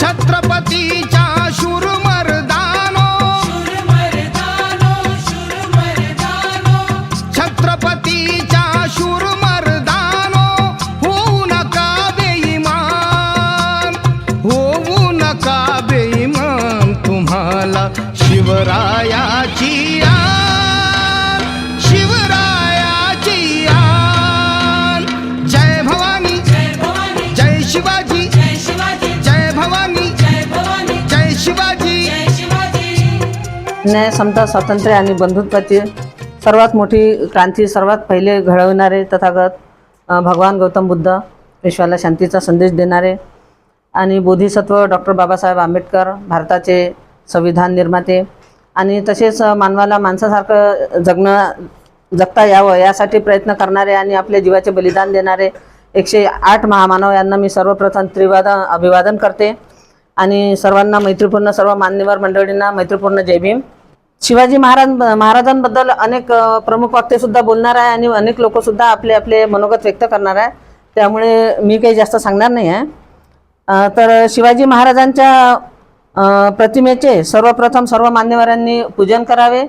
छत्रपतीच्या शूर मर्दानो, छत्रपतीच्या शूर मर्दानो, होऊ नका बेईमान, होऊ नका बेईमान. तुम्हाला शिवरायाची आन, शिवरायाची आन. जय भवानी, जय शिवाजी, जय भवानी, जय शिवाजी. न्याय, समता, स्वातंत्र्य आणि बंधुत्वाची सर्वात मोठी क्रांती सर्वात पहिले घडवणारे तथागत भगवान गौतम बुद्ध, विश्वाला शांतीचा संदेश देणारे आणि बोधिसत्व डॉक्टर बाबासाहेब आंबेडकर, भारताचे संविधान निर्माते आणि तसेच मानवाला माणसासारखं जगता यावं यासाठी प्रयत्न करणारे आणि आपल्या जीवाचे बलिदान देणारे 108 महामानव यांना मी सर्वप्रथम अभिवादन करते आणि सर्वांना मैत्रीपूर्ण, सर्व मान्यवर मंडळींना मैत्रीपूर्ण जय भीम. शिवाजी महाराजांबद्दल अनेक प्रमुख वक्ते सुद्धा बोलणार आहे आणि अनेक लोक सुद्धा आपले आपले मनोगत व्यक्त करणार आहे, त्यामुळे मी काही जास्त सांगणार नाही आहे. तर शिवाजी महाराजांच्या प्रतिमेचे सर्वप्रथम सर्व मान्यवरांनी पूजन करावे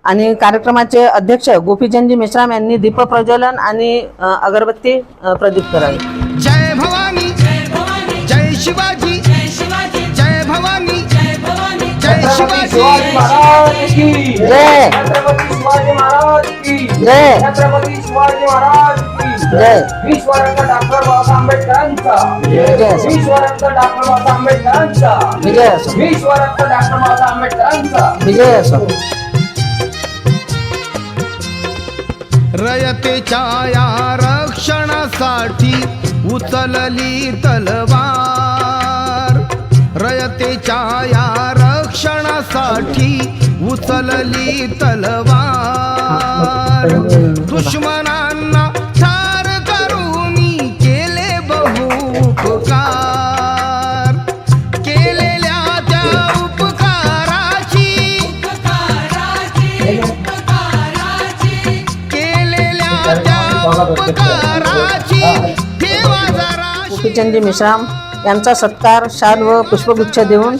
आणि कार्यक्रमाचे अध्यक्ष गोपीचंदजी मेश्राम यांनी दीप प्रज्वलन आणि अगरबत्ती प्रदीप करावे. जय भवानी, जय शिवाजी, जय भवानी, जय शिवाजी महाराज की जय. छत्रपती शिवाजी महाराज की जय. छत्रपती शिवाजी महाराज की जय. विश्वरत्न डॉक्टर बाबासाहेब आंबेडकरांचा विजय. विश्वरत्न डॉक्टर बाबासाहेब आंबेडकरांचा विजय असो. विश्वरत्न डॉक्टर बाबासाहेब आंबेडकरांचा विजय असो. रयतेच्या या रक्षणासाठी उचलली तलवार, रयतेच्या या रक्षणासाठी उचलली तलवार. दुश्मनांना ठार करूनी केले बहु उपकार, केलेल्या त्या उपकाराची, केलेल्या त्या उपकाराची ठेवा जरा. गोपीचंदजी मेश्राम यांचा सत्कार शाल व पुष्पगुच्छ देऊन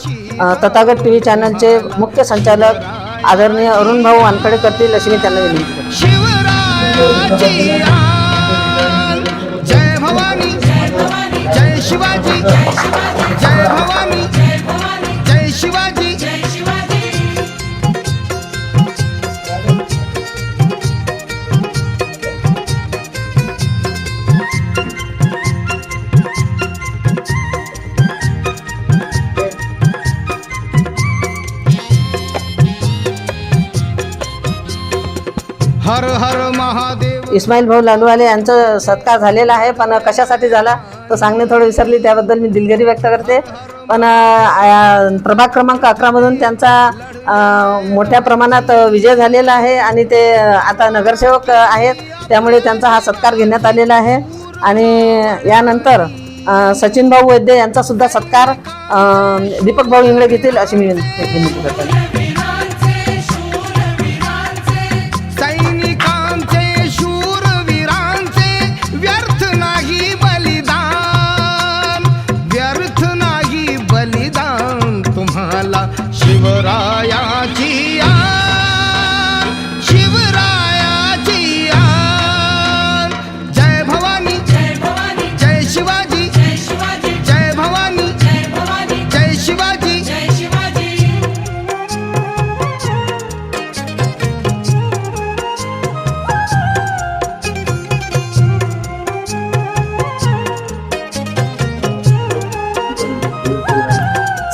तथागत टीव्ही चॅनलचे मुख्य संचालक आदरणीय अरुण भाऊ वानखडे करतील अशी मी त्यांना विनंती करतो. शिवरायाची आन, जय भवानी, जय शिवाजी, जय भवानी, जय शिवाजी. हर हर महादेव. इस्माईल भाऊ लालूवाले यांचा सत्कार झालेला आहे, पण कशासाठी झाला तो सांगणे थोडं विसरली, त्याबद्दल मी दिलगिरी व्यक्त करते. पण प्रभाग क्रमांक 11 मधून त्यांचा मोठ्या प्रमाणात विजय झालेला आहे आणि ते आता नगरसेवक आहेत, त्यामुळे त्यांचा हा सत्कार घेण्यात आलेला आहे. आणि यानंतर सचिन भाऊ वैद्य यांचा सुद्धा सत्कार दीपक भाऊ इंगळे घेतील अशी मी विनंती करते. सैनिकांचे शूरवीरांचे व्यर्थ नाही बलिदान, व्यर्थ नाही बलिदान. तुम्हाला शिवरायाची आन, शिवरायाची आन. जय भवानी, जय शिवाजी, जय भवानी, जय शिवाजी.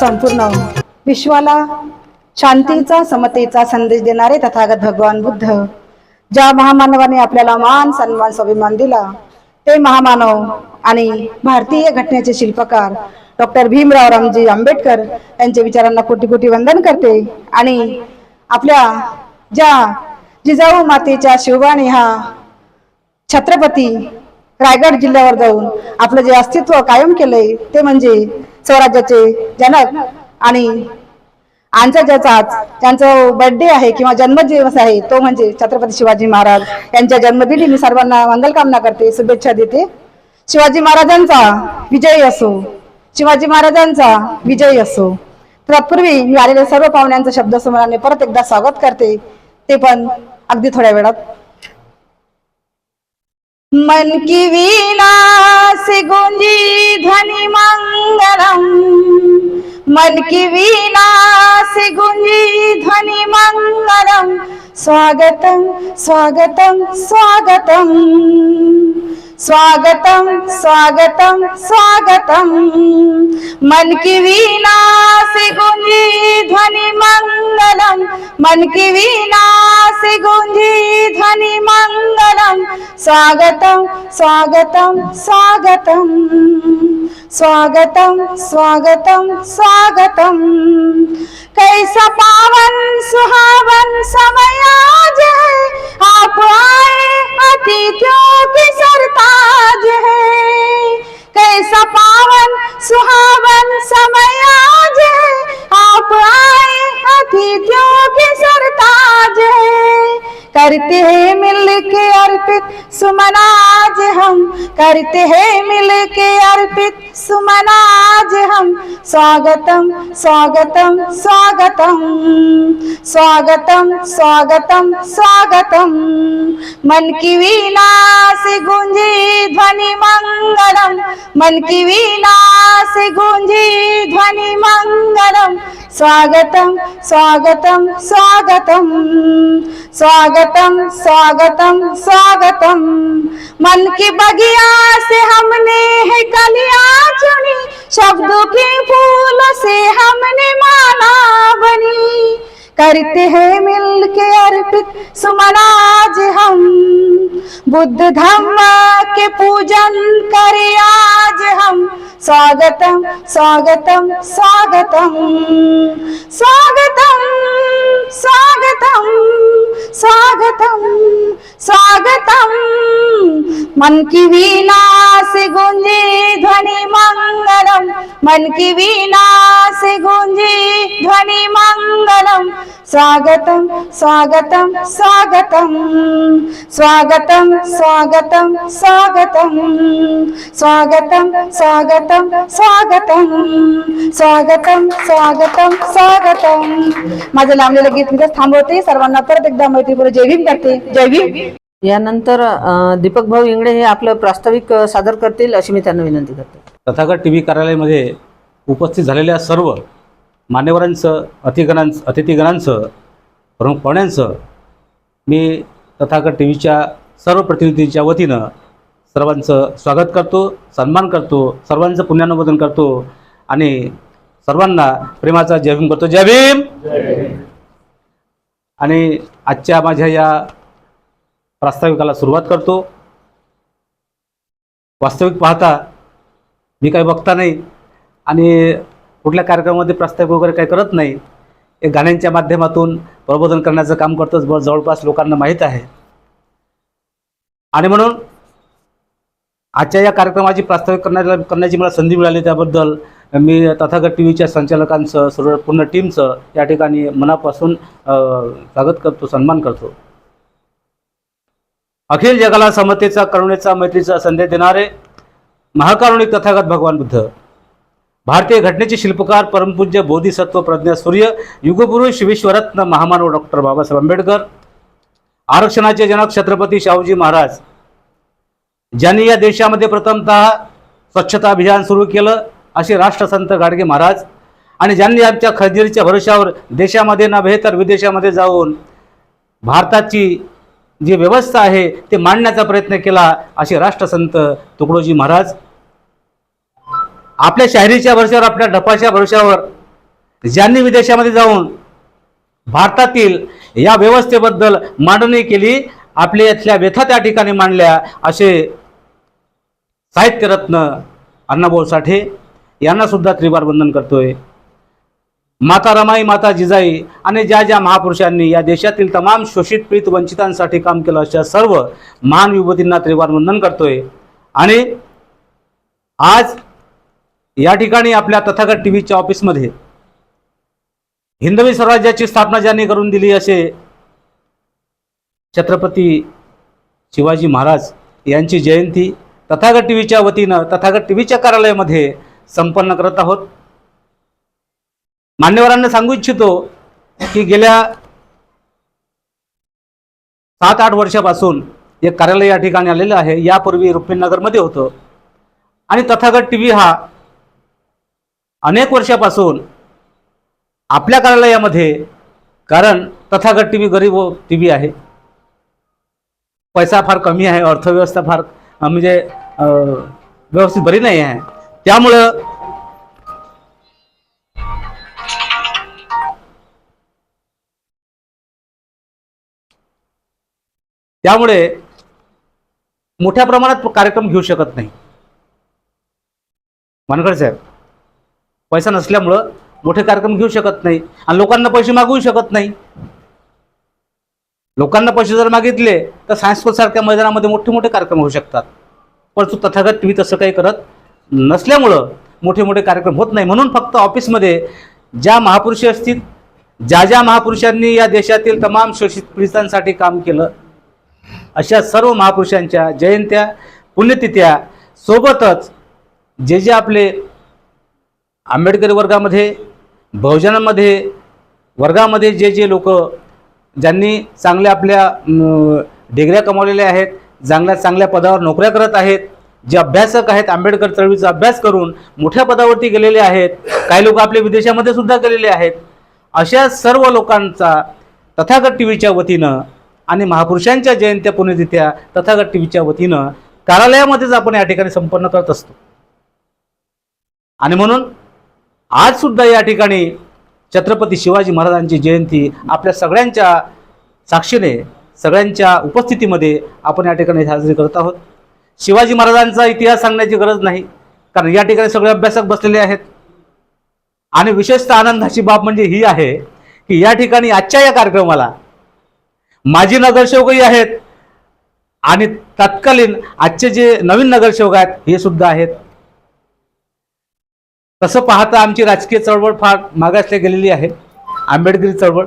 संपूर्ण विश्वाला शांतीचा समतेचा संदेश देणारे तथागत भगवान बुद्ध ज्या महामानवाने आपल्याला मान सन्मान स्वाभिमान दिला ते महामानव आणि भारतीय घटनेचे शिल्पकार डॉक्टर भीमराव रामजी आंबेडकर यांच्या विचारांना कोटी कोटी वंदन करते आणि आपल्या ज्या जिजाऊ मातेच्या शिवबाने हा छत्रपती रायगड जिल्ह्यावर जाऊन आपलं जे अस्तित्व कायम केलंय ते म्हणजे स्वराज्याचे जनक आणि आमच्या ज्यांचा बर्थडे आहे किंवा जन्मदिवस आहे तो म्हणजे छत्रपती शिवाजी महाराज यांच्या जन्मदिनी मी सर्वांना मंगलकामना करते, शुभेच्छा देते. शिवाजी महाराजांचा विजय असो, शिवाजी महाराजांचा विजय असो. तत्पूर्वी मी आलेल्या सर्व पाहुण्यांचं शब्दसमूहाने परत एकदा स्वागत करते, ते पण अगदी थोड्या वेळात. मन की वीणा से गुंजी ध्वनि मंगलम, मन की वीणा से गुंजी ध्वनि मंगलम, स्वागतम स्वागतम स्वागतम स्वागतम स्वागतम स्वागतम. मन की वीणा से गुंजी ध्वनि मंगलम, मन की वीणा से गुंजी ध्वनि मंगलम, स्वागतम स्वागतम स्वागतम स्वागतम स्वागतम स्वागतम. कैसा पावन सुहावन समय आज है, आप आए अतिथियों की सरताज है. कैसा पावन सुहावन समय आज है, आप आए अतिथियों की सरताज है. करते हैं मिल के अर्पित सुमन आज हम, करते हैं मिल के अर्पित सुमन आज हम, स्वागतम स्वागतम स्वागतम स्वागतम स्वागतम स्वागतम. मन की वीणा से गूंजी ध्वनि मंगलम, मन की वीणा से गूंजी ध्वनि मंगलम, स्वागतम स्वागतम स्वागतम स्वागतम स्वागतम स्वागतम. मन की बगिया से हमने है कलियां चुनी, शब्दों के फूल से हमने माला बनी. करते हैं मिल के अर्पित सुमन आज हम, बुद्ध धम्म के पूजन करे आज हम, स्वागतम स्वागतम स्वागतम स्वागतम स्वागतम स्वागतम स्वागतम. मन की वीणा से गूंजी ध्वनि मंगलम, मन की वीणा से गूंजी ध्वनि मंगलम, स्वागतम स्वागतम स्वागतम स्वागतम स्वागतम स्वागतम स्वागतम स्वागतम स्वागतम स्वागतम स्वागतम स्वागतम. माझं लांबलेलं गीत मी थांबवते. सर्वांना परत एकदा मैत्रीपूर्ण जय भीम करते. जय भीम. यानंतर दीपक भाऊ इंगळे हे आपलं प्रास्ताविक सादर करतील अशी मी त्यांना विनंती करते. तथागत टी व्ही कार्यालयामध्ये उपस्थित झालेल्या सर्व मान्यवरांचं, अतिथीगणांचं, प्रमुख पाहुण्यांचं मी तथागत टी व्हीच्या सर्व प्रतिनिधींच्या वतीनं सर्वांचं स्वागत करतो, सन्मान करतो, सर्वांचं पुण्यानुमोदन करतो आणि सर्वांना प्रेमाचा जय भीम करतो. जय भीम. आणि आजच्या माझ्या या प्रास्ताविकाला सुरुवात करतो. वास्तविक पाहता मी काही बघता नाही आणि कुठल्या कार्यक्रमामध्ये प्रास्ताविक वगैरे काही करत नाही. एक गाण्यांच्या माध्यमातून प्रबोधन करण्याचं काम करतोच, जवळपास लोकांना माहीत आहे. आणि म्हणून आजच्या या कार्यक्रमाची प्रास्ताविक करण्याची मला संधी मिळाली, त्याबद्दल मी तथागत टी व्हीच्या संचालकांचं, सर्व पूर्ण टीमचं या ठिकाणी मनापासून स्वागत करतो, सन्मान करतो. अखिल जगाला समतेचा, करुणेचा, मैत्रीचा संदेश देणारे महाकारुणिक तथागत भगवान बुद्ध, भारतीय घटनेचे शिल्पकार, परमपूज्य बोधिसत्व प्रज्ञा सूर्य, युगपुरुष, विश्वरत्न महामानव डॉक्टर बाबासाहेब आंबेडकर, आरक्षणाचे जनक छत्रपती शाहूजी महाराज, ज्यांनी या देशामध्ये प्रथमतः स्वच्छता अभियान सुरू केलं असे राष्ट्रसंत गाडगे महाराज, आणि ज्यांनी आमच्या खजिरीच्या भरोशावर देशामध्ये नव्हे तर विदेशामध्ये जाऊन भारताची जी व्यवस्था आहे ते मांडण्याचा प्रयत्न केला असे राष्ट्रसंत तुकडोजी महाराज, आपल्या शाहिरीच्या भरोशावर, आपल्या ढपाच्या भरोशावर ज्यांनी विदेशामध्ये जाऊन भारतातील या व्यवस्थेबद्दल मांडणी केली, आपल्या इथल्या व्यथा त्या ठिकाणी मांडल्या असे साहित्यरत्न अण्णाभाऊ साठे यांना सुद्धा त्रिवार वंदन करतोय. माता रमाई, माता जिजाई आणि ज्या ज्या महापुरुषांनी या देशातील तमाम शोषित, पीडित, वंचितांसाठी काम केलं अशा सर्व महान विभूतींना त्रिवार वंदन करतोय. आणि आज या ठिकाणी आपल्या तथागत टी व्हीच्या ऑफिसमध्ये हिंदवी स्वराज्याची स्थापना ज्यांनी करून दिली असे छत्रपती शिवाजी महाराज यांची जयंती तथागत टी व्हीच्या वतीनं, तथागत टी व्हीच्या कार्यालयामध्ये संपन्न करत आहोत. मान्यवरांना सांगू इच्छितो की गेल्या 7-8 वर्षापासून एक कार्यालय या ठिकाणी आलेलं आहे. यापूर्वी रुक्मिणीनगरमध्ये होतं आणि तथागत टीव्ही हा अनेक वर्षापासून आपल्या कार्यालयामध्ये, कारण तथागत टीव्ही गरीब टीव्ही आहे, पैसा फार कमी आहे, अर्थव्यवस्था फार म्हणजे व्यवस्थित बरी नाही आहे. त्यामुळे मोठ्या प्रमाणात कार्यक्रम घेऊ शकत नाही. वानखडे साहेब, पैसा नसल्यामुळं मोठे कार्यक्रम घेऊ शकत नाही आणि लोकांना पैसे मागवू शकत नाही. लोकांना पैसे जर मागितले तर सायन्स सारख्या मैदानामध्ये मोठे मोठे कार्यक्रम होऊ शकतात. परंतु तथागत टीव्ही तसं काही करत नसल्यामुळं मोठे मोठे कार्यक्रम होत नाही. म्हणून फक्त ऑफिसमध्ये ज्या महापुरुषी असतील, ज्या महापुरुषांनी या देशातील तमाम शोषित पीडितांसाठी काम केलं, अशा सर्व महापुरुषांच्या जयंत्या, पुण्यतिथ्या सोबतच जे आपले आंबेडकरी वर्गामध्ये, बहुजनांमध्ये वर्गामध्ये जे लोक ज्यांनी चांगल्या आपल्या डिग्र्या कमावलेल्या आहेत, चांगल्या पदावर नोकऱ्या करत आहेत, जे अभ्यासक आहेत, आंबेडकर चळवळीचा अभ्यास करून मोठ्या पदावरती गेलेले आहेत, काही लोक आपल्या विदेशामध्ये सुद्धा गेलेले आहेत, अशा सर्व लोकांचा तथागत टीव्हीच्या वतीनं आणि महापुरुषांच्या जयंत्या, पुण्यतिथ्या तथागत टीव्हीच्या वतीनं कार्यालयामध्येच आपण या ठिकाणी संपन्न करत असतो. आणि म्हणून आज सुद्धा या ठिकाणी छत्रपती शिवाजी महाराजांची जयंती आपल्या सगळ्यांच्या साक्षीने, सगळ्यांच्या उपस्थितीमध्ये आपण या ठिकाणी साजरी करत आहोत. शिवाजी महाराजांचा इतिहास सांगण्याची गरज नाही, कारण या ठिकाणी सगळे अभ्यासक बसलेले आहेत. आणि विशेषतः आनंदाची बाब म्हणजे ही आहे की या ठिकाणी आजच्या या कार्यक्रमाला माजी नगरसेवकही आहेत आणि तत्कालीन आजचे जे नवीन नगरसेवक आहेत हे सुद्धा आहेत. तसं पाहता आमची राजकीय चळवळ फार मागासल्या गेलेली आहे, आंबेडकरी चळवळ,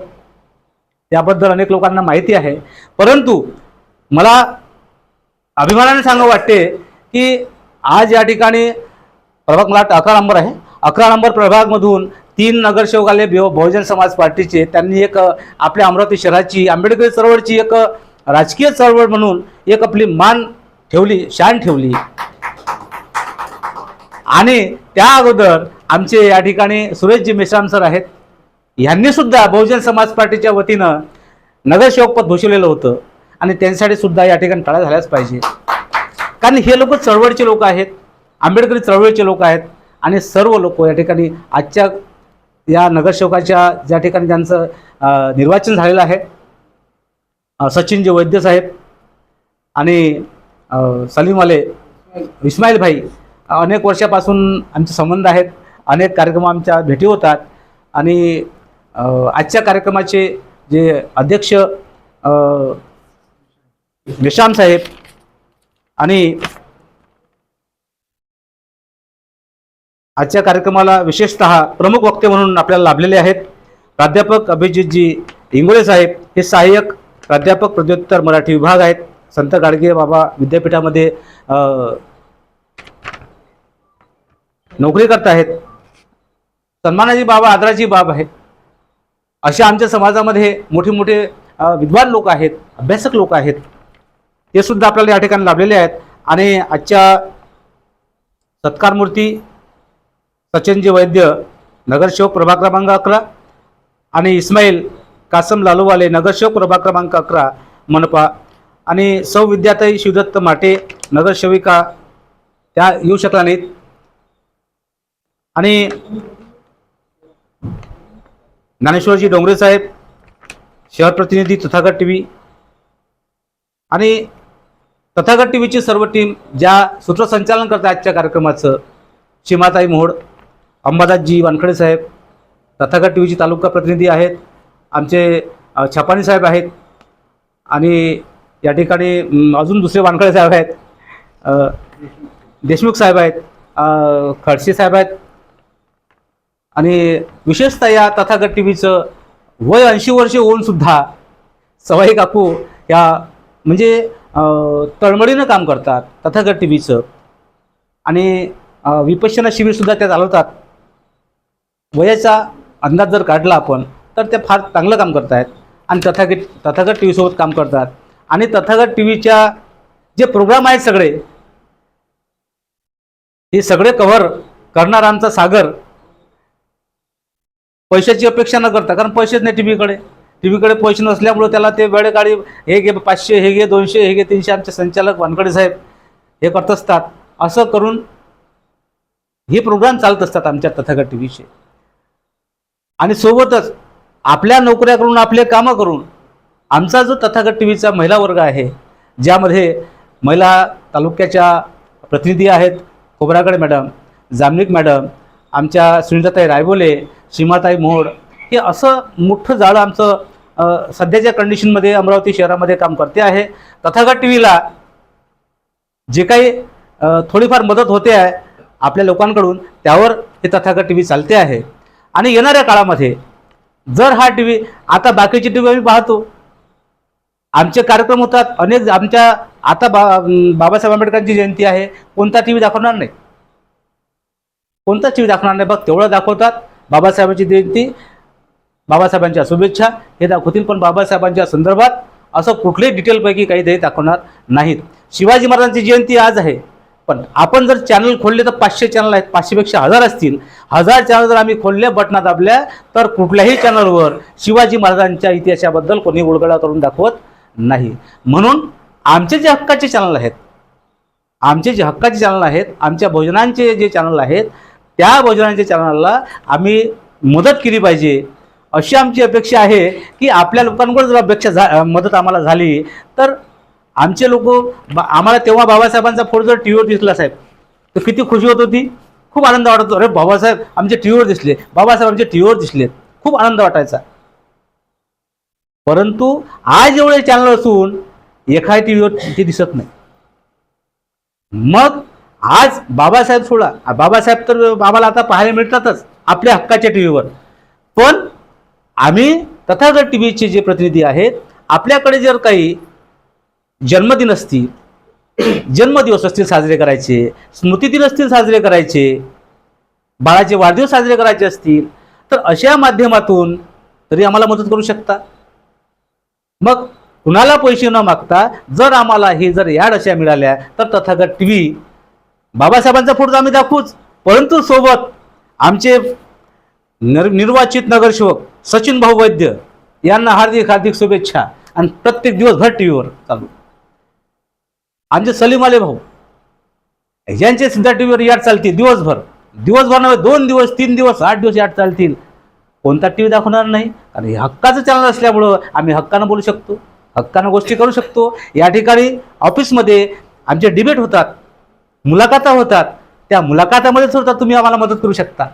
त्याबद्दल अनेक लोकांना माहिती आहे. परंतु मला अभिमानाने सांगावं वाटते की आज या ठिकाणी प्रभाग, मला 11 नंबर आहे, 11 नंबर प्रभागमधून 3 नगरसेवक आले बहुजन समाज पार्टीचे. त्यांनी एक आपल्या अमरावती शहराची आंबेडकरी चळवळची एक राजकीय चळवळ म्हणून एक आपली मान ठेवली, शान ठेवली. आणि त्या अगोदर आमचे या ठिकाणी सुरेशजी मेश्राम सर आहेत, यांनी सुद्धा बहुजन समाज पार्टीच्या वतीनं नगरसेवक पद भूषवलेलं होतं आणि त्यांच्यासाठी सुद्धा या ठिकाणी टाळ्या झाल्याच पाहिजे. कारण हे लोक चळवळीचे लोक आहेत, आंबेडकरी चळवळीचे लोक आहेत आणि सर्व लोक या ठिकाणी आजच्या या नगरसेवकाच्या ज्या ठिकाणी त्यांचं निर्वाचन झालेलं आहे, सचिनजी वैद्य साहेब आणि सलीमवाले इस्माईल भाई, अनेक वर्षापासून आमचे संबंध आहेत, अनेक कार्यक्रम आमच्या भेटी होतात. आणि आजच्या कार्यक्रमाचे जे अध्यक्ष मेश्राम साहेब आणि आजच्या कार्यक्रमाला विशेषतः प्रमुख वक्ते म्हणून आपल्याला लाभलेले आहेत प्राध्यापक अभिजितजी इंगोळे साहेब. हे सहाय्यक प्राध्यापक प्रत्युत्तर मराठी विभाग आहेत, संत गाडगे बाबा विद्यापीठामध्ये नोकरी करत आहेत. सन्मानाची बाब, आदराची बाब आहे. अशा आमच्या समाजामध्ये मोठे मोठे विद्वान लोक आहेत, अभ्यासक लोक आहेत, ते सुद्धा आपल्याला या ठिकाणी लाभलेले आहेत. आणि आजच्या सत्कारमूर्ती सचिनजी वैद्य, नगरसेवक प्रभाग क्रमांक 11 आणि इस्माईल कासम लालूवाले, नगरसेवक प्रभाग क्रमांक 11 मनपा, आणि सौ विद्याताई शिवदत्त माटे, नगरसेविका, त्या येऊ शकल्या नाहीत. आणि ज्ञानेश्वरजी डोंगरे साहेब, शहर प्रतिनिधी तथागत टीव्ही, आणि तथागत टीव्हीची सर्व टीम ज्या सूत्रसंचालन करतात आजच्या कार्यक्रमाचं, सीमाताई मोहोड, अंबादासजी वानखडे साहेब, तथागत टीव्हीची तालुका प्रतिनिधी आहेत, आमचे छापानी साहेब आहेत, आणि या ठिकाणी अजून दुसरे वानखडे साहेब आहेत, देशमुख साहेब आहेत, खडसे साहेब आहेत. आणि विशेषतः या तथागत टीव्हीचं वय 80 वर्षे होऊन सुद्धा सवाई काकू या म्हणजे तळमळीनं काम करतात तथागत टीव्हीचं. आणि विपश्यना शिबिरसुद्धा त्या चालवतात. वयाचा अंदाज जर काढला आपण तर त्या फार चांगलं काम करत आहेत आणि तथागत टी व्हीसोबत काम करतात. आणि तथागत टी व्हीच्या जे प्रोग्राम आहेत सगळे, हे सगळे कव्हर करणारा आमचा सागर पैशाची अपेक्षा न करता, कारण पैसेच नाही टीव्हीकडे पैसे नसल्यामुळे त्याला ते वेळेकाळी हे घे 500, हे घे 200, हे घे 300, आमचे संचालक वानकडे साहेब हे करत असतात. असं करून हे प्रोग्राम चालत असतात आमच्या तथागत टी व्हीचे. आणि सोबतच आपल्या नोकऱ्या करून, आपले कामं करून आमचा जो तथागत टी व्हीचा महिला वर्ग आहे, ज्यामध्ये महिला तालुक्याच्या प्रतिनिधी आहेत, खोबरागडे मॅडम, जामनिक मॅडम, आमच्या सुनीताताई रायबोले, सीमाताई मोड, हे असं मोठं जाळं आमचं सध्याच्या कंडिशनमध्ये अमरावती शहरामध्ये काम करते आहे. तथागत टी व्हीला जे काही थोडीफार मदत होते आहे आपल्या लोकांकडून, त्यावर हे तथागत टी व्ही चालते आहे. आणि येणाऱ्या काळामध्ये जर हा टी व्ही, आता बाकीचे टी व्ही आम्ही पाहतो, आमचे कार्यक्रम होतात अनेक, आमच्या आता बाबासाहेब आंबेडकरांची जयंती आहे, कोणता टी व्ही दाखवणार नाही, कोणताच टी व्ही दाखवणार नाही. बघ तेवढं दाखवतात बाबासाहेबांची जयंती, बाबासाहेबांच्या शुभेच्छा हे दाखवतील, पण बाबासाहेबांच्या संदर्भात असं कुठल्याही डिटेलपैकी काही ते दाखवणार नाहीत. शिवाजी महाराजांची जयंती आज आहे, पण आपण जर चॅनल खोलले तर 500 चॅनल आहेत, 500पेक्षा 1000 असतील. 1000 चॅनल जर आम्ही खोलले, बटना दाबल्या, तर कुठल्याही चॅनलवर शिवाजी महाराजांच्या इतिहासाबद्दल कोणी उलगडा करून दाखवत नाही. म्हणून आमचे जे हक्काचे चॅनल आहेत, आमच्या भोजनांचे जे चॅनल आहेत, त्या भोजनांच्या चॅनलला आम्ही मदत केली पाहिजे, अशी आमची अपेक्षा आहे. की आपल्या लोकांकडून जर मदत आम्हाला झाली तर आमचे लोक, आम्हाला तेव्हा बाबासाहेबांचा फोटो जर टी व्हीवर दिसला साहेब, तर किती खुशी होत होती, खूप आनंद वाटत होता. अरे बाबासाहेब आमच्या टी व्हीवर दिसले, बाबासाहेब आमच्या टी व्हीवर दिसलेत, खूप आनंद वाटायचा. परंतु आज एवढे चॅनल असून एखाद्या टी व्हीवर ते दिसत नाही. मग आज बाबासाहेब सोडा, बाबासाहेब तर आम्हाला आता पाहायला मिळतातच आपल्या हक्काच्या टी व्हीवर, पण आम्ही तथागत टी व्हीचे जे प्रतिनिधी आहेत, आपल्याकडे जर काही जन्मदिन असतील, जन्मदिवस असतील साजरे करायचे, स्मृतिदिन असतील साजरे करायचे, बाळाचे वाढदिवस साजरे करायचे असतील, तर अशा माध्यमातून तरी आम्हाला मदत करू शकता. मग कुणाला पैसे न मागता जर आम्हाला हे जर याड अशा मिळाल्या तर तथागत टी व्ही, बाबासाहेबांचा फोटो आम्ही दाखवूच, परंतु सोबत आमचे निर्वाचित नगरसेवक सचिन भाऊ वैद्य यांना हार्दिक शुभेच्छा. आणि प्रत्येक दिवसभर टी व्हीवर चालू आमचे सलीम आले भाऊ, यांचे सुद्धा टी व्हीवर याड चालतील दिवसभर नव्हे, 2 दिवस 3 दिवस 8 दिवस याड चालतील. कोणता टी व्ही दाखवणार नाही, कारण हे हक्काचं चॅनल असल्यामुळं आम्ही हक्कानं बोलू शकतो, हक्कानं गोष्टी करू शकतो. या ठिकाणी ऑफिसमध्ये आमचे डिबेट होतात, मुलाखता होतात, त्या मुलाखतामध्ये सुद्धा तुम्ही आम्हाला मदत करू शकता.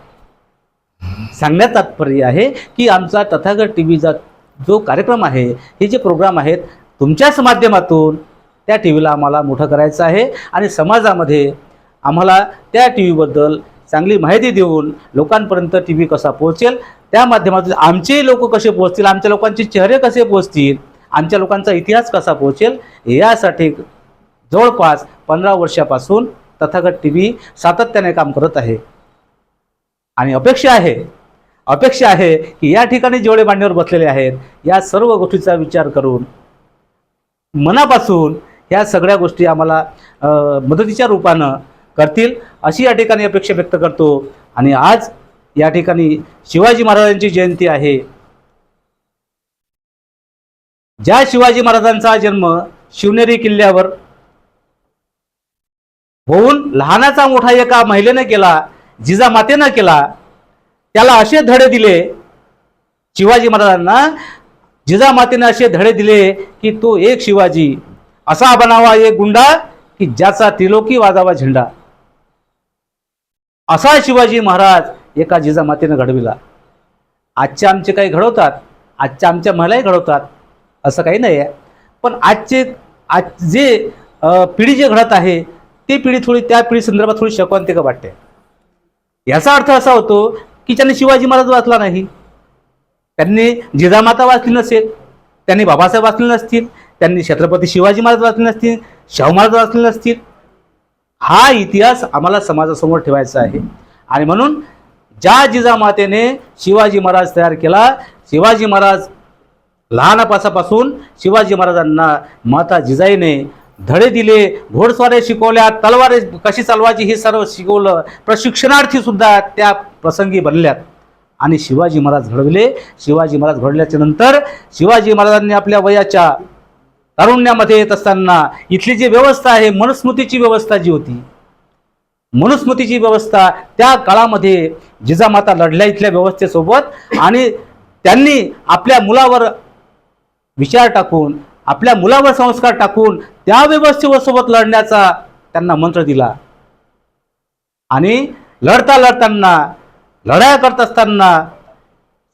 सांगण्यात तात्पर्य आहे की आमचा तथागत टी व्हीचा जो कार्यक्रम आहे, हे जे प्रोग्राम आहेत, तुमच्याच माध्यमातून त्या टी व्हीला आम्हाला मोठं करायचं आहे. आणि समाजामध्ये आम्हाला त्या टी व्हीबद्दल चांगली माहिती देऊन लोकांपर्यंत टी व्ही कसा पोहोचेल, त्या माध्यमातून आमचे लोक कसे पोहोचतील, आमच्या लोकांचे चेहरे कसे पोहोचतील, आमच्या लोकांचा इतिहास कसा पोहोचेल, यासाठी जवळपास 15 वर्षापासून तथागत टी व्ही सातत्याने काम करत आहे. आणि अपेक्षा आहे की या ठिकाणी जेवढे मान्यवर बसलेले आहेत, या सर्व गोष्टीचा विचार करून मनापासून ह्या सगळ्या गोष्टी आम्हाला मदतीच्या रूपानं करतील, अशी या ठिकाणी अपेक्षा व्यक्त करतो. आणि आज या ठिकाणी शिवाजी महाराजांची जयंती आहे. ज्या शिवाजी महाराजांचा जन्म शिवनेरी किल्ल्यावर होऊन लहानाचा मोठा एका महिलेने केला, जिजामातेनं केला, त्याला असे धडे दिले, शिवाजी महाराजांना जिजामातेने असे धडे दिले की तो एक शिवाजी असा बनावा एक गुंडा की ज्याचा त्रिलोकी वाजावा झेंडा. असा शिवाजी महाराज एका जिजामातेनं घडविला. आजचे आमचे काही घडवतात, आजच्या आमच्या महिलाही घडवतात, असं काही नाही आहे. पण आज जे पिढी जे घडत आहे, ती पिढी थोडी त्या पिढी संदर्भात थोडी शक्वंतिका वाटते. याचा अर्थ असा होतो की त्यांनी शिवाजी महाराज वाचला नाही, त्यांनी जिजामाता वाचली नसेल, त्यांनी बाबासाहेब वाचले नसतील, त्यांनी छत्रपती शिवाजी महाराज वाचले नसतील, शाहू महाराज वाचले नसतील. हा इतिहास आम्हाला समाजासमोर ठेवायचा आहे. आणि म्हणून ज्या जिजामातेने शिवाजी महाराज तयार केला, शिवाजी महाराज लहानपासापासून शिवाजी महाराजांना माता जिजाईने धडे दिले, घोडस्वारी शिकवल्या, तलवारी कशी चालवायची हे सर्व शिकवलं, प्रशिक्षणार्थी सुद्धा त्या प्रसंगी बनल्यात आणि शिवाजी महाराज घडवले. शिवाजी महाराज घडल्याच्या नंतर शिवाजी महाराजांनी आपल्या वयाच्या तारुण्यामध्ये येत असताना इथली जी व्यवस्था आहे, मनुस्मृतीची व्यवस्था जी होती, मनुस्मृतीची व्यवस्था त्या काळामध्ये जिजामाता लढल्या इथल्या व्यवस्थेसोबत. आणि त्यांनी आपल्या मुलावर विचार टाकून, आपल्या मुलावर संस्कार टाकून त्या व्यवस्थेसोबत लढण्याचा त्यांना मंत्र दिला. आणि लढताना लढाया करत असताना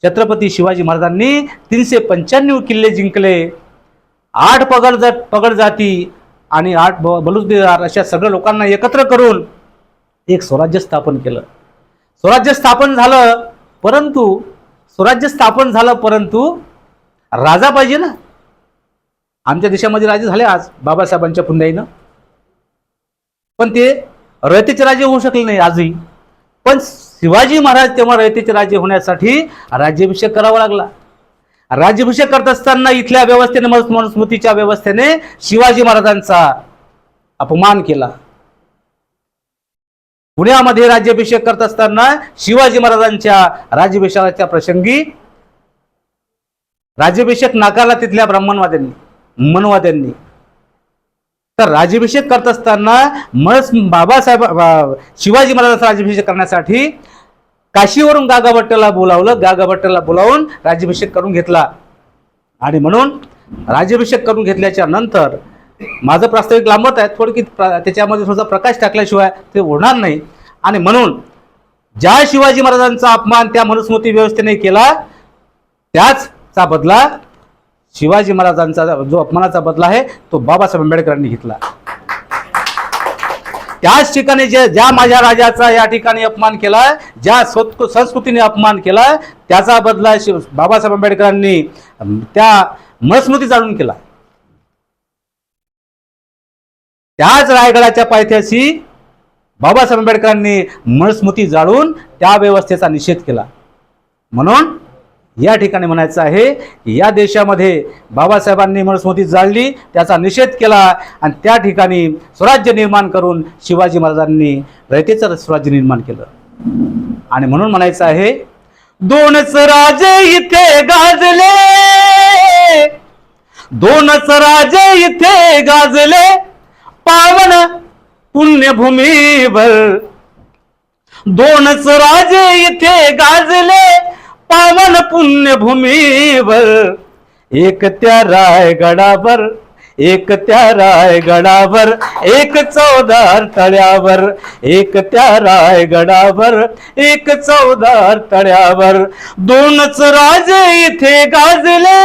छत्रपती शिवाजी महाराजांनी 395 किल्ले जिंकले, 8 पगड जाती आणि 8 बलुतेदार अशा सगळ्या लोकांना एकत्र करून एक स्वराज्य स्थापन केलं. स्वराज्य स्थापन झालं, परंतु राजा पाहिजे ना. आमच्या देशामध्ये राजे झाले आज बाबासाहेबांच्या पुण्याईनं, पण ते रयतेचे राजे होऊ शकले नाही आजही. पण शिवाजी महाराज तेव्हा रयतेचे राजे होण्यासाठी राज्याभिषेक करावा लागला. राज्याभिषेक करत असताना इथल्या व्यवस्थेने, मनुस्मृतीच्या व्यवस्थेने शिवाजी महाराजांचा अपमान केला. पुण्यामध्ये राज्याभिषेक करत असताना शिवाजी महाराजांच्या राज्याभिषेकाच्या प्रसंगी राज्याभिषेक नाकारला तिथल्या मनवाद्यांनी. तर राज्याभिषेक करत असताना शिवाजी महाराजांचा राज्याभिषेक करण्यासाठी काशीवरून गागाभट्टाला बोलावून राज्याभिषेक करून घेतला. आणि म्हणून राज्याभिषेक करून घेतल्याच्या नंतर माझं प्रास्ताविक लांबत आहे, थोडकी त्याच्यामध्ये थोडासा प्रकाश टाकल्याशिवाय ते होणार नाही. आणि म्हणून ज्या शिवाजी महाराजांचा अपमान त्या मनुस्मृती व्यवस्थेने केला, त्याचा बदला शिवाजी महाराजांचा जो अपमानाचा बदला आहे तो बाबासाहेब आंबेडकरांनी घेतला. त्याच ठिकाणी ज्या माझ्या राजाचा या ठिकाणी अपमान केला, ज्या संस्कृतीने अपमान केला, त्याचा बदला बाबासाहेब आंबेडकरांनी त्या मनुस्मृती जाळून केला. त्याच रायगडाच्या पायथ्याशी बाबासाहेब आंबेडकरांनी मनुस्मृती जाळून त्या व्यवस्थेचा निषेध केला. म्हणून या ठिकाणी म्हणायचं आहे की या देशामध्ये बाबासाहेबांनी मनुस्मृती जाळली, त्याचा निषेध केला आणि त्या ठिकाणी स्वराज्य निर्माण करून शिवाजी महाराजांनी रयतेचं स्वराज्य निर्माण केलं. आणि म्हणून म्हणायचं आहे, 2च राजे इथे गाजले, 2च राजे इथे गाजले, पावन पुण्यभूमीवर, 2च राजे इथे गाजले पावन पुण्यभूमीवर, एक त्या रायगडावर, एक त्या रायगडावर, एक चौदार तळ्यावर, एक त्या रायगडावर, एक चौदार तळ्यावर, 2च राजे इथे गाजले,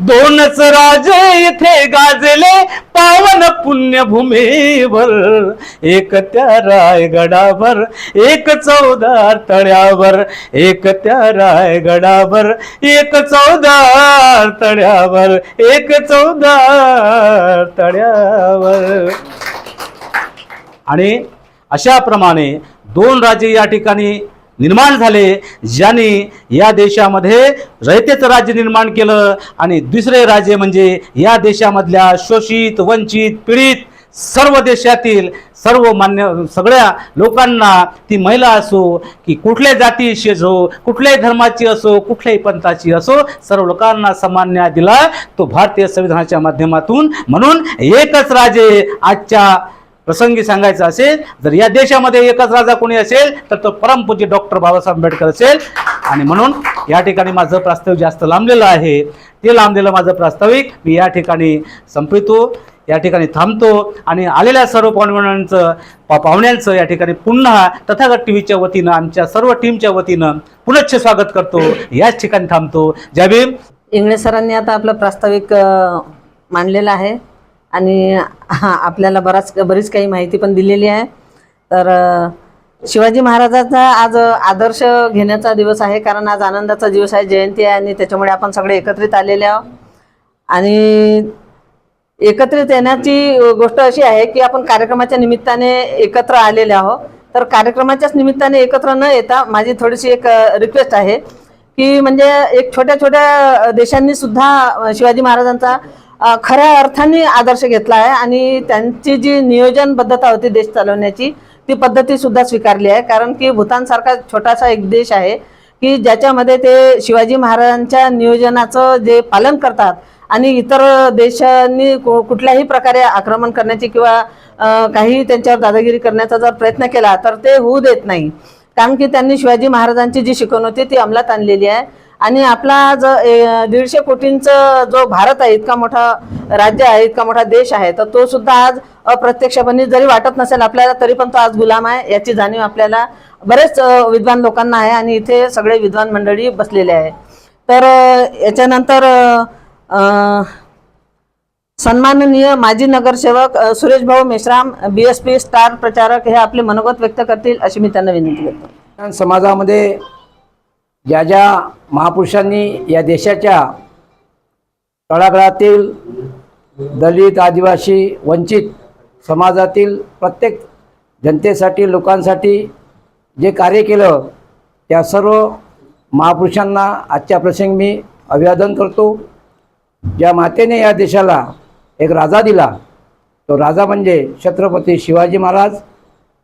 2च राजे इथे गाजले, पावन पुण्यभूमीवर, एक त्या रायगडावर, एक चौदार तळ्यावर, एक त्या रायगडावर, एक चौदार तळ्यावर, एक चौदार तळ्यावर. आणि अशा प्रमाणे 2 राजे या ठिकाणी निर्माण झाले, ज्यांनी या देशामध्ये रयतेचं राज्य निर्माण केलं. आणि दुसरे राजे म्हणजे या देशामधल्या शोषित, वंचित, पीडित सर्व देशातील सगळ्या लोकांना, ती महिला असो की कुठल्या जातीची असो, कुठल्याही धर्माची असो, कुठल्याही पंथाची असो, सर्व लोकांना समान न्याय दिला तो भारतीय संविधानाच्या माध्यमातून. म्हणून एकच राजे आजच्या प्रसंगी सांगायचं असेल, जर या देशामध्ये एकच राजा कोणी असेल तर तो परमपूज्य डॉक्टर बाबासाहेब आंबेडकर असेल. आणि म्हणून या ठिकाणी माझं प्रास्ताविक जास्त लांबलेलं आहे, ते लांबलेलं माझं प्रास्ताविक मी या ठिकाणी संपवितो, या ठिकाणी थांबतो. आणि आलेल्या सर्व पाहुण्यांचं या ठिकाणी पुन्हा तथागत टीव्हीच्या वतीनं, आमच्या सर्व टीमच्या वतीनं पुनश्च स्वागत करतो. याच ठिकाणी थांबतो. जय भीम. इंगळे सरांनी आता आपलं प्रास्ताविक मांडलेलं आहे आणि आपल्याला बरीच काही माहिती पण दिलेली आहे. तर शिवाजी महाराजांचा आज आदर्श घेण्याचा दिवस आहे, कारण आज आनंदाचा दिवस आहे, जयंती आहे आणि त्याच्यामुळे आपण सगळे एकत्रित आलेले आहोत. आणि एकत्रित येण्याची गोष्ट अशी आहे की आपण कार्यक्रमाच्या निमित्ताने एकत्र आलेले आहोत. तर कार्यक्रमाच्याच निमित्ताने एकत्र न येता माझी थोडीशी एक रिक्वेस्ट आहे की म्हणजे एक छोट्या छोट्या देशांनी सुद्धा शिवाजी महाराजांचा खऱ्या अर्थाने आदर्श घेतला आहे आणि त्यांची जी नियोजनबद्धता होती देश चालवण्याची ती पद्धती सुद्धा स्वीकारली आहे. कारण की भूतानसारखा छोटासा एक देश आहे की ज्याच्यामध्ये ते शिवाजी महाराजांच्या नियोजनाचं जे पालन करतात आणि इतर देशांनी कुठल्याही प्रकारे आक्रमण करण्याची किंवा काही त्यांच्यावर दादागिरी करण्याचा जर प्रयत्न केला तर ते होऊ देत नाही. कारण की त्यांनी शिवाजी महाराजांची जी शिकवण होती ती अंमलात आणलेली आहे. आणि आपला जो 150 कोटींचा जो भारत आहे, इतका मोठा राज्य आहे, इतका मोठा देश आहे, तर तो सुद्धा आज अप्रत्यक्षपणे जरी वाटत नसेल आपल्याला तरी पण तो आज गुलाम आहे याची जाणीव आपल्याला बरेच विद्वान लोकांना आहे आणि इथे सगळे विद्वान मंडळी बसलेले आहे. तर याच्यानंतर सन्माननीय माजी नगरसेवक सुरेश भाऊ मेश्राम BSP स्टार प्रचारक हे आपले मनोगत व्यक्त करतील अशी मी त्यांना विनंती करतो. समाजामध्ये ज्या ज्या महापुरुषांनी या देशाच्या तळागाळातील दलित, आदिवासी, वंचित समाजातील प्रत्येक जनतेसाठी, लोकांसाठी जे कार्य केलं त्या सर्व महापुरुषांना आजच्या प्रसंगी मी अभिवादन करतो. ज्या मातेने या देशाला एक राजा दिला तो राजा म्हणजे छत्रपती शिवाजी महाराज,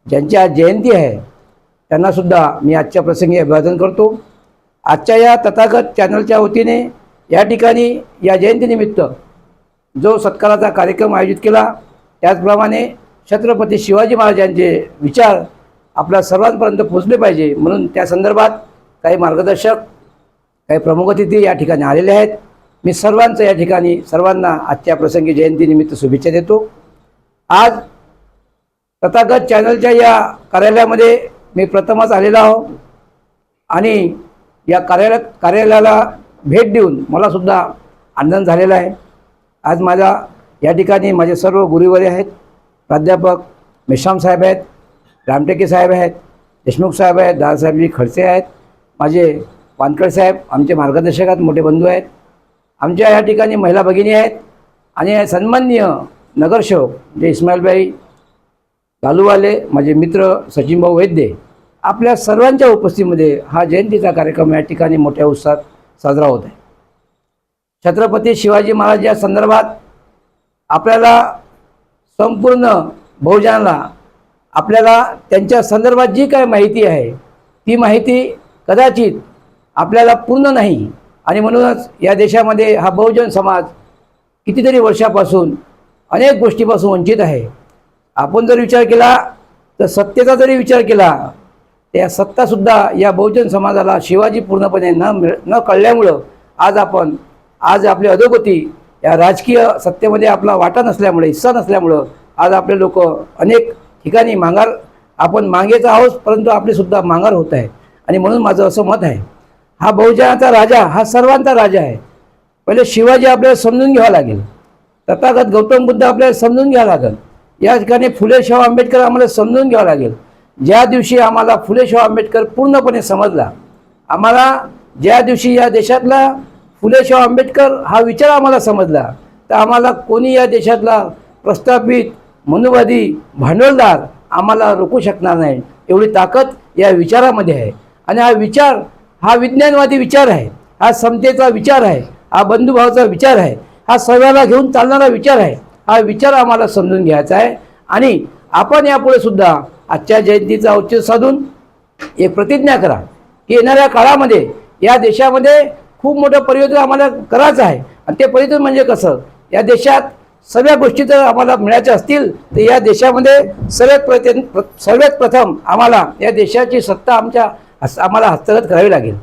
ज्यांची आज जयंती आहे, त्यांनासुद्धा मी आजच्या प्रसंगी अभिवादन करतो. आजच्या या तथागत चॅनलच्या वतीने या ठिकाणी या जयंतीनिमित्त जो सत्काराचा कार्यक्रम आयोजित केला त्याचप्रमाणे छत्रपती शिवाजी महाराजांचे विचार आपल्या सर्वांपर्यंत पोहोचले पाहिजे म्हणून त्या संदर्भात काही मार्गदर्शक, काही प्रमुख अतिथी या ठिकाणी आलेले आहेत. मी सर्वांचं या ठिकाणी सर्वांना आजच्या प्रसंगी जयंतीनिमित्त शुभेच्छा देतो. आज तथागत चॅनलच्या या कार्यालयामध्ये मी प्रथमच आलेलो आहो आणि या कार्यालयाला भेट देऊन मलासुद्धा आनंद झालेला आहे. आज माझ्या या ठिकाणी माझे सर्व गुरुवर्य आहेत. प्राध्यापक मेश्राम साहेब आहेत, रामटेके साहेब आहेत, देशमुख साहेब आहेत, दादासाहेबजी खडसे आहेत, माझे वानखडे साहेब आमचे मार्गदर्शक आहेत, मोठे बंधू आहेत. आमच्या या ठिकाणी महिला भगिनी आहेत आणि सन्माननीय नगरसेवक जे इस्माईलभाई गालूवाले, माझे मित्र सचिनभाऊ वैद्य, आपल्या सर्वांच्या उपस्थितीमध्ये हा जयंतीचा कार्यक्रम या ठिकाणी मोठ्या उत्साहात साजरा होत आहे. छत्रपती शिवाजी महाराज या संदर्भात आपल्याला संपूर्ण बहुजनाला आपल्याला त्यांच्या संदर्भात जी काय माहिती आहे ती माहिती कदाचित आपल्याला पूर्ण नाही आणि म्हणूनच या देशामध्ये हा बहुजन समाज कितीतरी वर्षापासून अनेक गोष्टीपासून वंचित आहे. आपण जर विचार केला तर सत्तेचा जरी विचार केला त्या सत्तासुद्धा या बहुजन समाजाला शिवाजी पूर्णपणे न कळल्यामुळं आज आपली अधोगती या राजकीय सत्तेमध्ये आपला वाटा नसल्यामुळे, हिस्सा नसल्यामुळं आज आपले लोक अनेक ठिकाणी आपण मागेच आहोत परंतु आपलीसुद्धा माघार होत आहे. आणि म्हणून माझं असं मत आहे हा बहुजनाचा राजा हा सर्वांचा राजा आहे. पहिले शिवाजी आपल्याला समजून घ्यावं लागेल, तथागत गौतम बुद्ध आपल्याला समजून घ्यावं लागेल, या ठिकाणी फुले शाहू आंबेडकर आम्हाला समजून घ्यावं लागेल. ज्या दिवशी आम्हाला फुले शाहू आंबेडकर पूर्णपणे समजला, आम्हाला ज्या दिवशी या देशातला फुले शाहू आंबेडकर हा विचार आम्हाला समजला तर आम्हाला कोणी या देशातला प्रस्थापित मनुवादी भांडवलदार आम्हाला रोखू शकणार नाही. एवढी ताकद या विचारामध्ये आहे आणि हा विचार हा विज्ञानवादी विचार आहे, हा समतेचा विचार आहे, हा बंधुभावाचा विचार आहे, हा सर्वांना घेऊन चालणारा विचार आहे. हा विचार आम्हाला समजून घ्यायचा आहे आणि आपण यापुढे सुद्धा आजच्या जयंतीचा औचित्य साधून एक प्रतिज्ञा करा की येणाऱ्या काळामध्ये या देशामध्ये खूप मोठं परिवर्तन आम्हाला करायचं आहे. आणि ते परिवर्तन म्हणजे कसं, या देशात सगळ्या गोष्टी जर आम्हाला मिळायच्या असतील तर या देशामध्ये सर्वात प्रथम आम्हाला या देशाची सत्ता आम्हाला हस्तगत करावी लागेल.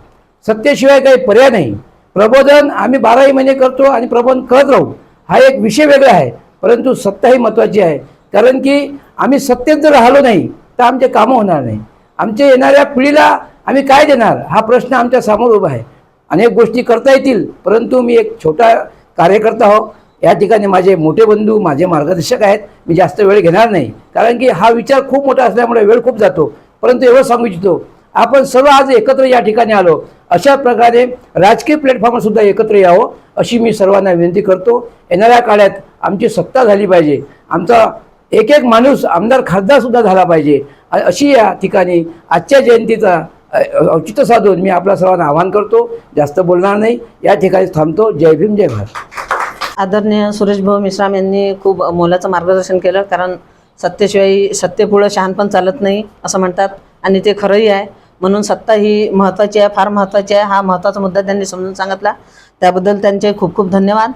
सत्तेशिवाय काही पर्याय नाही. प्रबोधन आम्ही 12ही महिने करतो आणि प्रबोधन करत राहू, हा एक विषय वेगळा आहे, परंतु सत्ता ही महत्त्वाची आहे. कारण की आम्ही सत्तेत जर राहिलो नाही तर आमचे कामं होणार नाही. आमच्या येणाऱ्या पिढीला आम्ही काय देणार हा प्रश्न आमच्या समोर उभा आहे. अनेक गोष्टी करता येतील परंतु मी एक छोटा कार्यकर्ता हो. या ठिकाणी माझे मोठे बंधू माझे मार्गदर्शक आहेत. मी जास्त वेळ घेणार नाही कारण की हा विचार खूप मोठा असल्यामुळे वेळ खूप जातो. परंतु एवढं सांगू इच्छितो आपण सर्व आज एकत्र या ठिकाणी आलो अशा प्रकारे राजकीय प्लॅटफॉर्मवर सुद्धा एकत्र यावं अशी मी सर्वांना विनंती करतो. येणाऱ्या काळात आमची सत्ता झाली पाहिजे, आमचा एक एक माणूस आमदार खासदार सुद्धा झाला पाहिजे अशी या ठिकाणी आजच्या जयंतीचा औचित्य साधून मी आपल्या सर्वांना आवाहन करतो. जास्त बोलणार नाही, या ठिकाणी थांबतो. जय भीम, जय भारत. आदरणीय सुरेश भाऊ मेश्राम यांनी खूप मोलाचं मार्गदर्शन केलं. कारण सत्तेशिवाय सत्तेपुढं शहाणपण चालत नाही असं म्हणतात आणि ते खरंही आहे. म्हणून सत्ता ही महत्त्वाची आहे, फार महत्त्वाची आहे. हा महत्त्वाचा मुद्दा त्यांनी समजून सांगितला, त्याबद्दल त्यांचे खूप खूप धन्यवाद.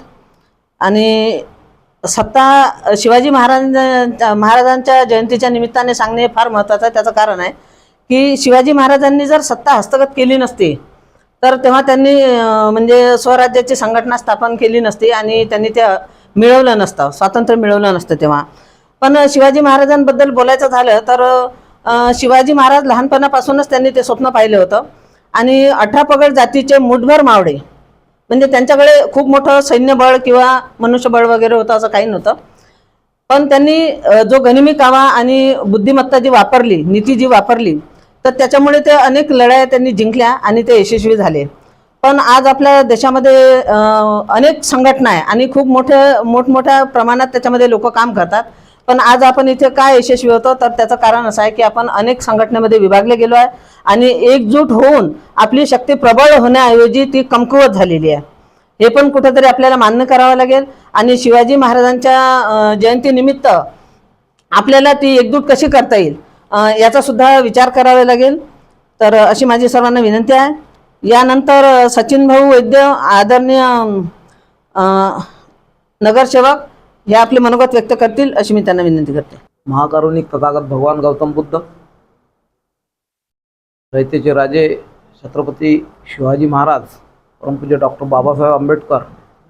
आणि सत्ता शिवाजी महाराजांच्या जयंतीच्या निमित्ताने सांगणे हे फार महत्त्वाचं आहे. त्याचं कारण आहे की शिवाजी महाराजांनी जर सत्ता हस्तगत केली नसती तर तेव्हा त्यांनी म्हणजे स्वराज्याची संघटना स्थापन केली नसती आणि त्यांनी ते मिळवलं नसतं, स्वातंत्र्य मिळवलं नसतं तेव्हा. पण शिवाजी महाराजांबद्दल बोलायचं झालं तर शिवाजी महाराज लहानपणापासूनच त्यांनी ते स्वप्न पाहिलं होतं. आणि 18 पगड जातीचे मुठभर मावळे, म्हणजे त्यांच्याकडे खूप मोठं सैन्यबळ किंवा मनुष्यबळ वगैरे होतं असं काही नव्हतं. पण त्यांनी जो गनिमी कावा आणि बुद्धिमत्ता जी वापरली, नीती जी वापरली, तर त्याच्यामुळे ते अनेक लढाया त्यांनी जिंकल्या आणि ते यशस्वी झाले. पण आज आपल्या देशामध्ये अनेक संघटना आहे आणि खूप मोठमोठ्या प्रमाणात त्याच्यामध्ये लोक काम करतात. पण आज आपण इथे काय यशस्वी होतो तर त्याचं कारण असं आहे की आपण अनेक संघटनेमध्ये विभागले गेलो आहे आणि एकजूट होऊन आपली शक्ती प्रबळ होण्याऐवजी ती कमकुवत झालेली आहे. हे पण कुठेतरी आपल्याला मान्य करावं लागेल. आणि शिवाजी महाराजांच्या जयंतीनिमित्त आपल्याला ती एकजूट कशी करता येईल याचा सुद्धा विचार करावा लागेल. तर अशी माझी सर्वांना विनंती आहे. यानंतर सचिन भाऊ वैद्य आदरणीय नगरसेवक हे आपले मनोगत व्यक्त करतील अशी मी त्यांना विनंती करते. महाकारुणिक तथागत भगवान गौतम बुद्ध, रयतेचे राजे छत्रपती शिवाजी महाराज, परमपूज्य डॉक्टर बाबासाहेब आंबेडकर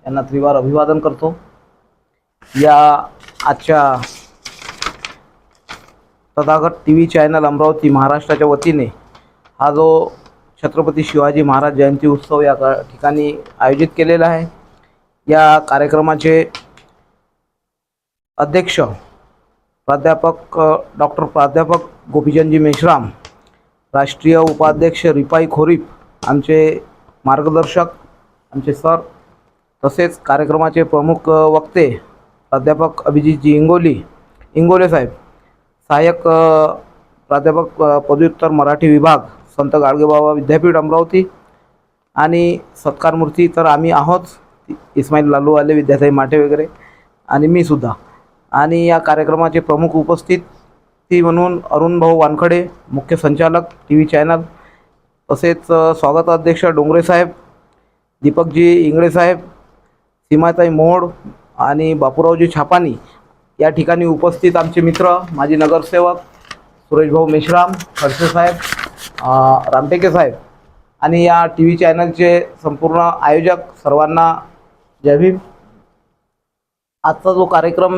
यांना त्रिवार अभिवादन करतो. या आजच्या तथागत TV चॅनल अमरावती महाराष्ट्राच्या वतीने हा जो छत्रपती शिवाजी महाराज जयंती उत्सव या ठिकाणी आयोजित केलेला आहे, या कार्यक्रमाचे अध्यक्ष प्राध्यापक डॉक्टर प्राध्यापक गोपीचंदजी मेश्राम, राष्ट्रीय उपाध्यक्ष रिपाई खोरीप, आमचे मार्गदर्शक आमचे सर, तसेच कार्यक्रमाचे प्रमुख वक्ते प्राध्यापक अभिजितजी इंगोले साहेब, सहाय्यक प्राध्यापक पदव्युत्तर मराठी विभाग संत गाडगेबाबा विद्यापीठ अमरावती, आणि सत्कारमूर्ती तर आम्ही आहोत, इस्माईल लालूवाले, विद्यासाई माटे वगैरे, आणि मी सुद्धा. आणि या कार्यक्रमाचे प्रमुख उपस्थिती म्हणून अरुण भाऊ वानखडे, मुख्य संचालक TV चॅनल, तसेच स्वागत अध्यक्ष डोंगरे साहेब, दीपकजी इंगळे साहेब, सीमाताई मोहोड आणि बापूरावजी छापानी, या ठिकाणी उपस्थित आमचे मित्र माजी नगरसेवक सुरेश भाऊ मेश्राम, खडसे साहेब, रामटेके साहेब, आणि या TV चॅनलचे संपूर्ण आयोजक सर्वांना जय भीम. आजचा जो कार्यक्रम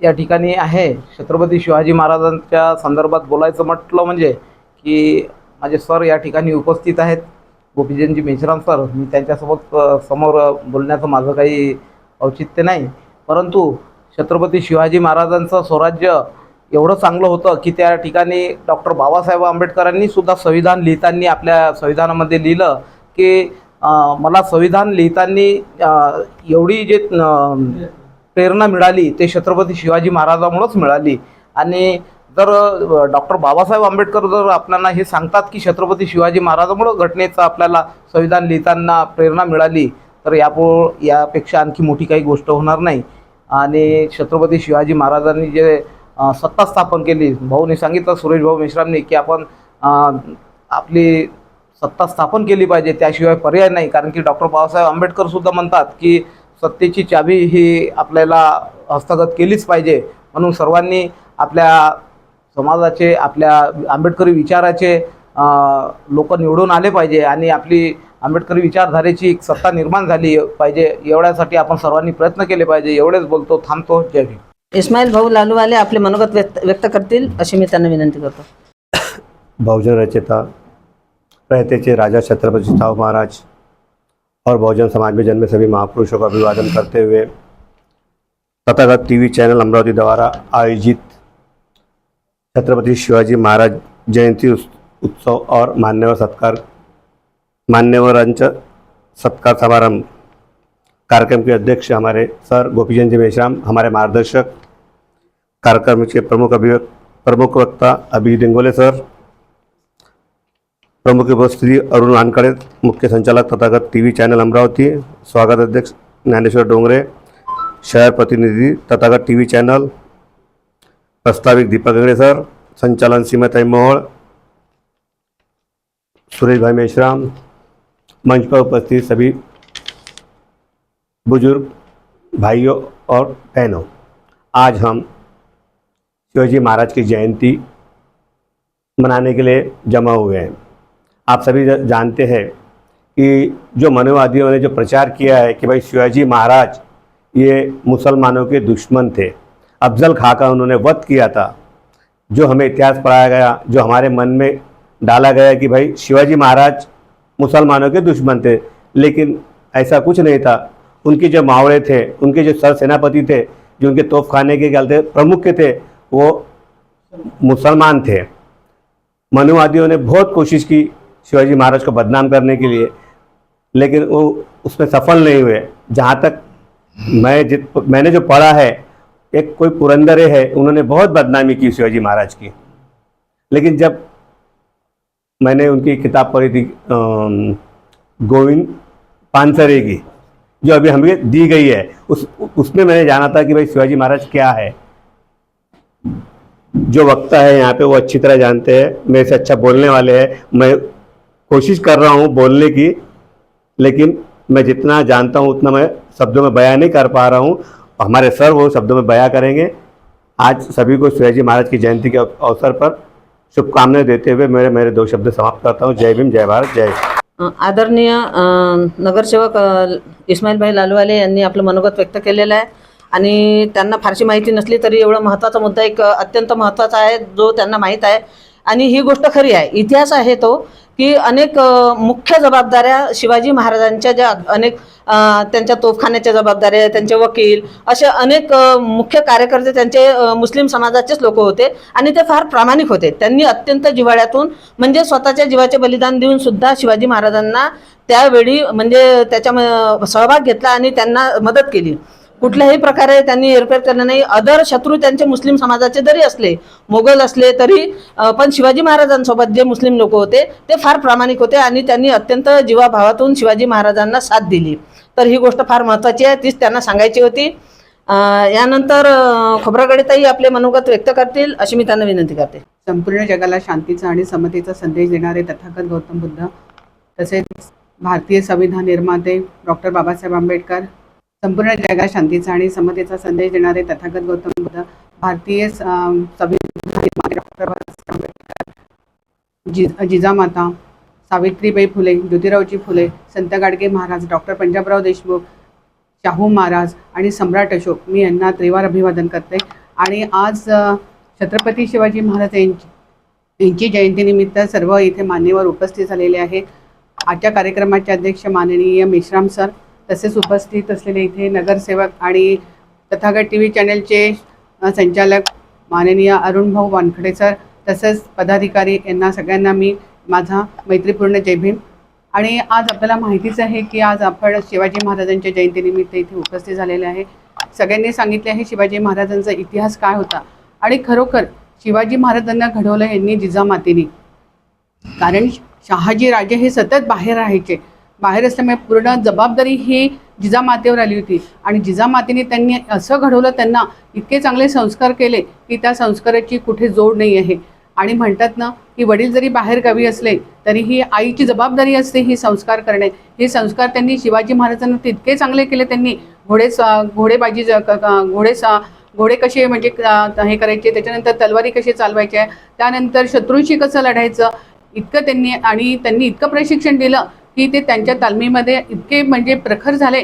या ठिकाणी आहे, छत्रपती शिवाजी महाराजांच्या संदर्भात बोलायचं म्हटलं म्हणजे की माझे सर या ठिकाणी उपस्थित आहेत, गोपीचंदजी मेश्राम सर. मी त्यांच्यासोबत समोर बोलण्याचं माझं काही औचित्य नाही, परंतु छत्रपती शिवाजी महाराजांचं स्वराज्य एवढं चांगलं होतं की त्या ठिकाणी डॉक्टर बाबासाहेब आंबेडकरांनी सुद्धा संविधान लिहिताना आपल्या संविधानामध्ये लिहिलं की मला संविधान लिहिताना एवढी जे प्रेरणा मिळाली ते छत्रपती शिवाजी महाराजांमुळेच मिळाली. आणि जर डॉक्टर बाबासाहेब आंबेडकर जर आपल्याला हे सांगतात की छत्रपती शिवाजी महाराजांमुळे घटनेचं आपल्याला संविधान लिहिताना प्रेरणा मिळाली, तर यापेक्षा आणखी मोठी काही गोष्ट होणार नाही. आणि छत्रपती शिवाजी महाराजांनी जे सत्ता स्थापन केली, भाऊने सांगितलं सुरेश भाऊ मेश्रामने की आपण आपली सत्ता स्थापन केली पाहिजे, त्याशिवाय पर्याय नाही. कारण की डॉक्टर बाबासाहेब आंबेडकर सुद्धा म्हणतात की सत्तेची चावी ही आपल्याला हस्तगत केलीच पाहिजे. म्हणून सर्वांनी आपल्या समाजाचे, आपल्या आंबेडकरी विचाराचे लोक निवडून आले पाहिजे आणि आपली आंबेडकरी विचारधारेची एक सत्ता निर्माण झाली पाहिजे. एवढ्यासाठी आपण सर्वांनी प्रयत्न केले पाहिजे. एवढेच बोलतो, थांबतो. जय भीम. इस्माईल भाऊ लालूवाले आपले मनोगत व्यक्त करतील अशी मी त्यांना विनंती करतो. बहुजन रचयिता रहते राजा छत्रपति शाहू महाराज और बहुजन समाज में जन्मे सभी महापुरुषों का अभिवादन करते हुए तथागत TV चैनल अमरावती द्वारा आयोजित छत्रपति शिवाजी महाराज जयंती उत्सव और मान्यवर सत्कार मान्यवरांचा सत्कार समारंभ कार्यक्रम के अध्यक्ष हमारे सर गोपीचंद जी मेश्राम, हमारे मार्गदर्शक कार्यक्रम के प्रमुख वक्ता अभी डिंगोले सर, प्रमुख उपस्थिति अरुण वानखडे, मुख्य संचालक तथागत टीव्ही चॅनल अमरावती, स्वागत अध्यक्ष ज्ञानेश्वर डोंगरे, शहर प्रतिनिधी तथागत टीव्ही चॅनल, प्रस्ताविक दीपक गंगड़े सर, संचालन सीमाताई मोहोळ, सुरेश भाई मेश्राम, मंच पर उपस्थित सभी बुजुर्ग भाइयों और बहनों, आज हम शिवाजी महाराज की जयंती मनाने के लिए जमा हुए हैं। आप सभी जानते हैं कि जो मनुवादियों ने जो प्रचार किया है कि भाई शिवाजी महाराज ये मुसलमानों के दुश्मन थे, अफजल खां का उन्होंने वध किया था, जो हमें इतिहास पढ़ाया गया, जो हमारे मन में डाला गया कि भाई शिवाजी महाराज मुसलमानों के दुश्मन थे, लेकिन ऐसा कुछ नहीं था। उनके जो मावड़े थे, उनके जो सर सेनापति थे, जो उनके तोपखाने के क्या थे प्रमुख के थे, वो मुसलमान थे। मनुवादियों ने बहुत कोशिश की शिवाजी महाराज को बदनाम करने के लिए, लेकिन वो उसमें सफल नहीं हुए। जहाँ तक मैंने जो पढ़ा है, एक कोई पुरंदरे है, उन्होंने बहुत बदनामी की शिवाजी महाराज की, लेकिन जब मैंने उनकी किताब पढ़ी थी गोविंद पानसरे की, जो अभी हमें दी गई है, उसमें मैंने जाना था कि भाई शिवाजी महाराज क्या है। जो वक्ता है यहाँ पे वो अच्छी तरह जानते हैं, मेरे से अच्छा बोलने वाले हैं। मैं कोशिश कर रहा हूँ बोलने की, लेकिन मैं जितना जानता हूँ उतना मैं शब्दों में बयां नहीं कर पा रहा हूँ। हमारे सर वो शब्दों में बयां करेंगे। आज सभी को शिवाजी महाराज की जयंती के अवसर पर शुभकामनाएं देते हुए मेरे दो शब्द समाप्त करता हूँ। जय भीम, जय भारत, जय। आदरणीय नगरसेवक इस्माईलभाई लालवाले यांनी आपलं मनोगत व्यक्त केलेलं आहे आणि त्यांना फारशी माहिती नसली तरी एवढा महत्त्वाचा मुद्दा एक अत्यंत महत्त्वाचा आहे जो त्यांना माहीत आहे। आणि ही गोष्ट खरी आहे, इतिहास आहे तो की अनेक मुख्य जबाबदाऱ्या शिवाजी महाराजांच्या ज्या अनेक त्यांच्या तोफखान्याच्या जबाबदाऱ्या, त्यांचे वकील, असे अनेक मुख्य कार्यकर्ते त्यांचे मुस्लिम समाजाचेच लोक होते आणि ते फार प्रामाणिक होते। त्यांनी अत्यंत जिव्हाळ्यातून म्हणजे स्वतःच्या जीवाचे बलिदान देऊन सुद्धा शिवाजी महाराजांना त्यावेळी म्हणजे त्याच्या सहभाग घेतला आणि त्यांना मदत केली। कुठल्याही प्रकारे त्यांनी हेरफेर केलं नाही। अदर शत्रू त्यांचे मुस्लिम समाजाचे जरी असले, मोगल असले तरी पण शिवाजी महाराजांसोबत जे मुस्लिम लोक होते ते फार प्रामाणिक होते आणि त्यांनी अत्यंत जीवाभावातून शिवाजी महाराजांना साथ दिली। तर ही गोष्ट फार महत्त्वाची आहे, तीच त्यांना सांगायची होती। यानंतर खोब्रागडेताई आपले मनोगत व्यक्त करतील अशी मी त्यांना विनंती करते। संपूर्ण जगाला शांतीचा आणि समतेचा संदेश देणारे तथागत गौतम बुद्ध, तसेच भारतीय संविधान निर्माते डॉक्टर बाबासाहेब आंबेडकर, संपूर्ण जगात शांतीचा आणि समतेचा संदेश देणारे तथागत गौतम बुद्ध, भारतीय संविधान निर्माते डॉक्टर बाबासाहेब आंबेडकर, जिजामाता सावित्रीबाई फुले, ज्योतिरावजी फुले, संत गाडगे महाराज, डॉक्टर पंजाबराव देशमुख, शाहू महाराज आणि सम्राट अशोक, मी यांना त्रिवार अभिवादन करते। आणि आज छत्रपती शिवाजी महाराज यांची जयंतीनिमित्त सर्व इथे मान्यवर उपस्थित झालेले आहेत। आजच्या कार्यक्रमाचे अध्यक्ष माननीय मेश्राम सर, तसेच उपस्थित असलेले इथे नगरसेवक आणि तथागत टीव्ही चॅनलचे संचालक माननीय अरुण भाऊ वानखडे सर, तसेच पदाधिकारी, यांना सगळ्यांना मी माझा मैत्रीपूर्ण जय भीम। आणि आज आपल्याला माहितीच आहे की आज आपण शिवाजी महाराजांच्या जयंतीनिमित्त इथे उपस्थित झालेले आहे। सगळ्यांनी सांगितले आहे शिवाजी महाराजांचा इतिहास काय होता आणि खरोखर शिवाजी महाराजांना घडवलं यांनी जिजामातेनी, कारण शहाजी राजे हे सतत बाहेर राहायचे, बाहेर असल्यामुळे पूर्ण जबाबदारी ही जिजामातेवर आली होती आणि जिजामातेने त्यांनी असं घडवलं, त्यांना इतके चांगले संस्कार केले की त्या संस्काराची कुठे जोड नाही आहे। आणि म्हणतात ना की वडील जरी बाहेर गावी असले तरीही आईची जबाबदारी असते ही संस्कार करणे। हे संस्कार त्यांनी शिवाजी महाराजांना इतके चांगले केले, त्यांनी घोडेबाजी घोडे कसे म्हणजे हे करायचे, त्याच्यानंतर तलवारी कशी चालवायच्या, त्यानंतर शत्रूंशी कसं लढायचं, इतकं त्यांनी इतकं प्रशिक्षण दिलं की ते त्यांच्या तालमीमध्ये इतके म्हणजे प्रखर झाले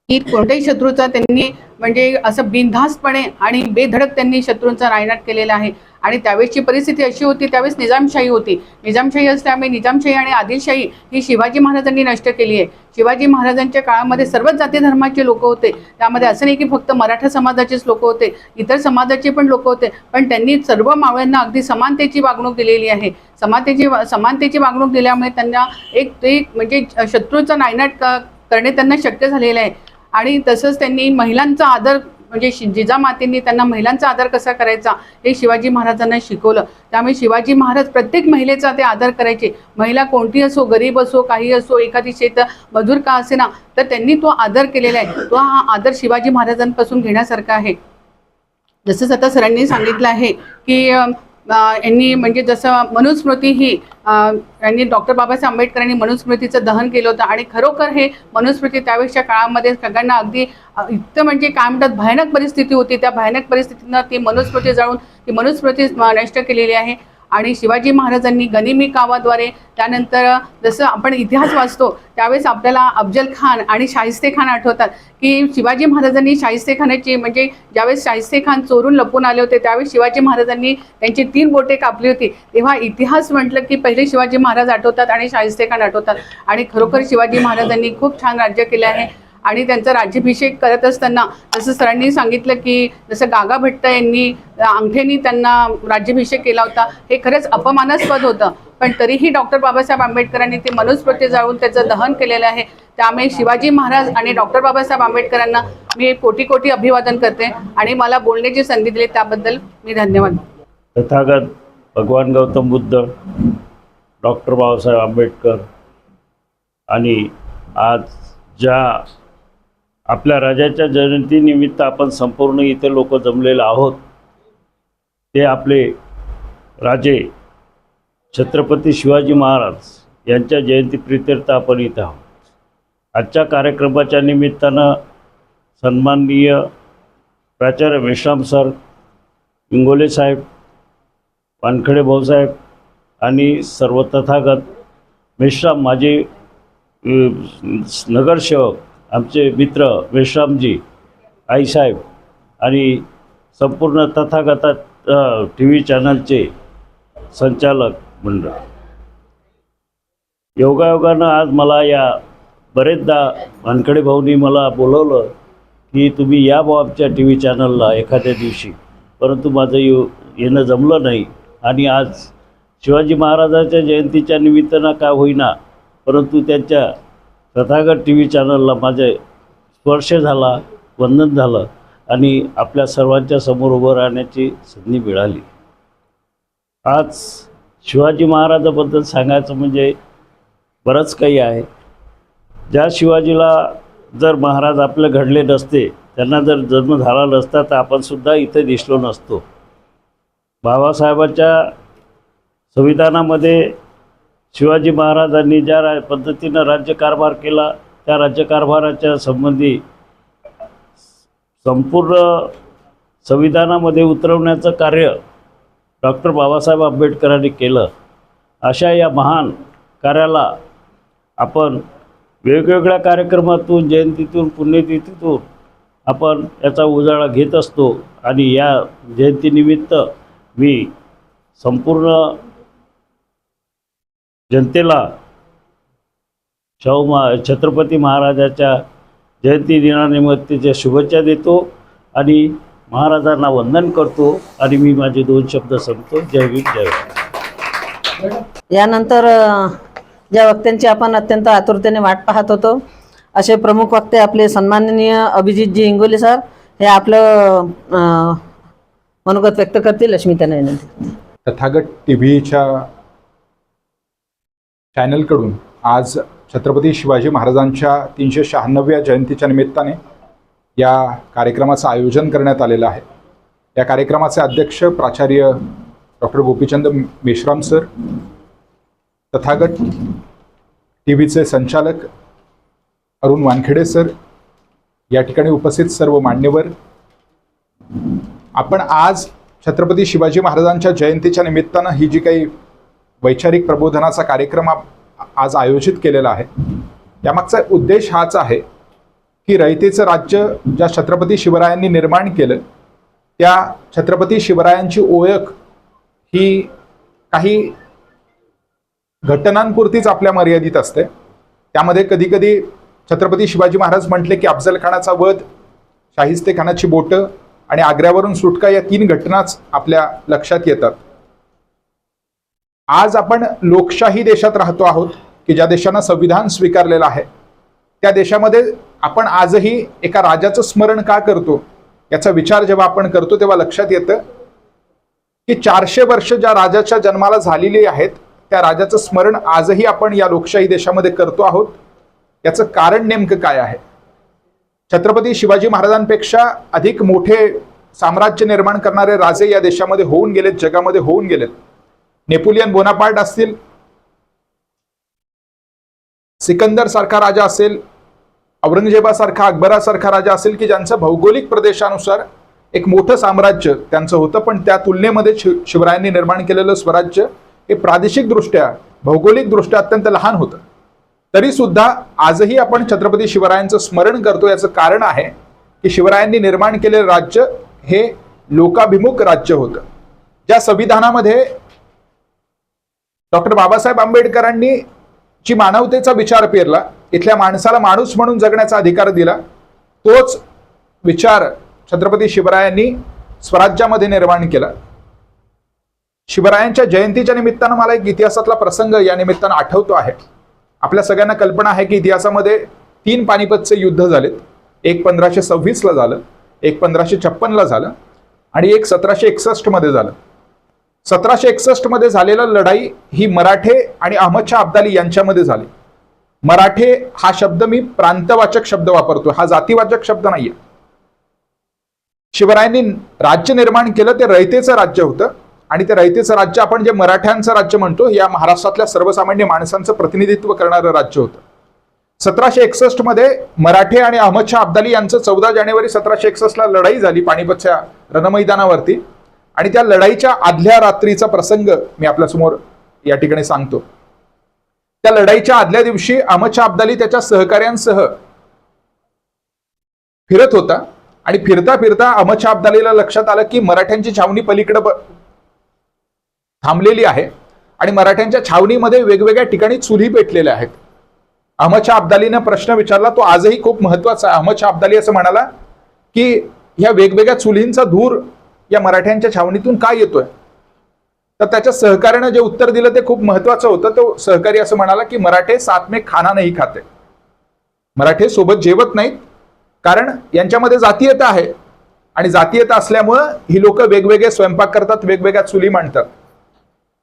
की कोणत्याही शत्रूचा त्यांनी म्हणजे असं बिनधास्तपणे आणि बेधडक त्यांनी शत्रूंचा नायनाट केलेला आहे। आणि त्यावेळेसची परिस्थिती अशी होती, त्यावेळेस निजामशाही होती. निजामशाही असल्यामुळे निजामशाही आणि आदिलशाही ही शिवाजी महाराजांनी नष्ट केली आहे. शिवाजी महाराजांच्या काळामध्ये सर्वच जाती धर्माचे लोक होते. त्यामध्ये असं नाही की फक्त मराठा समाजाचेच लोक होते, इतर समाजाचे पण लोक होते. पण त्यांनी सर्व मावळ्यांना अगदी समानतेची वागणूक दिलेली आहे. समानतेची वागणूक दिल्यामुळे त्यांना एक म्हणजे शत्रूचा नायनाट करणे त्यांना शक्य झालेलं आहे. आणि तसंच त्यांनी महिलांचा आदर, म्हणजे जिजामातेंनी त्यांना महिलांचा आदर कसा करायचा हे शिवाजी महाराजांना शिकवलं. त्यामुळे शिवाजी महाराज प्रत्येक महिलेचा ते आदर करायचे. महिला कोणती असो, गरीब असो, काही असो, एखादी शेत मजूर का असे ना, तर त्यांनी तो आदर केलेला आहे. तो हा आदर शिवाजी महाराजांपासून घेण्यासारखा आहे. जसंच आता सरांनी सांगितलं आहे की यांनी म्हणजे जसं मनुस्मृती ही यांनी डॉक्टर बाबासाहेब आंबेडकरांनी मनुस्मृतीचं दहन केलं होतं. आणि खरोखर हे मनुस्मृती त्यावेळेसच्या काळामध्ये सगळ्यांना अगदी इतकं म्हणजे काय म्हणतात भयानक परिस्थिती होती. त्या भयानक परिस्थितीनं ती मनुस्मृती जाळून ती मनुस्मृती नष्ट केलेली आहे. आणि शिवाजी महाराजांनी गनिमी कावाद्वारे, त्यानंतर जसं आपण इतिहास वाचतो त्यावेळेस आपल्याला अफजल खान आणि शाहिस्ते खान आठवतात की शिवाजी महाराजांनी शाहिस्ते खानाची म्हणजे ज्यावेळेस शाहिस्ते खान चोरून लपून आले होते त्यावेळेस शिवाजी महाराजांनी त्यांची 3 बोटे कापली होती. तेव्हा इतिहास म्हटलं की पहिले शिवाजी महाराज आठवतात आणि शाहिस्ते खान आठवतात. आणि खरोखर शिवाजी महाराजांनी खूप छान राज्य केले आहे. आणि त्यांचा राज्याभिषेक करत असताना जसं सरांनी सांगितलं की जसं गागा भट्ट यांनी अंगठ्यानी त्यांना राज्याभिषेक केला होता, हे खरंच अपमानास्पद होतं. पण तरीही डॉक्टर बाबासाहेब आंबेडकरांनी ते मनुस्मृती जाळून त्याचं दहन केलेलं आहे. त्यामुळे शिवाजी महाराज आणि डॉक्टर बाबासाहेब आंबेडकरांना मी कोटी कोटी अभिवादन करते आणि मला बोलण्याची संधी दिली त्याबद्दल मी धन्यवाद. तथागत भगवान गौतम बुद्ध, डॉक्टर बाबासाहेब आंबेडकर आणि आज ज्या आपल्या राजाच्या जयंतीनिमित्त आपण संपूर्ण इथे लोक जमलेले आहोत, ते आपले राजे छत्रपती शिवाजी महाराज यांच्या जयंतीप्रित्यर्थ आपण इथं आहोत. आजच्या कार्यक्रमाच्या निमित्तानं सन्माननीय प्राचार्य मेश्राम सर, इंगोले साहेब, वानखडे भाऊसाहेब आणि सर्व तथागत, मेश्राम माझे नगरसेवक, आमचे मित्र मेश्रामजी, आईसाहेब आणि संपूर्ण तथागतात TV चॅनलचे संचालक मंडळ, योगायोगानं आज मला या बरेचदा वानखडे भाऊनी मला बोलवलं की तुम्ही या भाऊ आमच्या TV चॅनलला एखाद्या दिवशी, परंतु माझं येणं जमलं नाही. आणि आज शिवाजी महाराजांच्या जयंतीच्या निमित्तानं काय होईना, परंतु त्यांच्या तथागत TV चॅनलला माझे स्पर्श झाला, वंदन झालं आणि आपल्या सर्वांच्या समोर उभं राहण्याची संधी मिळाली. आज शिवाजी महाराजाबद्दल सांगायचं म्हणजे बरंच काही आहे. ज्या शिवाजीला जर महाराज आपले घडले नसते, त्यांना जर जन्म झाला नसता तर आपणसुद्धा इथे दिसलो नसतो. बाबासाहेबांच्या संविधानामध्ये शिवाजी महाराजांनी ज्या पद्धतीनं राज्यकारभार केला, त्या राज्यकारभाराच्या संबंधी संपूर्ण संविधानामध्ये उतरवण्याचं कार्य डॉक्टर बाबासाहेब आंबेडकरांनी केलं. अशा या महान कार्याला आपण वेगवेगळ्या कार्यक्रमातून, जयंतीतून, पुण्यतिथीतून आपण याचा उजाळा घेत असतो. आणि या जयंतीनिमित्त मी संपूर्ण जनतेला छत्रपती महाराजाच्या जयंती दिनानिमित्ताच्या शुभेच्छा देतो आणि महाराजांना वंदन करतो. आणि मी माझे 2 शब्द संपतो. जय भीम, जय भारत. यानंतर ज्या वक्त्यांची आपण अत्यंत आतुरतेने वाट पाहत होतो, असे प्रमुख वक्ते आपले सन्माननीय अभिजितजी इंगोले सर हे आपलं मनोगत व्यक्त करतील, अशी मी त्यांना विनंती. तथागत TVच्या चॅनलकडून आज छत्रपती शिवाजी महाराजांच्या 396व्या जयंतीच्या निमित्ताने या कार्यक्रमाचं आयोजन करण्यात आलेलं आहे. या कार्यक्रमाचे अध्यक्ष प्राचार्य डॉक्टर गोपीचंद मेश्राम सर, तथागत TVचे संचालक अरुण वानखेडे सर, या ठिकाणी उपस्थित सर्व मान्यवर, आपण आज छत्रपती शिवाजी महाराजांच्या जयंतीच्या निमित्तानं ही जी काही वैचारिक प्रबोधनाचा कार्यक्रम आज आयोजित केलेला आहे, यामागचा उद्देश हाच आहे की रयतेचं राज्य ज्या छत्रपती शिवरायांनी निर्माण केलं, त्या छत्रपती शिवरायांची ओळख ही काही घटनांपुरतीच आपल्या मर्यादित असते. त्यामध्ये कधी कधी छत्रपती शिवाजी महाराज म्हटले की अफजल खानाचा वध, शाहिस्ते खानाची बोटं आणि आग्र्यावरून सुटका या 3 घटनाच आपल्या लक्षात येतात. आज आपण लोकशाही देशात राहतो आहोत की ज्या देशानं संविधान स्वीकारलेलं आहे. त्या देशामध्ये आपण आजही एका राजाचं स्मरण का करतो याचा विचार जेव्हा आपण करतो तेव्हा लक्षात येतं की 400 वर्ष ज्या राजाच्या जन्माला झालेली आहेत त्या राजाचं स्मरण आजही आपण या लोकशाही देशामध्ये करतो आहोत. याचं कारण नेमकं काय आहे? छत्रपती शिवाजी महाराजांपेक्षा अधिक मोठे साम्राज्य निर्माण करणारे राजे या देशामध्ये होऊन गेलेत, जगामध्ये होऊन गेलेत. नेपोलियन बोनापार्ट असतील, सिकंदर सारखा राजा असेल, औरंगजेबासारखा, अकबरासारखा राजा असेल की ज्यांचं भौगोलिक प्रदेशानुसार एक मोठं साम्राज्य त्यांचं होतं, पण त्या तुलनेमध्ये शिवरायांनी निर्माण केलेलं स्वराज्य हे प्रादेशिकदृष्ट्या, भौगोलिकदृष्ट्या अत्यंत लहान होतं. तरी सुद्धा आजही आपण छत्रपती शिवरायांचं स्मरण करतो. याचं कारण आहे की शिवरायांनी निर्माण केलेलं राज्य हे लोकाभिमुख राज्य होतं. ज्या संविधानामध्ये डॉक्टर बाबासाहेब आंबेडकरांनी जी मानवतेचा विचार पेरला, इथल्या माणसाला माणूस म्हणून जगण्याचा अधिकार दिला, तोच विचार छत्रपती शिवरायांनी स्वराज्यामध्ये निर्माण केला. शिवरायांच्या जयंतीच्या निमित्तानं मला एक इतिहासातला प्रसंग या निमित्तानं आठवतो आहे. आपल्या सगळ्यांना कल्पना आहे की इतिहासामध्ये 3 पानिपतचे युद्ध झालेत. एक 1526ला झालं, एक 1556ला झालं आणि एक 1761 मध्ये झालं. 1761 मध्ये झालेलं लढाई ही मराठे आणि अहमदशाह अब्दाली यांच्यामध्ये झाली. मराठे हा शब्द मी प्रांतवाचक शब्द वापरतो, हा जातीवाचक शब्द नाहीये. शिवरायांनी राज्य निर्माण केलं ते रयतेचं राज्य होतं आणि ते रयतेचं राज्य आपण जे मराठ्यांचं राज्य म्हणतो, या महाराष्ट्रातल्या सर्वसामान्य माणसांचं प्रतिनिधित्व करणारं राज्य होतं. 1761 मध्ये मराठे आणि अहमदशाह अब्दाली यांचं 14 जानेवारी 1761 ला लढाई झाली पानिपतच्या रणमैदानावरती. आणि त्या लढाईच्या आदल्या रात्रीचा प्रसंग मी आपल्यासमोर या ठिकाणी सांगतो. त्या लढाईच्या आदल्या दिवशी अहमदशाह अब्दाली त्याच्या सहकाऱ्यांसह फिरत होता आणि फिरता फिरता अहमदशाह अब्दालीला लक्षात आलं की मराठ्यांची छावणी पलीकडे थांबलेली आहे आणि मराठ्यांच्या छावणीमध्ये वेगवेगळ्या ठिकाणी चुली पेटलेल्या आहेत. अहमदशाह अब्दालीनं प्रश्न विचारला, तो आजही खूप महत्वाचा आहे. अहमदशाह अब्दाली असं म्हणाला की ह्या वेगवेगळ्या चुलींचा धूर या मराठ्यांच्या छावणीतून काय येतोय? तर त्याच्या सहकार्यानं जे उत्तर दिलं ते खूप महत्वाचं होतं. तो सहकारी असं म्हणाला की मराठे साथ में खाना नाही खाते, मराठे सोबत जेवत नाहीत, कारण यांच्यामध्ये जातीयता आहे आणि जातीयता असल्यामुळं ही लोक वेगवेगळे स्वयंपाक करतात, वेगवेगळ्या चुली मांडतात.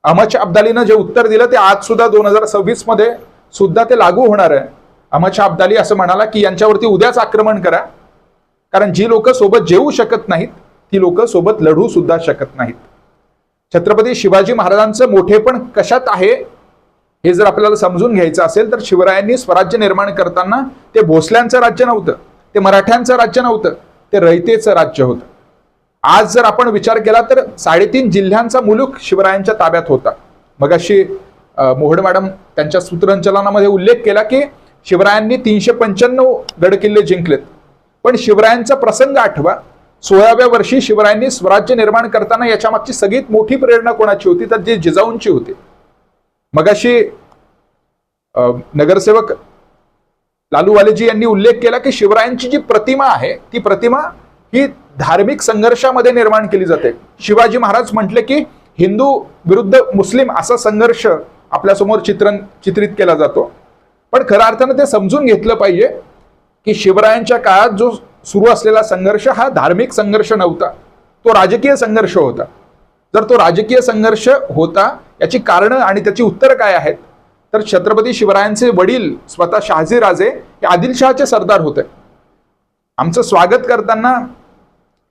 अहमदशाह अब्दालीनं जे उत्तर दिलं ते आज सुद्धा 2026 मध्ये सुद्धा ते लागू होणार आहे. अहमदशाह अब्दाली असं म्हणाला की यांच्यावरती उद्याच आक्रमण करा, कारण जी लोक सोबत जेवू शकत नाहीत ती लोक सोबत लढू सुद्धा शकत नाहीत. छत्रपती शिवाजी महाराजांचं मोठेपण कशात आहे हे जर आपल्याला समजून घ्यायचं असेल तर शिवरायांनी स्वराज्य निर्माण करताना ते भोसल्यांचं राज्य नव्हतं, ते मराठ्यांचं राज्य नव्हतं, ते रयतेचं राज्य होतं. आज जर आपण विचार केला तर 3.5 जिल्ह्यांचा मुलूक शिवरायांच्या ताब्यात होता. मगाशी मोहड मॅडम त्यांच्या सूत्रसंचलनामध्ये उल्लेख केला की शिवरायांनी 395 गडकिल्ले जिंकलेत. पण शिवरायांचा प्रसंग आठवा. 16व्या वर्षी शिवरायांनी स्वराज्य निर्माण करताना याच्या मागची सगळ्यात मोठी प्रेरणा कोणाची होती तर जी जिजाऊंची होती. मगाशी नगरसेवक लालू वालेजी यांनी उल्लेख केला की शिवरायांची जी प्रतिमा आहे ती प्रतिमा ही धार्मिक संघर्षामध्ये निर्माण केली जाते. शिवाजी महाराज म्हटले की हिंदू विरुद्ध मुस्लिम असा संघर्ष आपल्यासमोर चित्रित केला जातो. पण खऱ्या अर्थानं ते समजून घेतलं पाहिजे की शिवरायांच्या काळात जो सुरू असलेला संघर्ष हा धार्मिक संघर्ष नव्हता, तो राजकीय संघर्ष होता. जर तो राजकीय संघर्ष होता याची कारणं आणि त्याची उत्तरं काय आहेत तर छत्रपती शिवरायांचे वडील स्वतः शहाजी राजे हे आदिलशहाचे सरदार होते. आमचं स्वागत करताना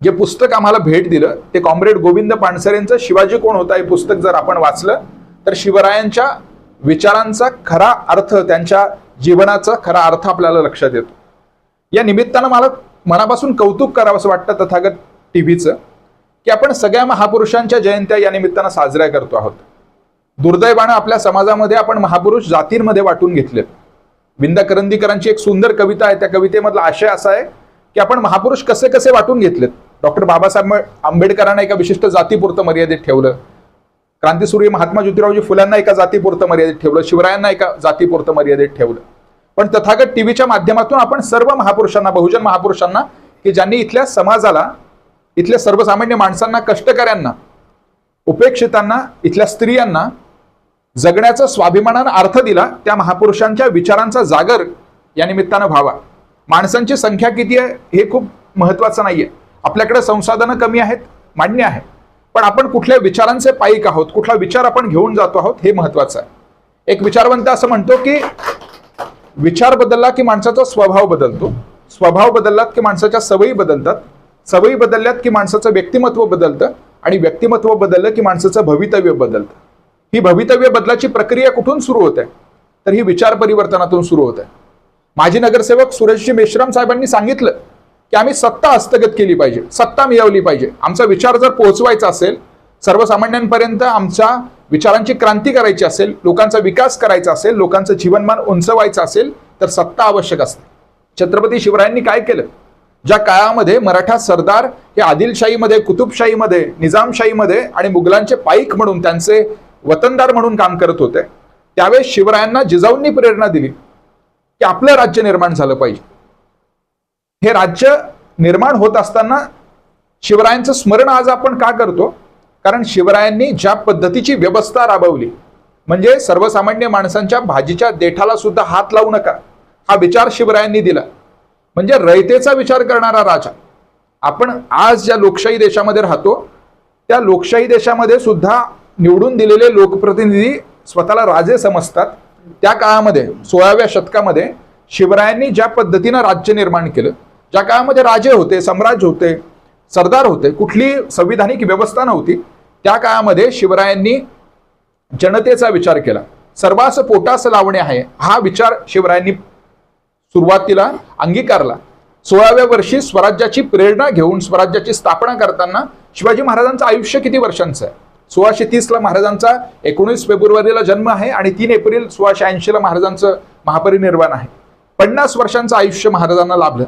जे पुस्तक आम्हाला भेट दिलं ते कॉम्रेड गोविंद पानसरेंचं शिवाजी कोण होता हे पुस्तक जर आपण वाचलं तर शिवरायांच्या विचारांचा खरा अर्थ, त्यांच्या जीवनाचा खरा अर्थ आपल्याला लक्षात येतो. या निमित्तानं मला मनापासून कौतुक करावंसं वाटतं तथागत टीव्हीचं की आपण सगळ्या महापुरुषांच्या जयंत्या या निमित्तानं साजऱ्या करतो आहोत. दुर्दैवानं आपल्या समाजामध्ये आपण महापुरुष जातींमध्ये वाटून घेतलेत. विंदा करंदीकरांची एक सुंदर कविता आहे, त्या कवितेमधला आशय असा आहे की आपण महापुरुष कसे कसे वाटून घेतलेत. डॉक्टर बाबासाहेब आंबेडकरांना एका विशिष्ट जातीपुरतं मर्यादित ठेवलं, क्रांतीसूर्य महात्मा ज्योतिरावजी फुल्यांना एका जातीपुरतं मर्यादित ठेवलं, शिवरायांना एका जातीपुरतं मर्यादित ठेवलं. पण तथागत टीव्हीच्या माध्यमातून आपण सर्व महापुरुषांना, बहुजन महापुरुषांना, की ज्यांनी इथल्या समाजाला, इथल्या सर्वसामान्य माणसांना, कष्टकऱ्यांना, उपेक्षितांना, इथल्या स्त्रियांना जगण्याचा स्वाभिमानानं अर्थ दिला, त्या महापुरुषांच्या विचारांचा जागर या निमित्तानं व्हावा. माणसांची संख्या किती आहे हे खूप महत्वाचं नाहीये. आपल्याकडे संसाधनं कमी आहेत, मान्य आहे, पण आपण कुठल्या विचारांचे पाईक आहोत, कुठला विचार आपण घेऊन जातो आहोत हे महत्वाचं आहे. एक विचारवंत असं म्हणतो की विचार बदलला की माणसाचा स्वभाव बदलतो, स्वभाव बदललात की माणसाच्या सवयी बदलतात, सवयी बदलल्यात की माणसाचं व्यक्तिमत्व बदलतं, आणि व्यक्तिमत्व बदललं की माणसाचं भवितव्य बदलतं. ही भवितव्य बदलाची प्रक्रिया कुठून सुरू होते? तर ही विचार परिवर्तनातून सुरू होते. माजी नगरसेवक सुरेशजी मेश्राम साहेबांनी सांगितलं की आम्ही सत्ता हस्तगत केली पाहिजे, सत्ता मिळवली पाहिजे. आमचा विचार जर पोहोचवायचा असेल सर्वसामान्यांपर्यंत, आमच्या विचारांची क्रांती करायची असेल, लोकांचा विकास करायचा असेल, लोकांचं जीवनमान उंचवायचं असेल, तर सत्ता आवश्यक असते. छत्रपती शिवरायांनी काय केलं? ज्या काळामध्ये मराठा सरदार हे आदिलशाहीमध्ये, कुतुबशाहीमध्ये, निजामशाहीमध्ये आणि मुघलांचे पाईक म्हणून, त्यांचे वतनदार म्हणून काम करत होते, त्यावेळेस शिवरायांना जिजाऊंनी प्रेरणा दिली की आपलं राज्य निर्माण झालं पाहिजे. हे राज्य निर्माण होत असताना शिवरायांचं स्मरण आज आपण का करतो? कारण शिवरायांनी ज्या पद्धतीची व्यवस्था राबवली, म्हणजे सर्वसामान्य माणसांच्या भाजीच्या देठाला सुद्धा हात लावू नका, हा विचार शिवरायांनी दिला. म्हणजे रयतेचा विचार करणारा राजा. आपण आज ज्या लोकशाही देशामध्ये राहतो, त्या लोकशाही देशामध्ये सुद्धा निवडून दिलेले लोकप्रतिनिधी स्वतःला राजे समजतात. त्या काळामध्ये 16व्या शतकामध्ये शिवरायांनी ज्या पद्धतीनं राज्य निर्माण केलं, ज्या काळामध्ये राजे होते, सम्राट होते, सरदार होते, कुठली संविधानिक व्यवस्था नव्हती, त्या काळामध्ये शिवरायांनी जनतेचा विचार केला. सर्वांस पोटास लावणे आहे हा विचार शिवरायांनी सुरुवातीला अंगीकारला. 16व्या वर्षी स्वराज्याची प्रेरणा घेऊन स्वराज्याची स्थापना करताना शिवाजी महाराजांचं आयुष्य किती वर्षांचं आहे? 1630 महाराजांचा 19 फेब्रुवारीला जन्म आहे आणि 3 एप्रिल 1680 महाराजांचं महापरिनिर्वाण आहे. 50 वर्षांचं आयुष्य महाराजांना लाभलं.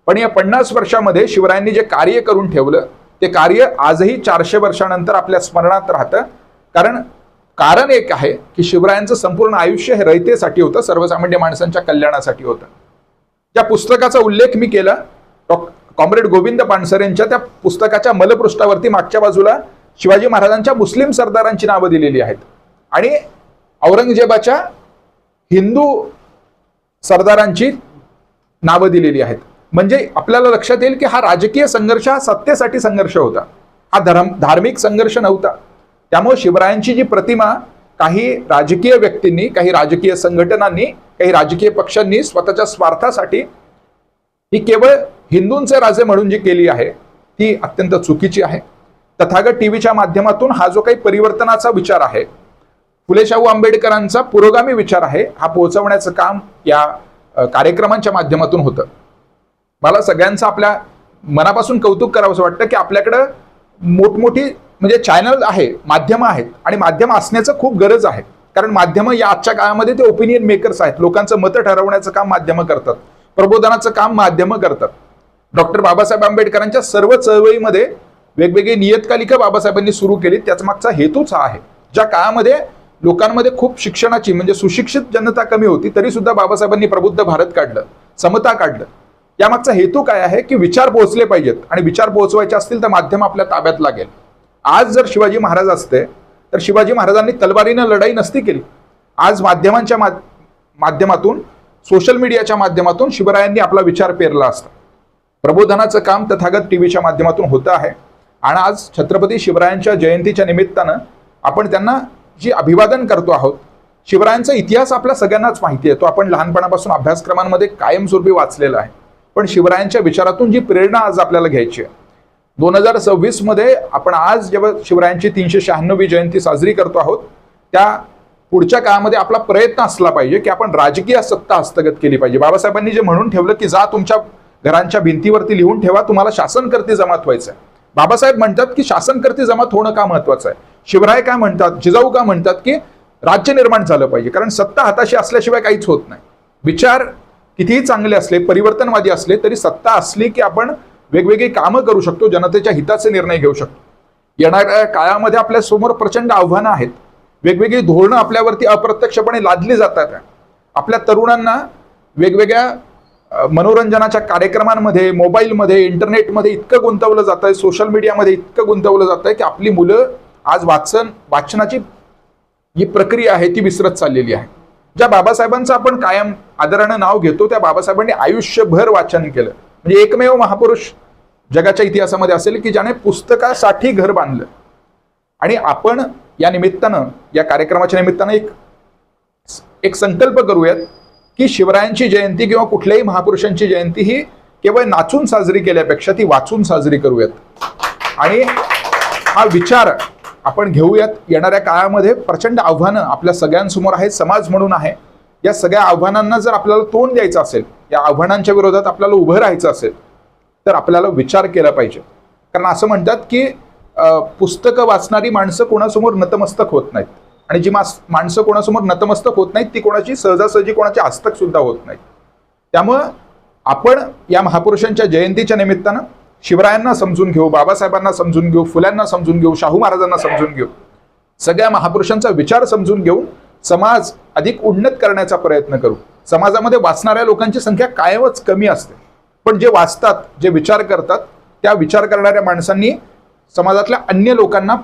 पण या 50 वर्षामध्ये शिवरायांनी जे कार्य करून ठेवलं, ते कार्य आजही 400 वर्षानंतर आपल्या स्मरणात राहतं. कारण एक आहे की शिवरायांचं संपूर्ण आयुष्य हे रयतेसाठी होतं, सर्वसामान्य माणसांच्या कल्याणासाठी होतं. ज्या पुस्तकाचा उल्लेख मी केला, कॉम्रेड गोविंद पानसरे यांच्या, त्या पुस्तकाच्या मलपृष्ठावरती मागच्या बाजूला शिवाजी महाराजांच्या मुस्लिम सरदारांची नावं दिलेली आहेत आणि औरंगजेबाच्या हिंदू सरदारांची नावं दिलेली आहेत. म्हणजे आपल्याला लक्षात येईल की हा राजकीय संघर्ष, हा सत्तेसाठी संघर्ष होता, हा धार्मिक संघर्ष नव्हता. त्यामुळे शिवरायांची जी प्रतिमा काही राजकीय व्यक्तींनी, काही राजकीय संघटनांनी, काही राजकीय पक्षांनी स्वतःच्या स्वार्थासाठी ही केवळ हिंदूंचे राजे म्हणून जी केली आहे, ती अत्यंत चुकीची आहे. तथागत टीव्हीच्या माध्यमातून हा जो काही परिवर्तनाचा विचार आहे, फुले शाहू आंबेडकरांचा पुरोगामी विचार आहे, हा पोहोचवण्याचं काम या कार्यक्रमांच्या माध्यमातून होतं. मला सगळ्यांचं आपल्या मनापासून कौतुक करावंसं वाटतं की आपल्याकडं मोठमोठी म्हणजे चॅनल आहे, माध्यमं आहेत, आणि माध्यम असण्याचं खूप गरज आहे. कारण माध्यमं या आजच्या काळामध्ये ते ओपिनियन मेकर्स आहेत. लोकांचं मतं ठरवण्याचं काम माध्यमं करतात, प्रबोधनाचं काम माध्यमं करतात. डॉक्टर बाबासाहेब आंबेडकरांच्या सर्व चळवळीमध्ये वेगवेगळी नियतकालिका बाबासाहेबांनी सुरू केली. त्याचा मागचा हेतूच हा आहे. ज्या काळामध्ये लोकांमध्ये खूप शिक्षणाची म्हणजे सुशिक्षित जनता कमी होती, तरी सुद्धा बाबासाहेबांनी प्रबुद्ध भारत काढलं, समता काढलं. यामागचा हेतू काय आहे की विचार पोहोचले पाहिजेत, आणि विचार पोहोचवायचे असतील तर माध्यम आपल्या ताब्यात लागेल. आज जर शिवाजी महाराज असते तर शिवाजी महाराजांनी तलवारीनं लढाई नसती केली. आज माध्यमांच्या माध्यमातून, सोशल मीडियाच्या माध्यमातून शिवरायांनी आपला विचार पेरला असता. प्रबोधनाचं काम तथागत टीव्हीच्या माध्यमातून होतं आहे. आणि आज छत्रपती शिवरायांच्या जयंतीच्या निमित्तानं आपण त्यांना जी अभिवादन करतो आहोत, शिवरायांचा इतिहास आपल्या सगळ्यांनाच माहिती आहे, तो आपण लहानपणापासून अभ्यासक्रमांमध्ये कायमस्वरूपी वाचलेला आहे. पण शिवरायांच्या विचारातून जी प्रेरणा आज आपल्याला घ्यायची आहे, 2026 मध्ये आपण आज जेव्हा शिवरायांची 396वी जयंती साजरी करतो आहोत, त्या पुढच्या काळामध्ये आपला प्रयत्न असला पाहिजे की आपण राजकीय सत्ता हस्तगत केली पाहिजे. बाबासाहेबांनी जे म्हणून ठेवलं की जा तुमच्या घरांच्या भिंतीवरती लिहून ठेवा, तुम्हाला शासनकर्ते जमात व्हायचं आहे. बाबासाहेब म्हणतात की शासनकर्ते जमात होणं का महत्वाचं आहे. शिवराय काय म्हणतात, जिजाऊ का म्हणतात की राज्य निर्माण झालं पाहिजे, कारण सत्ता हाताशी असल्याशिवाय काहीच होत नाही. विचार कितीही चांगले असले, परिवर्तनवादी असले, तरी सत्ता असली की आपण वेगवेगळी कामं करू शकतो, जनतेच्या हिताचे निर्णय घेऊ शकतो. येणाऱ्या काळामध्ये आपल्या समोर प्रचंड आव्हानं आहेत. वेगवेगळी धोरणं आपल्यावरती अप्रत्यक्षपणे लादली जातात. आपल्या तरुणांना वेगवेगळ्या मनोरंजनाच्या कार्यक्रमांमध्ये, मोबाईलमध्ये, इंटरनेटमध्ये इतकं गुंतवलं जात आहे, सोशल मीडियामध्ये इतकं गुंतवलं जात आहे की आपली मुलं आज वाचनाची जी प्रक्रिया आहे ती विसरत चाललेली आहे. ज्या बाबासाहेबांचं आपण कायम आदरानं नाव घेतो त्या बाबासाहेबांनी आयुष्यभर वाचन केलं. म्हणजे एकमेव महापुरुष जगाच्या इतिहासामध्ये असेल की ज्याने पुस्तकासाठी घर बांधलं. आणि आपण या निमित्तानं, या कार्यक्रमाच्या निमित्तानं एक संकल्प करूयात की शिवरायांची जयंती किंवा कुठल्याही महापुरुषांची जयंती ही केवळ नाचून साजरी केल्यापेक्षा ती वाचून साजरी करूयात. आणि हा विचार आपण घेऊयात. येणाऱ्या काळामध्ये प्रचंड आव्हानं आपल्या सगळ्यांसमोर आहेत, समाज म्हणून आहे. या सगळ्या आव्हानांना जर आपल्याला तोंड द्यायचं असेल, या आव्हानांच्या विरोधात आपल्याला उभं राहायचं असेल तर आपल्याला विचार केला पाहिजे. कारण असं म्हणतात की पुस्तकं वाचणारी माणसं कोणासमोर नतमस्तक होत नाहीत, आणि जी माणसं कोणासमोर नतमस्तक होत नाहीत ती कोणाची सहजासहजी कोणाची हस्तक सुद्धा होत नाहीत. त्यामुळं आपण या महापुरुषांच्या जयंतीच्या निमित्तानं शिवरायांना समजून घेऊ, बाबासाहेबांना समजून घेऊ, फुल्यांना समजून घेऊ, शाहू महाराजांना समजून घेऊ, सगळ्या महापुरुषांचा विचार समजून घेऊन समाज अधिक उन्नत करण्याचा प्रयत्न करू. समाजामध्ये वाचणाऱ्या लोकांची संख्या कायमच कमी असते, पण जे वाचतात, जे विचार करतात, त्या विचार करणाऱ्या माणसांनी समाजातल्या अन्य लोकांना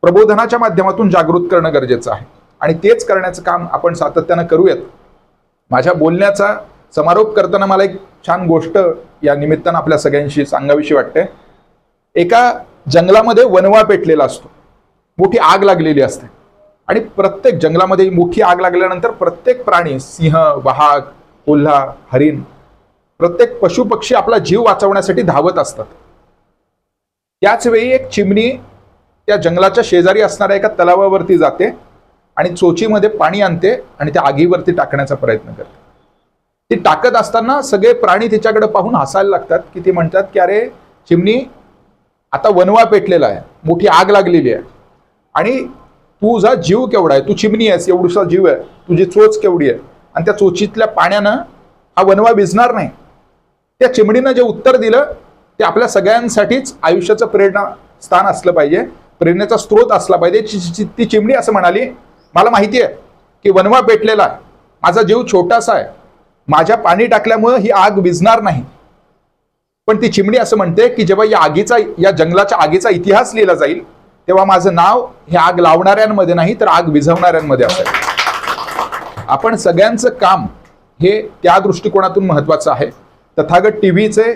प्रबोधनाच्या माध्यमातून जागृत करणं गरजेचं आहे. आणि तेच करण्याचं काम आपण सातत्यानं करूयात. माझ्या बोलण्याचा समारोप करताना मला एक छान गोष्ट या निमित्तानं आपल्या सगळ्यांशी सांगावीशी वाटते. एका जंगलामध्ये वणवा पेटलेला असतो, मोठी आग लागलेली असते, आणि प्रत्येक जंगलामध्ये मोठी आग लागल्यानंतर प्रत्येक प्राणी, सिंह, वाघ, कोल्हा, हरिण, प्रत्येक पशुपक्षी आपला जीव वाचवण्यासाठी धावत असतात. त्याच वेळी एक चिमणी त्या जंगलाच्या शेजारी असणाऱ्या एका तलावावरती जाते आणि चोचीमध्ये पाणी आणते आणि त्या आगीवरती टाकण्याचा प्रयत्न करते. ती टाकत असताना सगळे प्राणी तिच्याकडे पाहून हसायला लागतात की ती म्हणतात की अरे चिमणी, आता वणवा पेटलेला आहे, मोठी आग लागलेली आहे, आणि तुझा जीव केवढा आहे, तू चिमणी आहेस, एवढूसा जीव आहे, तुझी चोच केवढी आहे, आणि त्या चोचीतल्या पाण्यानं हा वणवा विझणार नाही. त्या चिमणीनं जे उत्तर दिलं ते आपल्या सगळ्यांसाठीच आयुष्याचं प्रेरणा स्थान असलं पाहिजे, प्रेरणेचा स्रोत असला पाहिजे. ती चिमणी असं म्हणाली, मला माहिती आहे की वणवा पेटलेला आहे, माझा जीव छोटासा आहे, माझ्या पाणी टाकल्यामुळे ही आग विझणार नाही. पण ती चिमणी असं म्हणते की जेव्हा या जंगलाच्या आगीचा इतिहास लिहिला जाईल तेव्हा माझं नाव हे आग लावणाऱ्यांमध्ये नाही तर आग विझवणाऱ्यांमध्ये असेल. आपण सगळ्यांचं काम हे त्या दृष्टिकोनातून महत्वाचं आहे. तथागत टीव्हीचे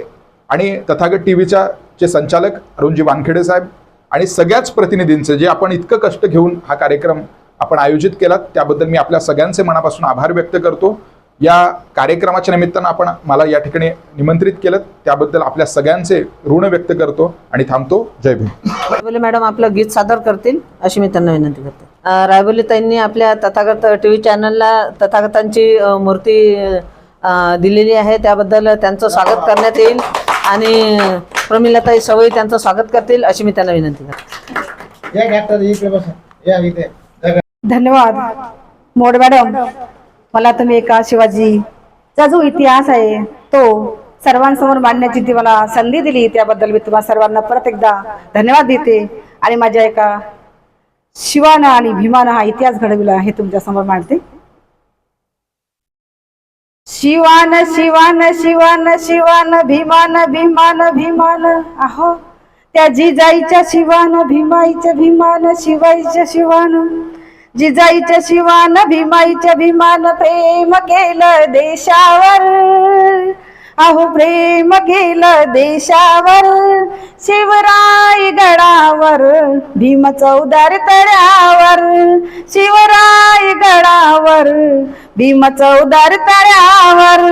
आणि तथागत टीव्हीच्या जे संचालक अरुणजी वानखेडे साहेब आणि सगळ्याच प्रतिनिधींचे, जे आपण इतकं कष्ट घेऊन हा कार्यक्रम आपण आयोजित केला, त्याबद्दल मी आपल्या सगळ्यांचे मनापासून आभार व्यक्त करतो. या कार्यक्रमाच्या निमित्तानं मला या ठिकाणी निमंत्रित केलं त्याबद्दल आपल्या सगळ्यांचे ऋण व्यक्त करतो आणि थांबतो. जय भीम. रायबोले मॅडम आपलं गीत सादर करतील अशी मी त्यांना विनंती करते. रायबोले ताईंनी आपल्या तथागत टीव्ही चॅनलला तथागतांची मूर्ती दिलेली आहे, त्याबद्दल त्यांचं स्वागत करण्यात येईल आणि प्रमिलाताई सवई त्यांचं स्वागत करतील अशी मी त्यांना विनंती करते. धन्यवाद मोड मॅडम. मला तुम्ही एका शिवाजीचा जो इतिहास आहे तो सर्वांसमोर मांडण्याची ती मला संधी दिली, त्याबद्दल मी तुम्हा सर्वांना परत एकदा धन्यवाद देते. आणि माझ्या एका शिवानं आणि भीमानं हा इतिहास घडविला हे तुमच्या समोर मांडते. शिवान शिवान शिवान शिवान भीमान भीमान भीमान, आहो त्या जिजाईच्या शिवान भीमाईच्या भीमान, शिवाईच्या शिवान जिजाईच्या शिवान भीमाईच्या भीमान, प्रेम केलं देशावर, अहो प्रेम केलं देशावर, शिवराय गडावर भीम चौदार तळ्यावर, शिवराय गडावर भीम चौदार तळ्यावर,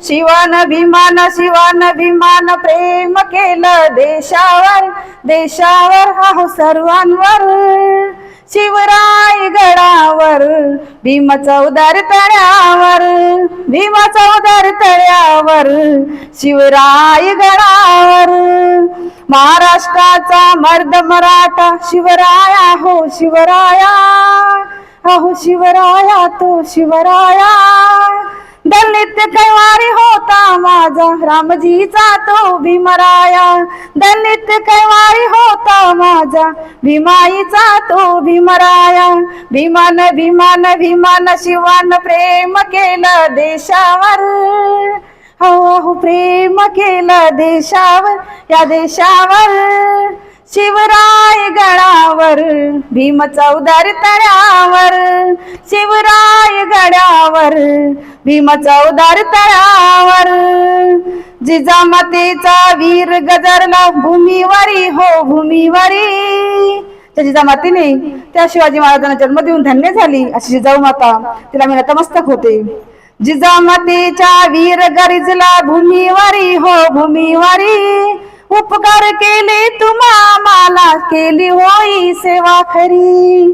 शिवान भीमान प्रेम केलं देशावर, देशावर अहो सर्वांवर, शिवराय गडावर भीम चौदार तळ्यावर, भीम चौदार तळ्यावर शिवराय गडावर, महाराष्ट्राचा मर्द मराठा शिवराया हो शिवराया, अहो शिवराया तो शिवराया, दलित कैवारी होता माझा रामजीचा तो भीमराया, दलित कैवारी होता माझा भीमाईचा तो भीमराया. भीमान भीमान भीमान शिवान प्रेम केलं देशावर, हो प्रेम केलं देशावर, या देशावर. शिवराय गडावर भीम चौदार तळ्यावर, शिवराय गडावर भीम चौदार तळ्यावर. जिजामातेचा वीर गजरला भूमीवरी, हो भूमीवरी. त्या जिजामातेने त्या शिवाजी महाराजांना जन्म देऊन धन्य झाली अशी जिजाऊ माता, तिला मी नतमस्तक होते. जिजामातेच्या वीर गरिजला भूमीवरी, हो भूमीवरी. उपकार केले तुम्हा मला केली होई सेवा खरी,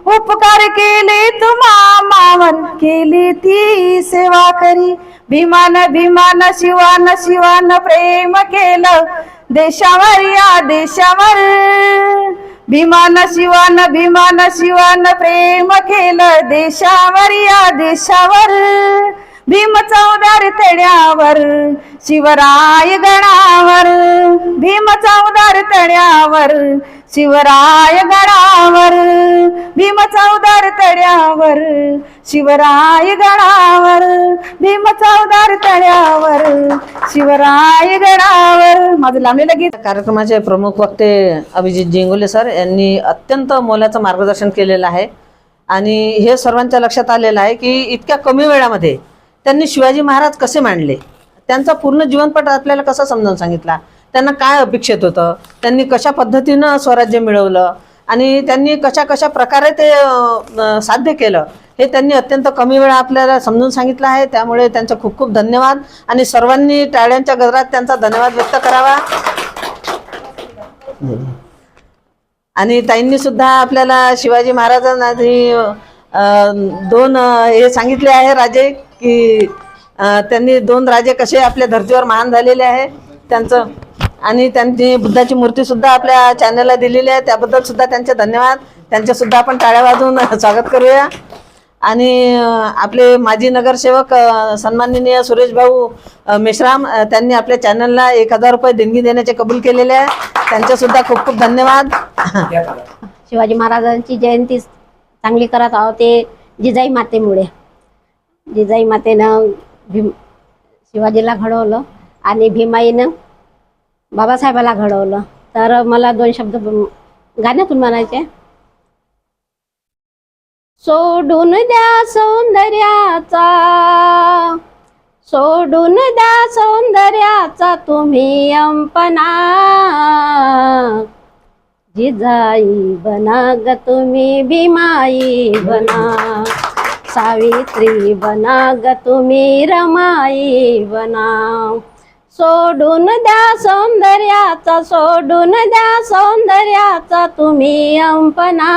उपकार केले तुम्हा मावर केली ती सेवा खरी. भीमान भीमान शिवान शिवान प्रेम केलं देशावर, या देशावर. भीमान शिवान प्रेम केलं देशावर, या देशावर. भीम चौदार तळ्यावर शिवराय गडावर, भीम चौदार तळ्यावर शिवराय गडावर, भीम चौदार तळ्यावर शिवराय गडावर, भीम चौदार तळ्यावर शिवराय गडावर. माझं लांबलेलं गीत. कार्यक्रमाचे प्रमुख वक्ते अभिजित जिंगोले सर यांनी अत्यंत मोलाचं मार्गदर्शन केलेलं आहे. आणि हे सर्वांच्या लक्षात आलेलं आहे की इतक्या कमी वेळामध्ये त्यांनी शिवाजी महाराज कसे मांडले, त्यांचा पूर्ण जीवनपट आपल्याला कसा समजावून सांगितला, त्यांना काय अपेक्षित होतं, त्यांनी कशा पद्धतीनं स्वराज्य मिळवलं आणि त्यांनी कशा कशा प्रकारे ते साध्य केलं, हे त्यांनी अत्यंत कमी वेळा आपल्याला समजून सांगितलं आहे. त्यामुळे त्यांचं खूप खूप धन्यवाद. आणि सर्वांनी टाळ्यांच्या गजरात त्यांचा धन्यवाद व्यक्त करावा. आणि ताईंनी सुद्धा आपल्याला शिवाजी महाराजांना दोन हे सांगितले आहे राजे, की त्यांनी 2 राजे कसे आपल्या धर्तीवर महान झालेले आहे त्यांचं. आणि त्यांनी बुद्धाची मूर्ती सुद्धा आपल्या चॅनलला दिलेली आहे, त्याबद्दल सुद्धा त्यांचे धन्यवाद. त्यांचे सुद्धा आपण टाळ्या वाजवून स्वागत करूया. आणि आपले माजी नगरसेवक सन्माननीय सुरेश भाऊ मेश्राम, त्यांनी आपल्या चॅनलला 1000 रुपये देणगी देण्याचे कबूल केलेले आहे, त्यांचे सुद्धा खूप खूप धन्यवाद. शिवाजी महाराजांची जयंती चांगली करत आहोत ते जिजाई मातेमुळे. जिजाई मातेनं शिवाजीला घडवलं आणि भीमाईनं बाबासाहेबाला घडवलं. तर मला 2 शब्द गाण्यातून म्हणायचे. सोडून द्या सौंदर्याचा, सोडून द्या सौंदर्याचा तुम्ही अंपना, जिजाई बना ग तुम्ही भीमाई बना, सावित्री बना ग तुम्ही रमाई बना. सोडून द्या सौंदर्याचा, सोडून द्या सौंदर्याचा तुम्ही अंपना,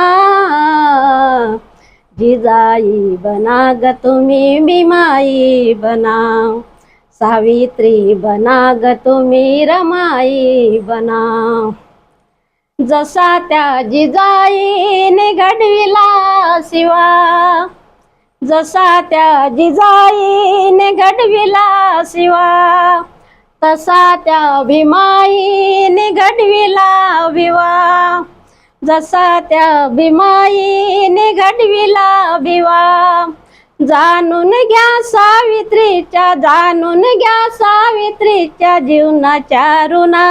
जिजाई बना ग तुम्ही भीमाई बना, सावित्री बना ग तुम्ही रमाई बना. जसा त्या जिजाईने घडविला शिवा, जसा त्या जिजाईने घडविला शिवा, तसा त्या भीमाईने घडविला विवा, जसा त्या भीमाईने घडविला विवा. जाणून घ्या सावित्रीच्या, जाणून घ्या सावित्रीच्या जीवनाच्या ऋणा,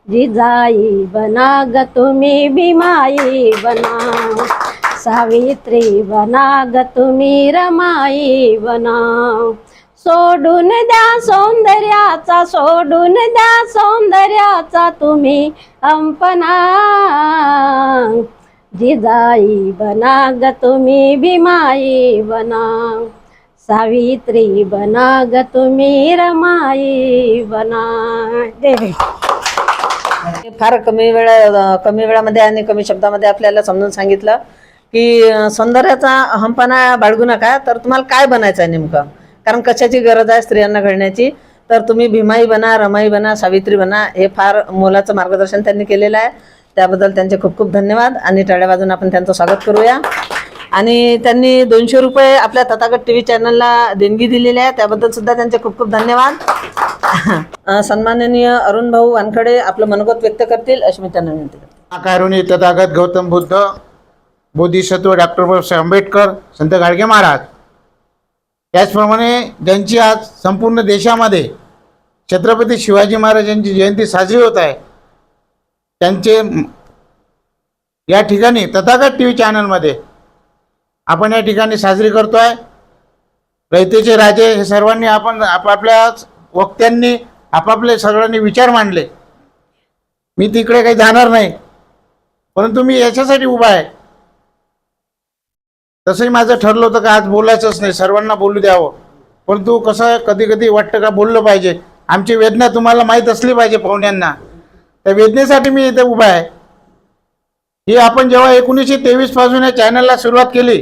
जिजाई बना ग तुम्ही भीमाई बना, सावित्री बना ग तुम्ही रमाई बना. सोडून द्या सौंदर्याचा, सोडून द्या सौंदर्याचा तुम्ही अंपना, जिजाई बना ग तुम्ही भीमाई बना, सावित्री बना ग तुम्ही रमाई बना. देवी फार कमी वेळामध्ये आणि कमी शब्दामध्ये आपल्याला समजून सांगितलं की सौंदर्याचा अहमपणा बाळगू नका. तर तुम्हाला काय बनायचं आहे नेमकं, कारण कशाची गरज आहे स्त्रियांना घडण्याची, तर तुम्ही भीमाई बना, रमाई बना, सावित्री बना. हे फार मोलाचं मार्गदर्शन त्यांनी केलेलं आहे, त्याबद्दल त्यांचे खूप खूप धन्यवाद. आणि टाळ्या वाजवून आपण त्यांचं स्वागत करूया. आणि त्यांनी 200 रुपये आपल्या तथागत टी व्ही चॅनलला देणगी दिलेली आहे, त्याबद्दल सुद्धा त्यांचे खूप खूप धन्यवाद. सन्माननीय अरुण भाऊ वानखडे आपलं मनोगत व्यक्त करतील अशी मी त्यांना विनंती करते. महाकारुणी तथागत गौतम बुद्ध, बोधिसत्व डॉक्टर बाबासाहेब आंबेडकर, संत गाडगे महाराज, त्याचप्रमाणे ज्यांची आज संपूर्ण देशामध्ये छत्रपती शिवाजी महाराजांची जयंती साजरी होत आहे, त्यांचे या ठिकाणी तथागत टी व्ही चॅनलमध्ये आपण या ठिकाणी साजरी करतो आहे. रयतेचे राजे हे सर्वांनी आपण आपापल्या वक्त्यांनी आपापले सगळ्यांनी विचार मांडले. मी तिकडे काही जाणार नाही, परंतु मी याच्यासाठी उभा आहे. तसंही माझं ठरलं होतं का आज बोलायचंच नाही, सर्वांना बोलू द्यावं, परंतु कसं कधी कधी वाटतं का बोललं पाहिजे. आमची वेदना तुम्हाला माहीत असली पाहिजे पाहुण्यांना, त्या वेदनेसाठी मी इथे उभा आहे. ही आपण जेव्हा 1923 पासून या चॅनलला सुरुवात केली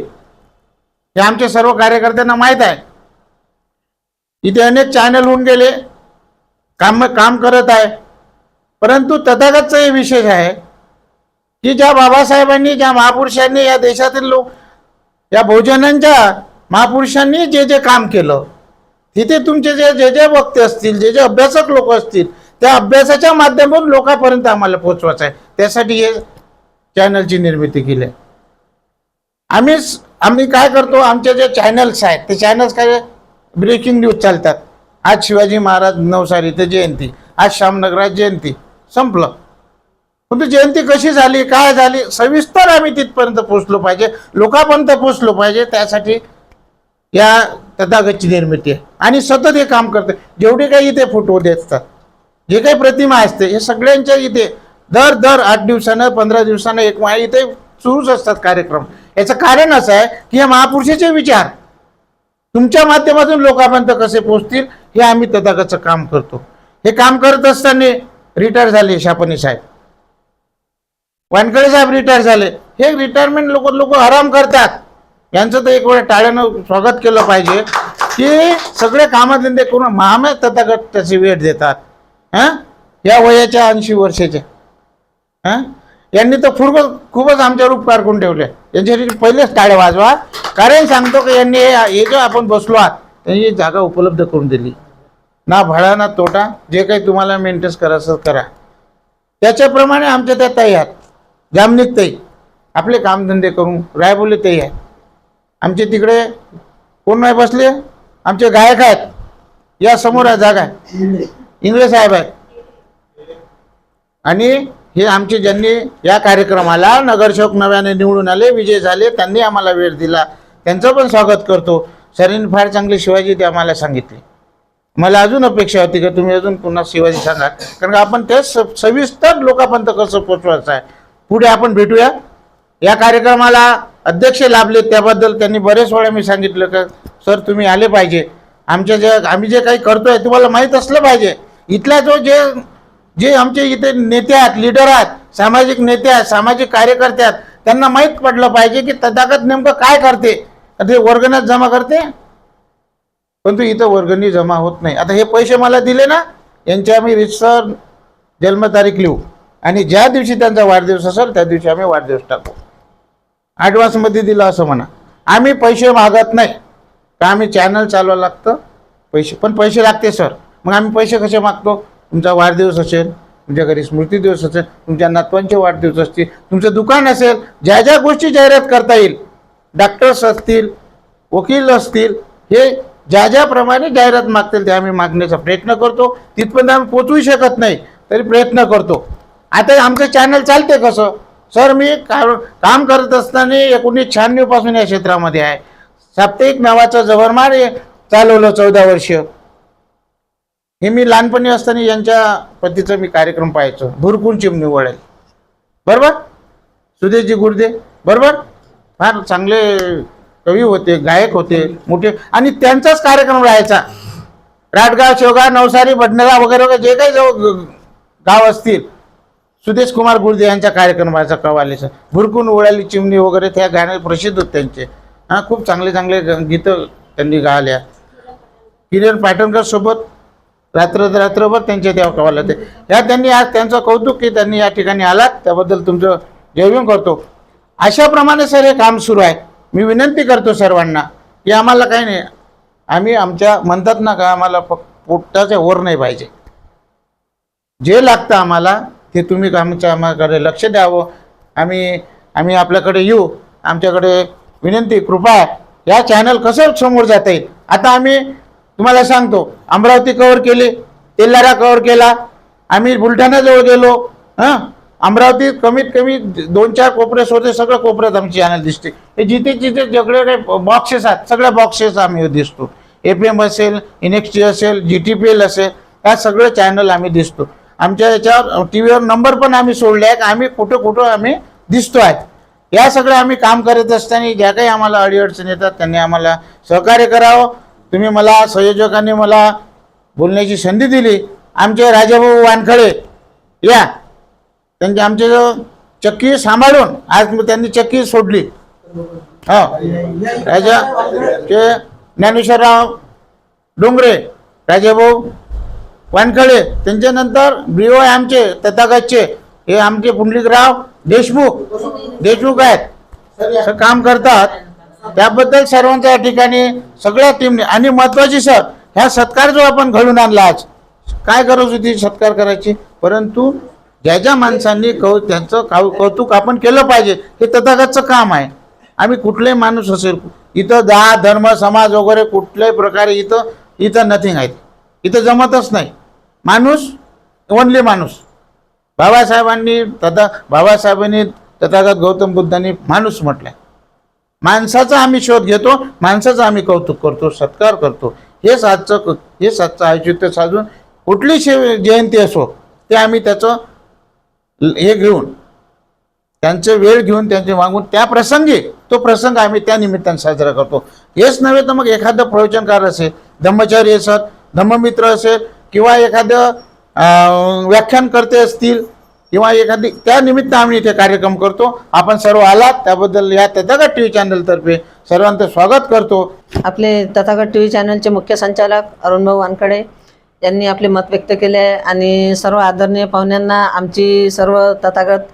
हे आमच्या सर्व कार्यकर्त्यांना माहीत आहे. इथे अनेक चॅनल होऊन गेले, काम करत आहे, परंतु तथागतचं हे विशेष आहे की ज्या बाबासाहेबांनी, ज्या महापुरुषांनी या देशातील लोक, या बहुजनांच्या महापुरुषांनी जे जे काम केलं, तिथे तुमचे जे जे वक्ते असतील, जे जे अभ्यासक लोक असतील, त्या अभ्यासाच्या माध्यमातून लोकांपर्यंत आम्हाला पोहोचवायचं आहे. त्यासाठी हे चॅनलची निर्मिती केली. आम्ही काय करतो, आमचे जे चॅनल्स आहेत ते चॅनल्स काय ब्रेकिंग न्यूज चालतात. आज शिवाजी महाराज नवसारी ते जयंती, आज श्यामनगरात जयंती, संपलं. पण जयंती कशी झाली, काय झाली, सविस्तर आम्ही तिथपर्यंत पोहोचलो पाहिजे, लोकांपर्यंत पोहोचलो पाहिजे. त्यासाठी या तथागतची निर्मिती आहे आणि सतत हे काम करते. जेवढे काही इथे फोटो देतात, जे काही प्रतिमा असते, हे सगळ्यांच्या इथे दर 8 दिवसानं 15 दिवसानं एक माळ इथे सुरूच असतात कार्यक्रम. याचं कारण असं आहे की हे महापुरुषाचे विचार तुमच्या माध्यमातून लोकांपर्यंत कसे पोहोचतील हे आम्ही तथागतचं काम करतो. हे काम करत असताना रिटायर झाले शापनी साहेब, वानखडे साहेब रिटायर झाले. हे रिटायरमेंट लोक आराम करतात. यांचं तर एक वेळ टाळ्यानं स्वागत केलं पाहिजे की सगळे कामधंदे करून महामय तथागत त्याची वेळ देतात. या वयाच्या 80 वर्षाच्या यांनी तर खूपच आमच्यावर उपकार करून ठेवले. यांच्यासाठी पहिलेच टाळे वाजवा. कारण सांगतो की यांनी हे जे आपण बसलो आहात त्यांनी जागा उपलब्ध करून दिली. ना भाडा ना तोटा, जे काही तुम्हाला मेंटेन्स करायचं करा. त्याच्याप्रमाणे आमच्या त्या ताई आहेत, जामनिक ताई, आपले कामधंदे करून रायबोली ताई आहेत. आमचे तिकडे कोण नाही बसले, आमचे गायक आहेत, या समोर आहे जागा, इंगळे साहेब आहेत. आणि हे आमचे ज्यांनी या कार्यक्रमाला नगरसेवक नव्याने निवडून आले, विजय झाले, त्यांनी आम्हाला वेळ दिला, त्यांचं पण स्वागत करतो. सरांनी फार चांगली शिवाजी ते आम्हाला सांगितले. मला अजून अपेक्षा होती की तुम्ही अजून पुन्हा शिवाजी सांगा, कारण आपण ते सविस्तर लोकांपर्यंत कसं पोचवायचं आहे. पुढे आपण भेटूया. या कार्यक्रमाला अध्यक्ष लाभले, त्याबद्दल त्यांनी बरेच वेळा मी सांगितलं की सर तुम्ही आले पाहिजे. आम्ही जे काही करतोय तुम्हाला माहीत असलं पाहिजे. इथला जे आमचे इथे नेते आहेत, लीडर आहेत, सामाजिक नेते आहेत, सामाजिक कार्यकर्ते आहेत, त्यांना माहीत पडलं पाहिजे की तथागत नेमकं काय करते. ते वर्गण्यात जमा करते, परंतु इथं वर्गणी जमा होत नाही. आता हे पैसे मला दिले ना, यांची आम्ही रितसर जन्मतारीख लिहू आणि ज्या दिवशी त्यांचा वाढदिवस असेल त्या दिवशी आम्ही वाढदिवस टाकू. ॲडव्हान्समध्ये दिलं असं म्हणा. आम्ही पैसे मागत नाही, तर आम्ही चॅनल चालवायला लागतं पैसे, पण पैसे लागते सर. मग आम्ही पैसे कसे मागतो. तुमचा वाढदिवस असेल, तुमच्या घरी स्मृती दिवस असेल, तुमच्या नातवांचे वाढदिवस असतील, तुमचं दुकान असेल, ज्या ज्या गोष्टी जाहिरात करता येईल, डॉक्टर्स असतील, वकील असतील, हे ज्या ज्याप्रमाणे जाहिरात मागतील ते आम्ही मागण्याचा प्रयत्न करतो. तिथपर्यंत आम्ही पोचवू शकत नाही तरी प्रयत्न करतो. आता आमचं चॅनल चालते कसं सर, मी काम करत असताना 1996 पासून या क्षेत्रामध्ये आहे. साप्ताहिक नावाचं जवरमाड चालवलं 14 वर्ष. हे मी लहानपणी असताना यांच्या पतीचा मी कार्यक्रम पाहायचो, भुरकून चिमणी वळेल, बरोबर, सुदेशजी गुर्दे, बरोबर, फार चांगले कवी होते, गायक होते मोठे, आणि त्यांचाच कार्यक्रम राहायचा. राटगाव, शेवगाव, नवसारी, बडनेरा वगैरे वगैरे जे काही गाव असतील, सुदेश कुमार गुर्दे यांचा कार्यक्रम व्हायचा कव्वालीचा. भुरकून उडाली चिमणी वगैरे त्या गाणे प्रसिद्ध होते त्यांचे. खूप चांगले चांगले गीतं त्यांनी गायल्या. किरण पाटणकर सोबत रात्रभर त्यांचे तेव्हा कव्वाले होते. ह्या त्यांनी आज त्यांचं कौतुक की त्यांनी या ठिकाणी आलात, त्याबद्दल तुमचं जयविंग करतो. अशाप्रमाणे सर हे काम सुरू आहे. मी विनंती करतो सर्वांना की आम्हाला काही नाही, आम्ही आमच्या म्हणतात ना का आम्हाला पोटाच्या वर नाही पाहिजे, जे लागतं आम्हाला ते तुम्ही आमच्याकडे लक्ष द्यावं. आम्ही आपल्याकडे येऊ. आमच्याकडे विनंती कृपा या चॅनल कसं समोर जाता येईल. आता आम्ही तुम्हाला सांगतो, अमरावती कव्हर केली, तेलारा कव्हर केला, आम्ही बुलढाण्याजवळ गेलो. अमरावतीत कमीत कमी 2-4 कोपरे होते, सगळ्या कोपऱ्यात आमची चॅनल दिसते. हे जिथे जिथे जेवढे बॉक्सेस आहेत सगळ्या बॉक्सेस आम्ही दिसतो. APM असेल, NXT असेल, GTPL असेल, या सगळे चॅनल आम्ही दिसतो. आमच्या याच्यावर TV वर नंबर पण आम्ही सोडले आहे, आम्ही कुठं आम्ही दिसतो आहेत. या सगळं आम्ही काम करत असताना ज्या काही आम्हाला अडीअडचणी येतात त्यांनी आम्हाला सहकार्य करावं. तुम्ही मला संयोजकांनी मला बोलण्याची संधी दिली. आमचे राजाभाऊ वानखडे या आमचे चक्की सांभाळून आज त्यांनी चक्की सोडली. राजा ते ज्ञानेश्वरराव डोंगरे, राजाभाऊ वानखडे, त्यांच्यानंतर BO आमचे तथागतचे हे आमचे पुंडलिकराव देशमुख आहेत, काम करतात. त्याबद्दल सर्वांच्या या ठिकाणी सगळ्या टीमने आणि महत्वाची सर ह्या सत्कार जो आपण घडून आणला, आज काय गरज होती सत्कार करायची, परंतु ज्या माणसांनी त्यांचं कौतुक आपण केलं पाहिजे, हे तथागतचं काम आहे. आम्ही कुठलाही माणूस असेल इथं जात धर्म समाज वगैरे कुठल्याही प्रकारे इथं नथिंग आहे, इथं जमतच नाही. माणूस ओनली माणूस. बाबासाहेबांनी तथागत गौतम बुद्धांनी माणूस म्हटलंय. माणसाचा आम्ही शोध घेतो, माणसाचं आम्ही कौतुक करतो, सत्कार करतो. हेच आजचं औचित्य साधून कुठली जयंती असो ते आम्ही त्याचं हे घेऊन त्यांचे वेळ घेऊन त्यांचे मागून त्या प्रसंगी तो प्रसंग आम्ही त्या निमित्ताने साजरा करतो. हेच नव्हे तर मग एखादं प्रवचनकार असेल, धम्मचारी असेल, धम्ममित्र असेल किंवा एखादं व्याख्यान करते असतील किंवा एखादी त्या निमित्त आम्ही इथे कार्यक्रम करतो. आपण सर्व आलात त्याबद्दल या तथागत TV चॅनलतर्फे सर्वांचं स्वागत करतो. आपले तथागत TV चॅनलचे मुख्य संचालक अरुणभाऊ वानखडे यांनी आपले मत व्यक्त केले आहे आणि सर्व आदरणीय पाहुण्यांना आमची सर्व तथागत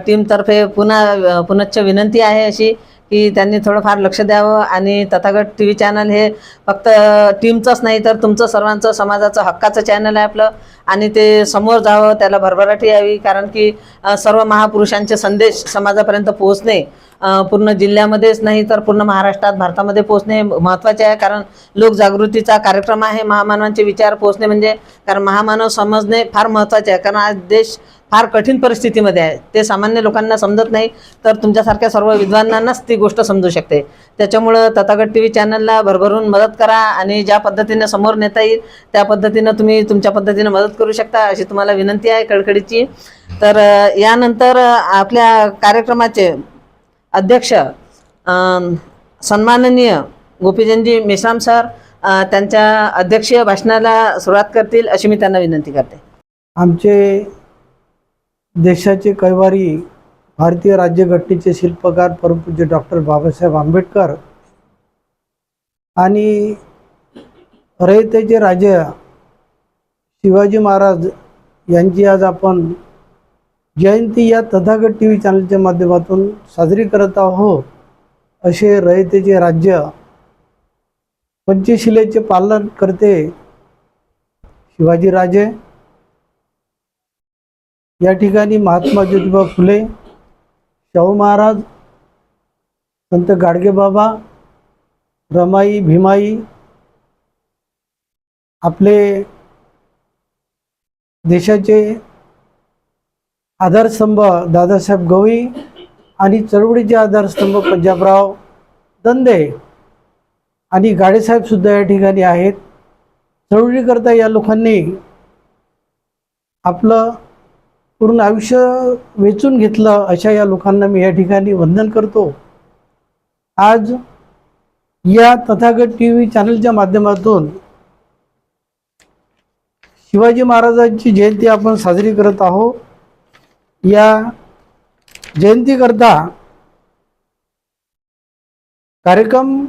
टीमतर्फे पुनश्च विनंती आहे अशी की त्यांनी थोडंफार लक्ष द्यावं आणि तथागत TV चॅनल हे फक्त टीमचंच नाही तर तुमचं सर्वांचं समाजाचं हक्काचं चॅनल आहे आपलं आणि ते समोर जावं, त्याला भरभराटी यावी. कारण की सर्व महापुरुषांचे संदेश समाजापर्यंत पोहोचणे पूर्ण जिल्ह्यामध्येच नाही तर पूर्ण महाराष्ट्रात भारतामध्ये पोहोचणे महत्त्वाचे आहे. कारण लोकजागृतीचा कार्यक्रम आहे. महामानवांचे विचार पोहोचणे म्हणजे कारण महामानव समजणे फार महत्त्वाचे आहे. कारण आज देश फार कठीण परिस्थितीमध्ये आहे, ते सामान्य लोकांना समजत नाही तर तुमच्यासारख्या सर्व विद्वानांनाच ती गोष्ट समजू शकते. त्याच्यामुळं तथागत TV चॅनलला भरभरून मदत करा आणि ज्या पद्धतीने समोर नेता येईल त्या पद्धतीनं तुम्ही तुमच्या पद्धतीने मदत करू शकता अशी तुम्हाला विनंती आहे कळकळीची. तर यानंतर आपल्या कार्यक्रमाचे अध्यक्ष सन्माननीय गोपीचंदजी मेश्राम सर त्यांच्या अध्यक्षीय भाषणाला सुरुवात करतील अशी मी त्यांना विनंती करते. आमचे देशाचे कैवारी भारतीय राज्यघटनेचे शिल्पकार परमपूज्य डॉक्टर बाबासाहेब आंबेडकर आणि रयतेचे राजा शिवाजी महाराज यांची आज आपण जयंती या तथागत TV चॅनलच्या माध्यमातून साजरी करत आहोत. असे रयतेचे राज्य पंचशिलेचे पालन करते शिवाजीराजे या ठिकाणी महात्मा ज्योतिबा फुले, शाहू महाराज, संत गाडगेबाबा, रमाई भीमाई, आपले देशाचे आधारस्तंभ दादासाहेब गवई आणि चळवळीचे आधारस्तंभ पंजाबराव दंदे आणि गाडेसाहेब सुद्धा या ठिकाणी आहेत. चळवळीकरता या लोकांनी आपलं पूर्ण आयुष्य वेचून घेतलं अशा या लोकांना मी या ठिकाणी वंदन करतो. आज या तथागत TV चॅनलच्या माध्यमातून शिवाजी महाराजांची जयंती आपण साजरी करत आहोत. या जयंतीकरता कार्यक्रम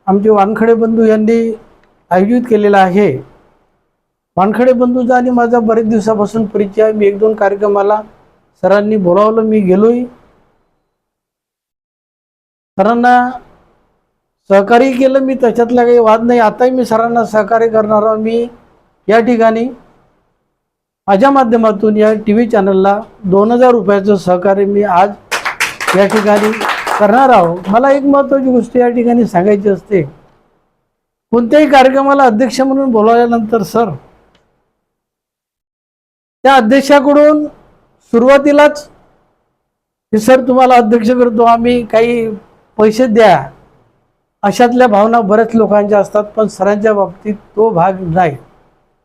आमचे वानखडे बंधू यांनी आयोजित केलेला आहे. वानखडे बंधूचा आणि माझा बरेच दिवसापासून परिचय आहे. मी 1-2 कार्यक्रमाला सरांनी बोलावलं, मी गेलोय. सरांना सहकार्य केलं मी, त्याच्यातला काही वाद नाही. आताही मी सरांना सहकार्य करणार आहोत. मी या ठिकाणी माझ्या माध्यमातून या TV चॅनलला 2000 रुपयाचं सहकार्य मी आज या ठिकाणी करणार आहोत. मला एक महत्त्वाची गोष्ट या ठिकाणी सांगायची असते. कोणत्याही कार्यक्रमाला अध्यक्ष म्हणून बोलावल्यानंतर सर, त्या अध्यक्षाकडून सुरुवातीलाच की सर तुम्हाला अध्यक्ष करतो आम्ही, काही पैसे द्या, अशातल्या भावना बऱ्याच लोकांच्या असतात. पण सरांच्या बाबतीत तो भाग नाही.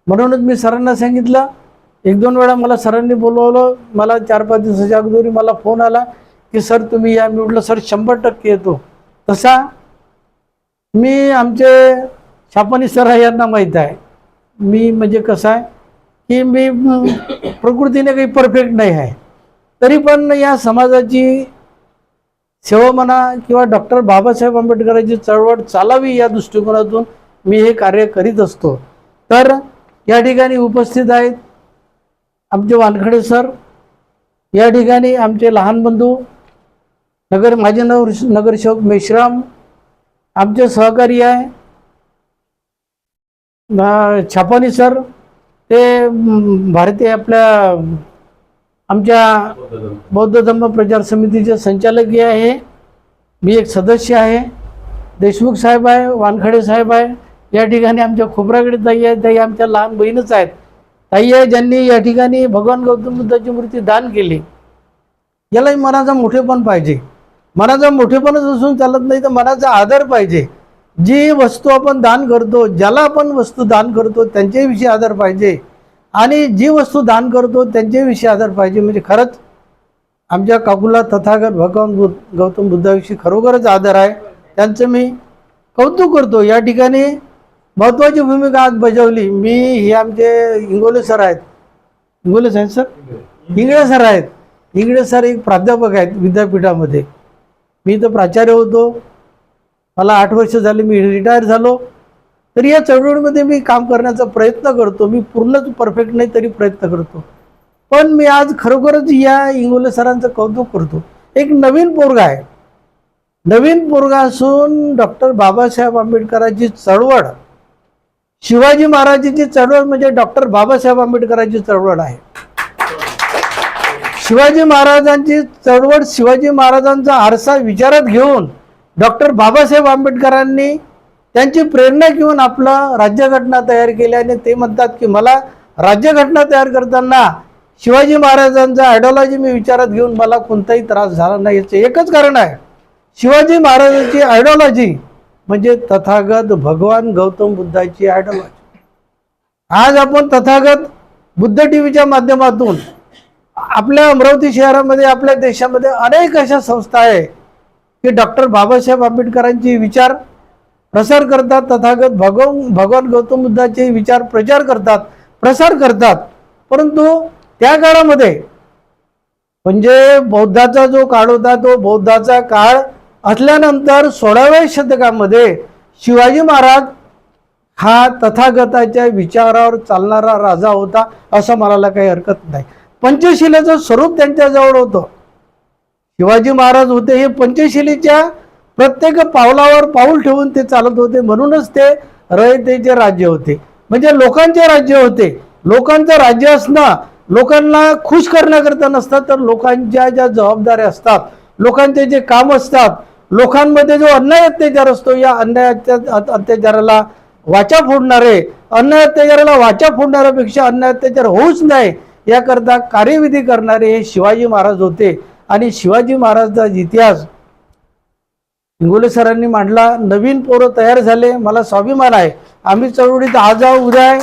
म्हणूनच मी सरांना सांगितलं. 1-2 वेळा मला सरांनी बोलवलं. मला 4-5 दिवसाच्या अगोदर मला फोन आला की सर तुम्ही या. मी म्हटलं सर 100% येतो. तसा मी आमचे छापानी सर यांना माहीत आहे, मी म्हणजे कसं आहे की मी प्रकृतीने काही परफेक्ट नाही आहे, तरी पण या समाजाची सेवा म्हणा किंवा डॉक्टर बाबासाहेब आंबेडकरांची चळवळ चालावी या दृष्टिकोनातून मी हे कार्य करीत असतो. तर या ठिकाणी उपस्थित आहेत आमचे वानखडे सर, या ठिकाणी आमचे लहान बंधू माझे नगरसेवक मेश्राम, आमचे सहकारी आहे छापानी सर, ते भारतीय आपल्या आमच्या बौद्ध धम्म प्रचार समितीचे संचालकीय आहे. मी एक सदस्य आहे. देशमुख साहेब आहे, वानखडे साहेब आहे. या ठिकाणी आमच्या खोबराकडे ताई आहे, ताई आमच्या लहान बहीणच आहेत. ताई आहे ज्यांनी या ठिकाणी भगवान गौतम बुद्धाची मूर्ती दान केली. यालाही मनाचा मोठेपण पाहिजे. मनाचा मोठेपणच असून चालत नाही, तर मनाचा आदर पाहिजे. जी वस्तू आपण दान करतो, ज्याला आपण वस्तू दान करतो त्यांच्याविषयी आदर पाहिजे, आणि जी वस्तू दान करतो त्यांच्याविषयी आदर पाहिजे. म्हणजे खरंच आमच्या काकूला तथागत भगवान गौतम बुद्धाविषयी खरोखरच आदर आहे. त्यांचं मी कौतुक करतो. या ठिकाणी महत्त्वाची भूमिका आज बजावली. मी हे आमचे इंगोले सर आहेत, इंगोले साहेब सर, इंगळे सर आहेत. इंगळे सर एक प्राध्यापक आहेत विद्यापीठामध्ये. मी तर प्राचार्य होतो. मला 8 वर्ष झाले, मी रिटायर झालो. तरी या चळवळीमध्ये मी काम करण्याचा प्रयत्न करतो. मी पूर्णच परफेक्ट नाही तरी प्रयत्न करतो. पण मी आज खरोखरच या इंगोले सरांचं कौतुक करतो. एक नवीन पोरगा आहे, नवीन पोरगा असून डॉक्टर बाबासाहेब आंबेडकरांची चळवळ, शिवाजी महाराजांची चळवळ म्हणजे डॉक्टर बाबासाहेब आंबेडकरांची चळवळ आहे. शिवाजी महाराजांची चळवळ, शिवाजी महाराजांचा आरसा विचारात घेऊन डॉक्टर बाबासाहेब आंबेडकरांनी त्यांची प्रेरणा घेऊन आपलं राज्यघटना तयार केली. आणि ते म्हणतात की मला राज्यघटना तयार करताना शिवाजी महाराजांचा आयडिओलॉजी मी विचारात घेऊन मला कोणताही त्रास झाला नाही. याचं एकच कारण आहे, शिवाजी महाराजांची आयडिओलॉजी म्हणजे तथागत भगवान गौतम बुद्धाची आयडिओलॉजी. आज आपण तथागत बुद्ध TVच्या माध्यमातून आपल्या अमरावती शहरामध्ये, आपल्या देशामध्ये अनेक अशा संस्था आहे की डॉक्टर बाबासाहेब आंबेडकरांचे विचार प्रसार करतात, तथागत भगवान गौतम बुद्धाचे विचार प्रसार करतात. परंतु त्या काळामध्ये म्हणजे बौद्धाचा जो काळ होता, तो बौद्धाचा काळ असल्यानंतर 16व्या शतकामध्ये शिवाजी महाराज हा तथागताच्या विचारावर चालणारा राजा होता, असं म्हणायला काही हरकत नाही. पंचशिलेचं स्वरूप त्यांच्याजवळ होतं. शिवाजी महाराज होते हे पंचशिलेच्या प्रत्येक पावलावर पाऊल ठेवून ते चालत होते. म्हणूनच ते रयतेचे राज्य होते, म्हणजे लोकांचे राज्य होते. लोकांचं राज्य असणं लोकांना खुश करण्याकरता नसतं, तर लोकांच्या ज्या जबाबदाऱ्या असतात, लोकांचे जे काम असतात, लोकांमध्ये जो अन्याय अत्याचार असतो, या अन्याय अत्याचाराला वाचा फोडणारे, अन्याय अत्याचाराला वाचा फोडणाऱ्यापेक्षा अन्याय अत्याचार होऊच नाही याकरता कार्यविधी करणारे हे शिवाजी महाराज होते. आणि शिवाजी महाराजांचा इतिहास इंगोले सरांनी मांडला. नवीन पोरं तयार झाले, मला स्वाभिमान आहे. आम्ही चळवळीत आज उद्या आहे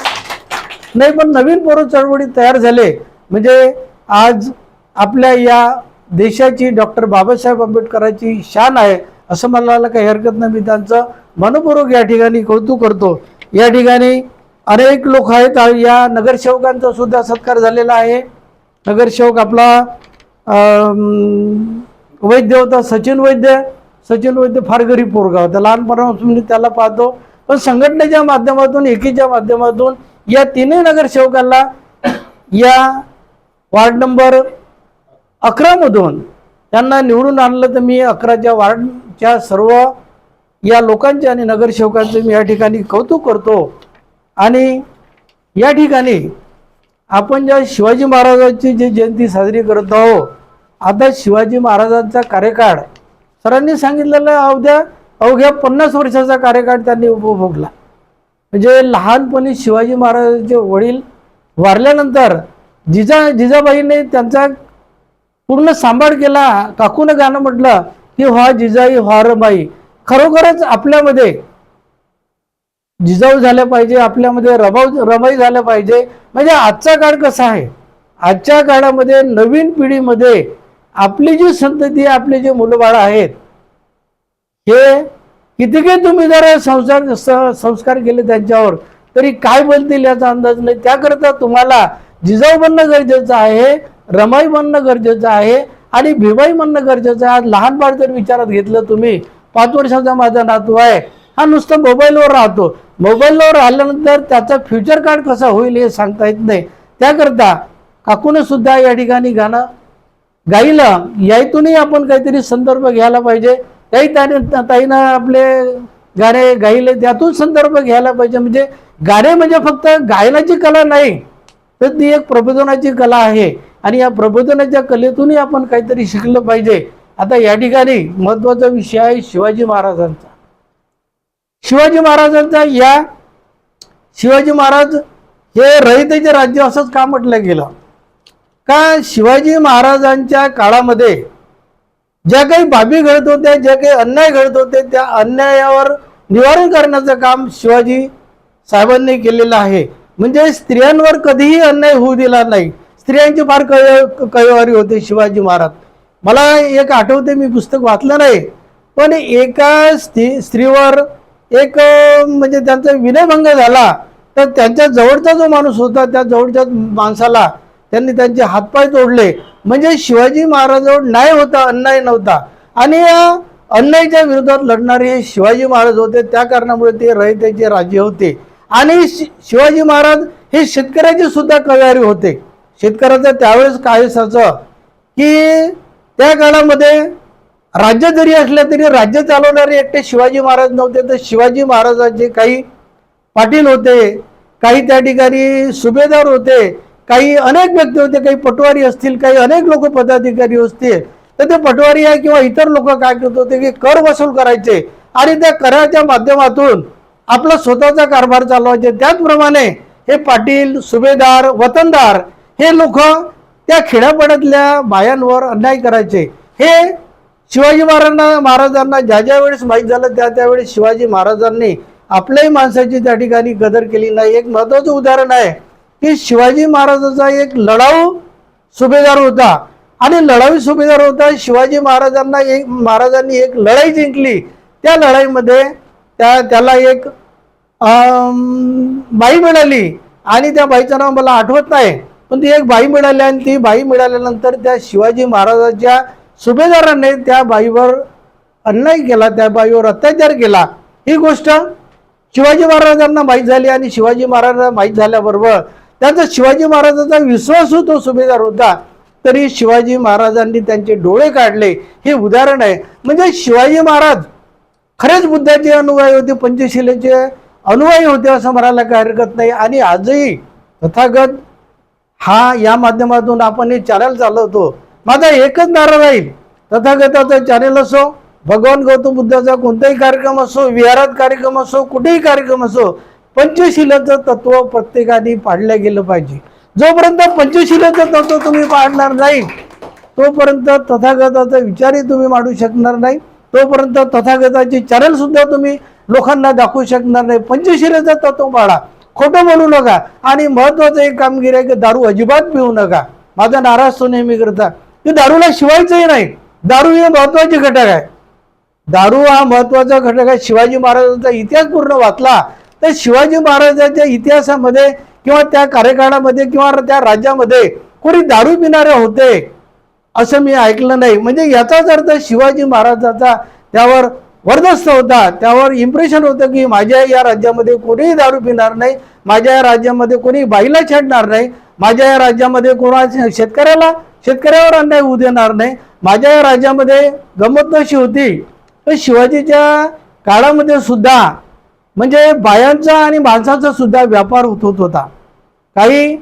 नाही, पण नवीन पोरं चळवळीत तयार झाले म्हणजे आज आपल्या या देशाची डॉक्टर बाबासाहेब आंबेडकरांची शान आहे असं म्हणायला काही हरकत नाही. मी त्यांचं मनपूर्वक या ठिकाणी कौतुक करतो. या ठिकाणी अनेक लोक आहेत. या नगरसेवकांचा सुद्धा सत्कार झालेला आहे. नगरसेवक आपला वैद्य होता, सचिन वैद्य फार गरीब पोरगा होता. लहानपणापासून मी त्याला पाहतो. पण संघटनेच्या माध्यमातून, एकीच्या माध्यमातून या 3 नगरसेवकांना या वार्ड नंबर 11 मधून त्यांना निवडून आणलं. तर मी 11च्या वार्डच्या सर्व या लोकांचे आणि नगरसेवकांचे मी या ठिकाणी कौतुक करतो. आणि या ठिकाणी आपण ज्या शिवाजी महाराजांची जी जयंती साजरी करत आहोत, आता शिवाजी महाराजांचा कार्यकाळ सरांनी सांगितलेला अवघ्या 50 वर्षाचा कार्यकाळ त्यांनी उपभोगला. म्हणजे लहानपणी शिवाजी महाराजांचे वडील वारल्यानंतर जिजाबाईने त्यांचा पूर्ण सांभाळ केला. काकूनं गाणं म्हटलं की व्हा जिजाई व्हा रमाई. खरोखरच आपल्यामध्ये जिजाऊ झाल्या पाहिजे, आपल्यामध्ये रमाई झाल्या पाहिजे. म्हणजे आजचा काळ कसा आहे, आजच्या काळामध्ये नवीन पिढीमध्ये आपली जी संतती, आपले जे मुलंबाळं आहेत, हे किती काही तुम्ही जर संस्कार केले त्यांच्यावर तरी काय बोलतील याचा अंदाज नाही. त्याकरता तुम्हाला जिजाऊ बनणं गरजेचं आहे, रमाई बनणं गरजेचं आहे आणि भीमाई बनणं गरजेचं आहे. आज लहान बाळ जर विचारात घेतलं तुम्ही, 5 वर्षाचा माझा नातू आहे, हा नुसतं मोबाईलवर राहतो. मोबाईलवर राहिल्यानंतर त्याचा फ्युचर कार्ड कसा होईल हे सांगता येत नाही. त्याकरता काकूने सुद्धा या ठिकाणी गाणं गायलं, यातूनही आपण काहीतरी संदर्भ घ्यायला पाहिजे. ताईनं आपले गाणे गायले, त्यातून संदर्भ घ्यायला पाहिजे. म्हणजे गाणे म्हणजे फक्त गायनाची कला नाही, तर ती एक प्रबोधनाची कला आहे आणि या प्रबोधनाच्या कलेतूनही आपण काहीतरी शिकलं पाहिजे. आता या ठिकाणी महत्त्वाचा विषय आहे शिवाजी महाराजांचा. शिवाजी महाराज हे रयतेचे राज्य असंच का म्हटलं गेलं का? शिवाजी महाराजांच्या काळामध्ये ज्या काही बाबी घडत होत्या, ज्या काही अन्याय घडत होते, त्या अन्यायावर निवारण करण्याचं काम शिवाजी साहेबांनी केलेलं आहे. म्हणजे स्त्रियांवर कधीही अन्याय होऊ दिला नाही. स्त्रियांची फार कैवारी होते शिवाजी महाराज. मला एक आठवते, मी पुस्तक वाचलं नाही, पण एका स्त्रीवर एक म्हणजे त्यांचा विनयभंग झाला, तर त्यांच्या जवळचा जो माणूस होता त्या जवळच्या माणसाला त्यांनी त्यांचे हातपाय तोडले. म्हणजे शिवाजी महाराजांवर न्याय होता, अन्याय नव्हता. आणि या अन्यायाच्या विरोधात लढणारे हे शिवाजी महाराज होते. त्या कारणामुळे ते रयतेचे राज्य होते. आणि शिवाजी महाराज हे शेतकऱ्याचे सुद्धा कव्यारी होते. शेतकऱ्याचं त्यावेळेस काय असायचं की त्या काळामध्ये राज्य जरी असलं तरी राज्य चालवणारे एकटे शिवाजी महाराज नव्हते, तर शिवाजी महाराजांचे काही पाटील होते, काही त्या ठिकाणी सुभेदार होते, काही अनेक व्यक्ती होते, काही पटवारी असतील, काही अनेक लोक पदाधिकारी असतील. तर ते पटवारी आहे किंवा इतर लोक काय करत होते की कर वसूल करायचे आणि त्या कराच्या माध्यमातून आपला स्वतःचा कारभार चालवायचे. त्याचप्रमाणे हे पाटील, सुभेदार, वतनदार हे लोक त्या खेड्यापाड्यातल्या बायांवर अन्याय करायचे. हे शिवाजी महाराजांना ज्या वेळेस माहीत झालं त्यावेळेस शिवाजी महाराजांनी आपल्याही माणसाची त्या ठिकाणी कदर केली नाही. एक महत्त्वाचं उदाहरण आहे की शिवाजी महाराजांचा एक लढाऊ सुभेदार होता आणि लढाऊ सुभेदार होता. शिवाजी महाराजांनी एक लढाई जिंकली. त्या लढाईमध्ये त्याला एक बाई मिळाली आणि त्या बाईचं नाव मला आठवत नाही, पण ती एक बाई मिळाली आणि ती बाई मिळाल्यानंतर त्या शिवाजी महाराजांच्या सुभेदाराने त्या बाईवर अन्याय केला, त्या बाईवर अत्याचार केला. ही गोष्ट शिवाजी महाराजांना माहीत झाली आणि शिवाजी महाराजांना माहीत झाल्याबरोबर त्यांचा शिवाजी महाराजांचा विश्वासू तो सुभेदार होता, तरी शिवाजी महाराजांनी त्यांचे डोळे काढले. हे उदाहरण आहे. म्हणजे शिवाजी महाराज खरेच बुद्धाचे अनुयायी होते, पंचशिलेचे अनुयायी होते असं म्हणायला काही हरकत नाही. आणि आजही तथागत हा या माध्यमातून आपण हे चॅनल चालवतो. माझा एकच नारा राहील, तथागताचा चॅनल असो, भगवान गौतम बुद्धाचा कोणताही कार्यक्रम असो, विहारात कार्यक्रम असो, कुठेही कार्यक्रम असो, पंचशिलेचं तत्व प्रत्येकाने पाळलं गेलं पाहिजे. जोपर्यंत पंचशिलेचं तत्व तुम्ही पाळणार नाही तोपर्यंत तथागताचा विचारही तुम्ही मांडू शकणार नाही, तोपर्यंत तथागताची चॅनल सुद्धा तुम्ही लोकांना दाखवू शकणार नाही. पंचशिलेचं तत्व पाळा, खोटं बोलू नका. आणि महत्वाचं एक कामगिरी आहे की दारू अजिबात पिऊ नका. माझा नाराज तो नेहमी करता की दारूला शिवायचंही नाही. दारू हे महत्वाचे घटक आहे. दारू हा महत्वाचा घटक आहे. शिवाजी महाराजांचा इतिहास पूर्ण वाचला तर शिवाजी महाराजांच्या इतिहासामध्ये किंवा त्या कार्यकाळामध्ये किंवा त्या राज्यामध्ये कोणी दारू पिणारे होते असं मी ऐकलं नाही. म्हणजे याचाच अर्थ शिवाजी महाराजांचा त्यावर वर्चस्व होता, त्यावर इम्प्रेशन होतं की माझ्या या राज्यामध्ये कोणीही दारू पिणार नाही, माझ्या या राज्यामध्ये कोणी बाईला छेडणार नाही, माझ्या या राज्यामध्ये कोणा शेतकऱ्यावर अन्याय होऊ देणार नाही. माझ्या या राज्यामध्ये गंमत अशी होती तर शिवाजीच्या काळामध्ये सुद्धा म्हणजे बायांचा आणि माणसाचा सुद्धा व्यापार होत होता. काही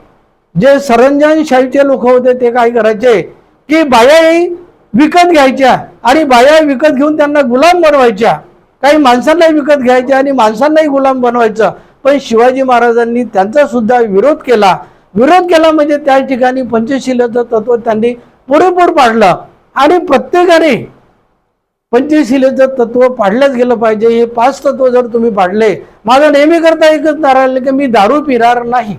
जे सरंजामशाहीचे लोक होते ते काय करायचे की बायाही विकत घ्यायच्या आणि बाया विकत घेऊन त्यांना गुलाम बनवायच्या. काही माणसांनाही विकत घ्यायच्या आणि माणसांनाही गुलाम बनवायचं. पण शिवाजी महाराजांनी त्यांचा सुद्धा विरोध केला. विरोध केला म्हणजे त्या ठिकाणी पंचशिलेचं तत्व त्यांनी पुरेपूर पाडलं आणि प्रत्येकाने पंचशिलेचं तत्व पाडलंच गेलं पाहिजे. हे 5 तत्व जर तुम्ही पाडले, माझं नेहमी करता एकच नारायण की मी दारू पिणार नाही,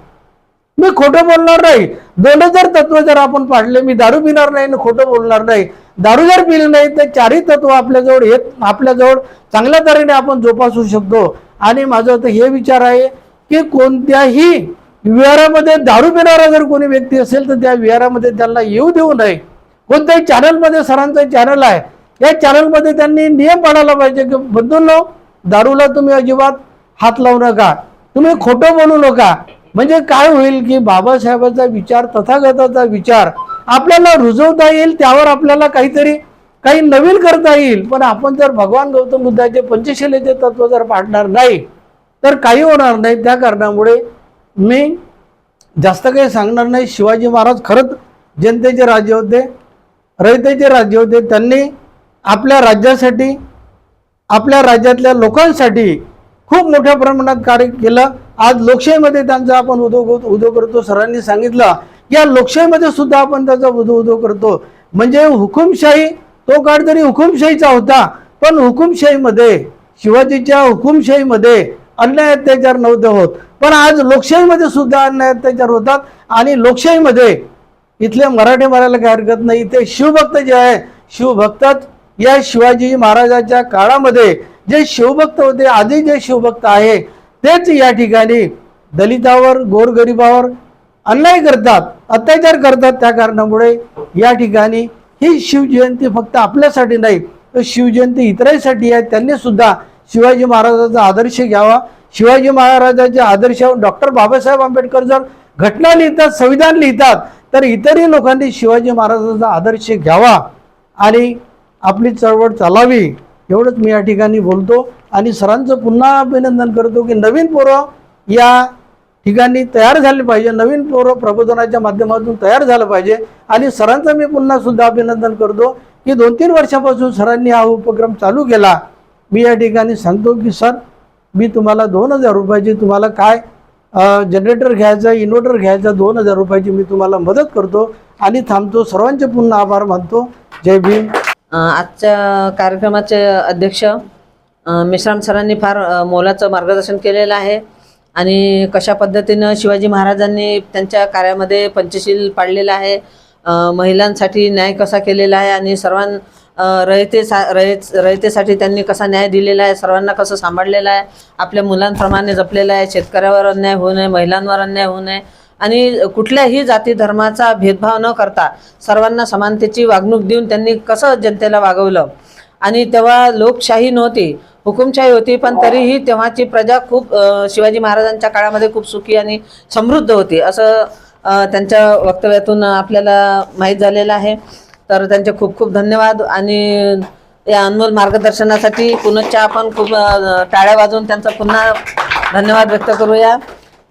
मी खोटं बोलणार नाही. 2 जर तत्व जर आपण पाडले, मी दारू पिणार नाही आणि खोटं बोलणार नाही, दारू जर पिली नाही तर 4ही तत्व आपल्याजवळ चांगल्या तऱ्हेने आपण जोपासू शकतो. आणि माझं तर हे विचार आहे की कोणत्याही विहारामध्ये दारू पिणारा जर कोणी व्यक्ती असेल तर त्या विहारामध्ये त्यांना येऊ देऊ नये. कोणत्याही चॅनलमध्ये सरांचं चॅनल आहे, या चॅनलमध्ये त्यांनी नियम पाळायला पाहिजे की बंधूंनो, दारूला तुम्ही अजिबात हात लावू नका, तुम्ही खोटं बोलू नका. म्हणजे काय होईल की बाबासाहेबांचा विचार, तथागताचा विचार आपल्याला रुजवता येईल, त्यावर आपल्याला काही नवीन करता येईल. पण आपण जर भगवान गौतम बुद्धाचे पंचशिलेचे तत्व जर पाडणार नाही तर काही होणार नाही. त्या कारणामुळे मी जास्त काही सांगणार नाही. शिवाजी महाराज खरंच जनतेचे राज्य होते, रयतेचे राज्य होते. त्यांनी आपल्या राज्यासाठी, आपल्या राज्यातल्या लोकांसाठी खूप मोठ्या प्रमाणात कार्य केलं. आज लोकशाहीमध्ये त्यांचा आपण उदो करतो. सरांनी सांगितलं या लोकशाहीमध्ये सुद्धा आपण त्याचा उदो करतो. म्हणजे हुकुमशाही, तो काळ तरी हुकुमशाहीचा होता, पण हुकुमशाहीमध्ये, शिवाजीच्या हुकुमशाहीमध्ये अन्याय अत्याचार नव्हते होत. पण आज लोकशाहीमध्ये सुद्धा अन्याय अत्याचार होतात. आणि लोकशाहीमध्ये इथले मराठे मारायला काही हरकत नाही. इथे शिवभक्त जे आहे, शिवभक्तच या शिवाजी महाराजांच्या काळामध्ये जे शिवभक्त होते, आधी जे शिवभक्त आहे तेच या ठिकाणी दलितावर, गोरगरिबावर अन्याय करतात, अत्याचार करतात. त्या कारणामुळे या ठिकाणी ही शिवजयंती फक्त आपल्यासाठी नाही तर शिवजयंती इतरांसाठी आहे. त्यांनी सुद्धा शिवाजी महाराजांचा आदर्श घ्यावा. शिवाजी महाराजांच्या आदर्शावर डॉक्टर बाबासाहेब आंबेडकर जर घटना लिहितात, संविधान लिहितात, तर इतरही लोकांनी शिवाजी महाराजांचा आदर्श घ्यावा आणि आपली चळवळ चालावी. एवढंच मी या ठिकाणी बोलतो आणि सरांचं पुन्हा अभिनंदन करतो की नवीन पोरं या ठिकाणी तयार झाले पाहिजे, नवीन पोरं प्रबोधनाच्या माध्यमातून तयार झालं पाहिजे. आणि सरांचं मी पुन्हा सुद्धा अभिनंदन करतो की 2-3 वर्षापासून सरांनी हा उपक्रम चालू केला. मी या ठिकाणी सांगतो की सर, मी तुम्हाला 2000 रुपयाची, तुम्हाला काय जनरेटर घ्यायचं, इन्व्हर्टर घ्यायचं, 2000 रुपयाची मी तुम्हाला मदत करतो आणि थांबतो. सर्वांचे पुन्हा आभार मानतो. जय भीम. आजच्या कार्यक्रमाचे अध्यक्ष मेश्राम सरांनी फार मोलाचं मार्गदर्शन केलेलं आहे आणि कशा पद्धतीनं शिवाजी महाराजांनी त्यांच्या कार्यामध्ये पंचशील पाडलेलं आहे, महिलांसाठी न्याय कसा केलेला आहे आणि रयतेसाठी त्यांनी कसा न्याय दिलेला आहे, सर्वांना कसं सांभाळलेलं आहे, आपल्या मुलांप्रमाणे जपलेलं आहे, शेतकऱ्यावर अन्याय होऊ नये, महिलांवर अन्याय होऊ नये आणि कुठल्याही जाती धर्माचा भेदभाव न करता सर्वांना समानतेची वागणूक देऊन त्यांनी कसं जनतेला वागवलं. आणि तेव्हा लोकशाही नव्हती, हुकुमशाही होती, पण तरीही तेव्हाची प्रजा खूप शिवाजी महाराजांच्या काळामध्ये खूप सुखी आणि समृद्ध होती असं त्यांच्या वक्तव्यातून आपल्याला माहीत झालेलं आहे. तर त्यांचे खूप खूप धन्यवाद आणि या अनमोल मार्गदर्शनासाठी पुनश्च आपण खूप टाळ्या वाजवून त्यांचा पुन्हा धन्यवाद व्यक्त करूया.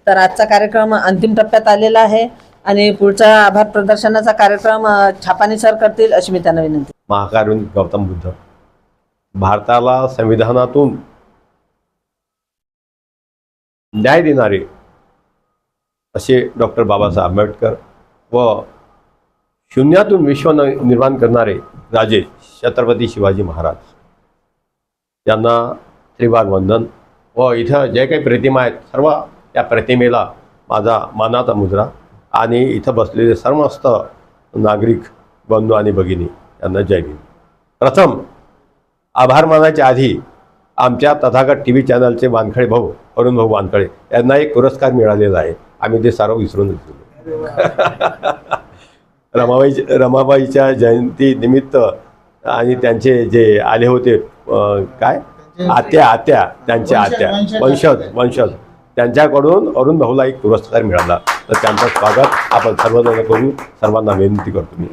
तर आजचा कार्यक्रम अंतिम टप्प्यात आलेला आहे आणि पुढचा आभार प्रदर्शनाचा कार्यक्रम छापानी सर करतील अशी मी त्यांना विनंती. महाकारुणिक गौतम बुद्ध, भारताला संविधानातून न्याय देणारे असे डॉक्टर बाबासाहेब आंबेडकर व शून्यातून विश्व निर्माण करणारे राजे छत्रपती शिवाजी महाराज यांना त्रिवार वंदन. व इथं जे काही प्रतिमा आहेत सर्व त्या प्रतिमेला माझा मानाचा मुजरा आणि इथं बसलेले समस्त नागरिक बंधू आणि भगिनी यांना जय भीम. प्रथम आभार मानायच्या आधी आमच्या तथागत TV चॅनलचे वानखळे भाऊ अरुण भाऊ वानखळे यांना एक पुरस्कार मिळालेला आहे. आम्ही ते सर्व विसरून गेलो. रमाबाईच्या जयंती निमित्त आणि त्यांचे जे आले होते काय आत्या त्यांच्या आत्या वंशज त्यांच्याकडून अरुण भाऊला एक पुरस्कार मिळाला. तर त्यांचं स्वागत आपण सर्वजण करू. सर्वांना विनंती करतो मी.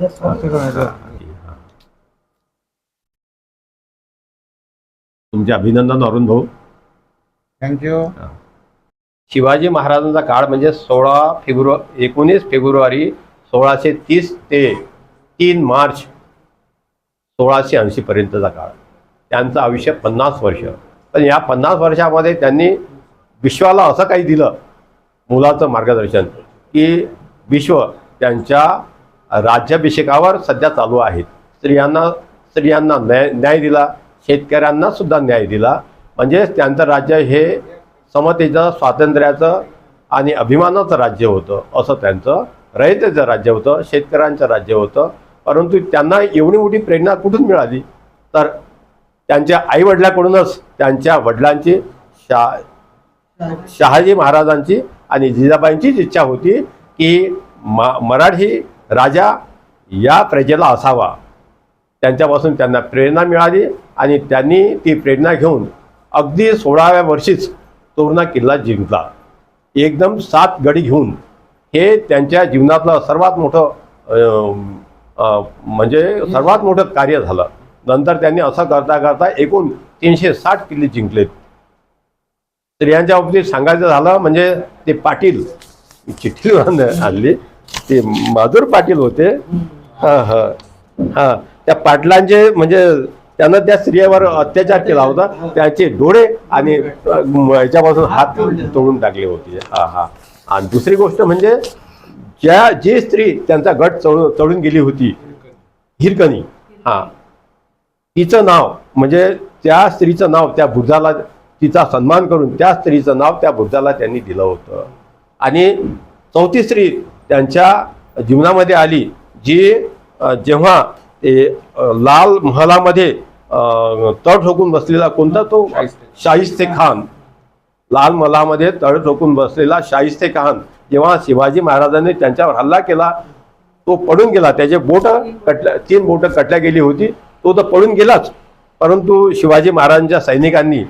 तुमचे अभिनंदन अरुण भाऊ. थँक्यू. शिवाजी महाराजांचा काळ म्हणजे 19 फेब्रुवारी 1630 ते 3 मार्च 1680 पर्यंतचा काळ. त्यांचं आयुष्य 50 वर्ष. पण या 50 वर्षामध्ये त्यांनी विश्वाला असं काही दिलं मुलाचं मार्गदर्शन की विश्व त्यांच्या राज्याभिषेकावर सध्या चालू आहेत. स्त्रियांना न्याय दिला, शेतकऱ्यांना सुद्धा न्याय दिला. म्हणजे त्यांचं राज्य हे समतेचं, स्वातंत्र्याचं आणि अभिमानाचं राज्य होतं. असं त्यांचं रयतेचं राज्य होतं, शेतकऱ्यांचं राज्य होतं. परंतु त्यांना एवढी मोठी प्रेरणा कुठून मिळाली? तर त्यांच्या आईवडिलांकडूनच. त्यांच्या वडिलांची शहाजी महाराजांची आणि जिजाबाईंचीच इच्छा होती की मराठी राजा या प्रजेला असावा. त्यांच्यापासून त्यांना प्रेरणा मिळाली आणि त्यांनी ती प्रेरणा घेऊन अगदी 16व्या वर्षीच तोरणा किल्ला जिंकला. एकदम 7 गडी घेऊन. हे त्यांच्या जीवनातलं सर्वात मोठं कार्य झालं. नंतर त्यांनी असं करता करता एकूण 360 किल्ले जिंकलेत. स्त्रियांच्या बाबतीत सांगायचं झालं म्हणजे ते पाटील, चिठ्ठी आणली, ते माधुर पाटील होते. त्या पाटलांचे म्हणजे त्यांना त्या स्त्रियावर अत्याचार केला होता. त्याचे डोळे आणि याच्यापासून हात तोडून टाकले होते. आणि दुसरी गोष्ट म्हणजे जी स्त्री त्यांचा गट चढून गेली होती, हिरकणी, तिचं नाव म्हणजे त्या स्त्रीचं नाव त्या बुद्धाला, तिचा सन्मान करून त्या स्त्रीचं नाव त्या बुद्धाला त्यांनी दिलं होतं. आणि 4थी स्त्री त्यांच्या जीवनामध्ये आली जी जेव्हा ते लाल महालामध्ये तळ ठोकून बसलेला कोणता तो शाहिस्ते खान, लाल महालामध्ये तळ ठोकून बसलेला शाहिस्ते खान जेव्हा शिवाजी महाराजांनी त्यांच्यावर हल्ला केला, तो पडून गेला. त्याचे 3 बोटं कटल्या गेली होती. तो तर पडून गेलाच. परंतु शिवाजी महाराजांच्या सैनिकांनी,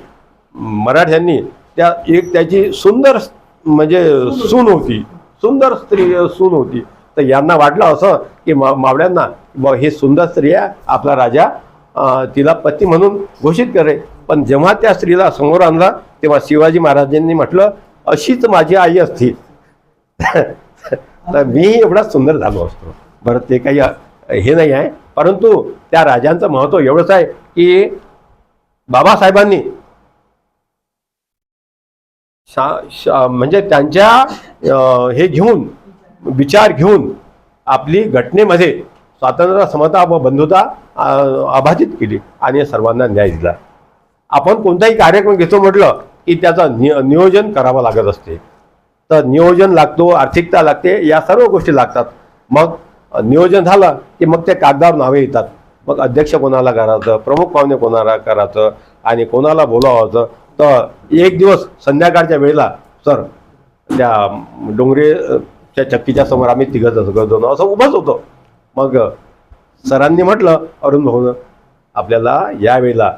मराठ्यांनी त्याची सुंदर म्हणजे सून होती, सुंदर स्त्री सून होती. तर यांना वाटलं असं की मावळ्यांना हे सुंदर स्त्री आहे, आपला राजा तिला पती म्हणून घोषित करे. पण जेव्हा त्या स्त्रीला समोर आणला तेव्हा शिवाजी महाराजांनी म्हटलं, अशीच माझी आई असती तर मी एवढा सुंदर झालो असतो. बरं, ते काही हे नाही आहे. परंतु त्या राजांचं महत्त्व एवढंच आहे की बाबासाहेबांनी म्हणजे त्यांच्या हे घेऊन, विचार घेऊन आपली घटनेमध्ये स्वातंत्र्य, समता व बंधुता अबाधित केली आणि सर्वांना न्याय दिला. आपण कोणताही कार्यक्रम घेतो म्हटलं की त्याचं नियोजन करावं लागत असते. तर नियोजन लागतो, आर्थिकता लागते, या सर्व गोष्टी लागतात. मग नियोजन झालं की मग त्या कागदावर नावे येतात. मग अध्यक्ष कोणाला करायचं, प्रमुख पाहुणे कोणाला करायचं आणि कोणाला बोलावायचं. तर एक दिवस संध्याकाळच्या वेळेला सर त्या डोंगरेच्या चक्कीच्या समोर आम्ही तिघं असं उभंच होतो. मग सरांनी म्हटलं, अरुण भाऊनं आपल्याला यावेळेला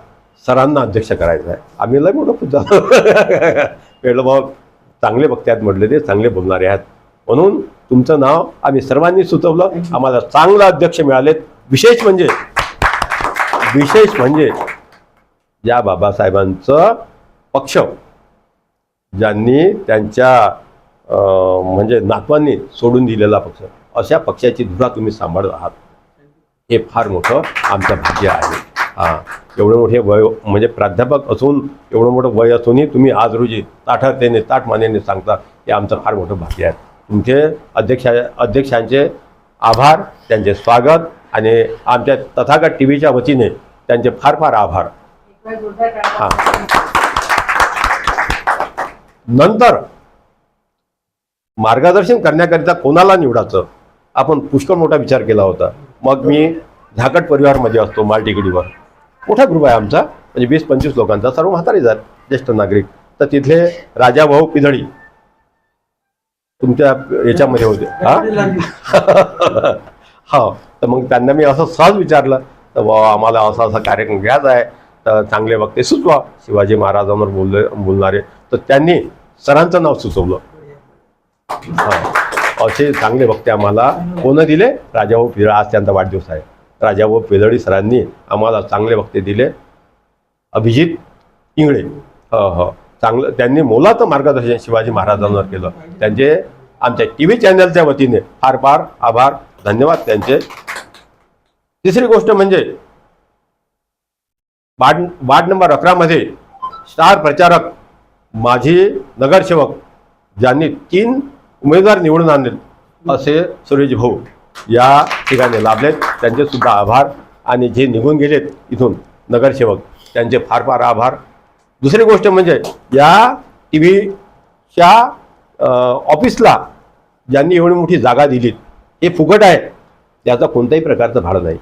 सरांना अध्यक्ष करायचं आहे. आम्ही लय मोठं खुश झालो. वेळेला भाऊ चांगले वक्ते आहेत म्हटले, ते चांगले बोलणारे आहेत, म्हणून तुमचं नाव आम्ही सर्वांनी सुचवलं. आम्हाला चांगले अध्यक्ष मिळालेत. विशेष म्हणजे ज्या बाबासाहेबांचं पक्ष, ज्यांनी त्यांच्या म्हणजे नातवांनी सोडून दिलेला पक्ष, अशा पक्षाची धुरा तुम्ही सांभाळत आहात, हे फार मोठं आमचं भाग्य आहे. एवढं मोठे वय म्हणजे प्राध्यापक असून, एवढं मोठं वय असूनही तुम्ही आज रोजी ताठरतेने, ताठमानेने सांगता, हे आमचं फार मोठं भाग्य आहे. तुमचे अध्यक्षांचे आभार, त्यांचे स्वागत आणि आमच्या तथागत टीव्हीच्या वतीने त्यांचे फार फार आभार. नंतर मार्गदर्शन करण्याकरिता कोणाला निवडायचं, आपण पुष्कळ मोठा विचार केला होता. मग मी झाकट परिवारमध्ये असतो, मालटेकडीवर मोठा ग्रुप आहे आमचा, म्हणजे 20-25 लोकांचा, सर्व म्हातारे जात, ज्येष्ठ नागरिक. तर तिथले राजाभाऊ पिधळी तुमच्या याच्यामध्ये होते. हो, तर मग त्यांना मी असं सहज विचारलं, तर बाबा आम्हाला असा कार्यक्रम घ्यायचा आहे, तर चांगले वक्ते सुचवा शिवाजी महाराजांवर बोलणारे. तर त्यांनी सरांचं नाव सुचवलं. असे चांगले वक्ते आम्हाला कोण दिले? राजाभाऊ पिधळी. आज त्यांचा वाढदिवस आहे. राजाभाऊ पिधळी सरांनी आम्हाला चांगले वक्ते दिले. अभिजित इंगळे. हो, चांगलं त्यांनी मोलाचं मार्गदर्शन शिवाजी महाराजांवर केलं. त्यांचे आमच्या TV चॅनलच्या वतीने फार फार आभार, धन्यवाद त्यांचे. तिसरी गोष्ट म्हणजे वार्ड नंबर 11 मध्ये स्टार प्रचारक माजी नगरसेवक ज्यांनी 3 उमेदवार निवडून आणले असे सुरेश भाऊ या ठिकाणी लाभलेत, त्यांचे सुद्धा आभार. आणि जे निघून गेलेत इथून नगरसेवक त्यांचे फार फार आभार. दुसरी गोष्ट म्हणजे या TVच्या ऑफिसला ज्यांनी एवढी मोठी जागा दिली, हे फुकट आहे, त्याचा कोणत्याही प्रकारचं भाडं नाही,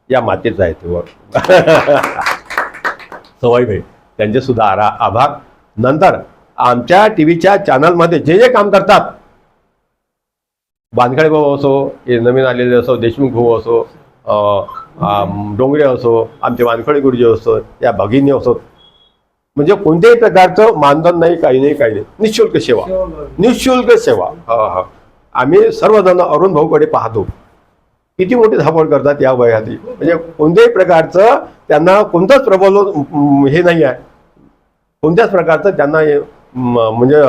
या मातेचं आहे ते. सवाईभाई त्यांचे सुद्धा आभार. नंतर आमच्या TVच्या चॅनलमध्ये जे जे काम करतात, बांधकाळे भाऊ असो, हे नवीन आलेले असो, देशमुख भाऊ असो, डोंगरे असो, आमचे वानखळे गुरुजी असो, या भगिनी असो, म्हणजे कोणत्याही प्रकारचं मानधन नाही, काही नाही, निःशुल्क सेवा, निःशुल्क सेवा. आम्ही सर्वजण अरुण भाऊकडे पाहतो, किती मोठी धावपळ करतात या वयातही, म्हणजे कोणत्याही प्रकारचं त्यांना कोणतंच प्रबोधन हे नाही आहे, कोणत्याच प्रकारचं त्यांना म्हणजे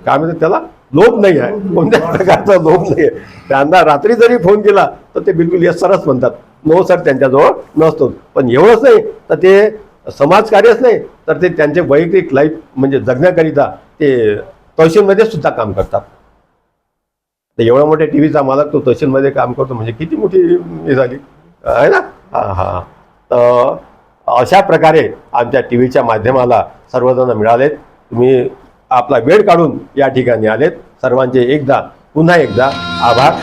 काय म्हणतात त्याला, लोभ नाही आहे, कोणत्याच प्रकारचा लोभ नाही आहे. त्यांना रात्री जरी फोन केला तर ते बिलकुल येस सरच म्हणतात, नो सर त्यांच्याजवळ नसतो. पण एवढंच नाही तर ते समाजकार्यच नाही तर ते त्यांचे वैयक्तिक लाईफ म्हणजे जगण्याकरिता ते तहसीलमध्ये सुद्धा काम करतात. तर एवढा मोठ्या TVचा मालक तो तहसीलमध्ये काम करतो म्हणजे किती मोठी हे झाली आहे ना. तर अशा प्रकारे आमच्या TVच्या माध्यमाला सर्वजण मिळालेत. तुम्ही आपला वेळ काढून या ठिकाणी आलेत. सर्वांचे पुन्हा एकदा आभार.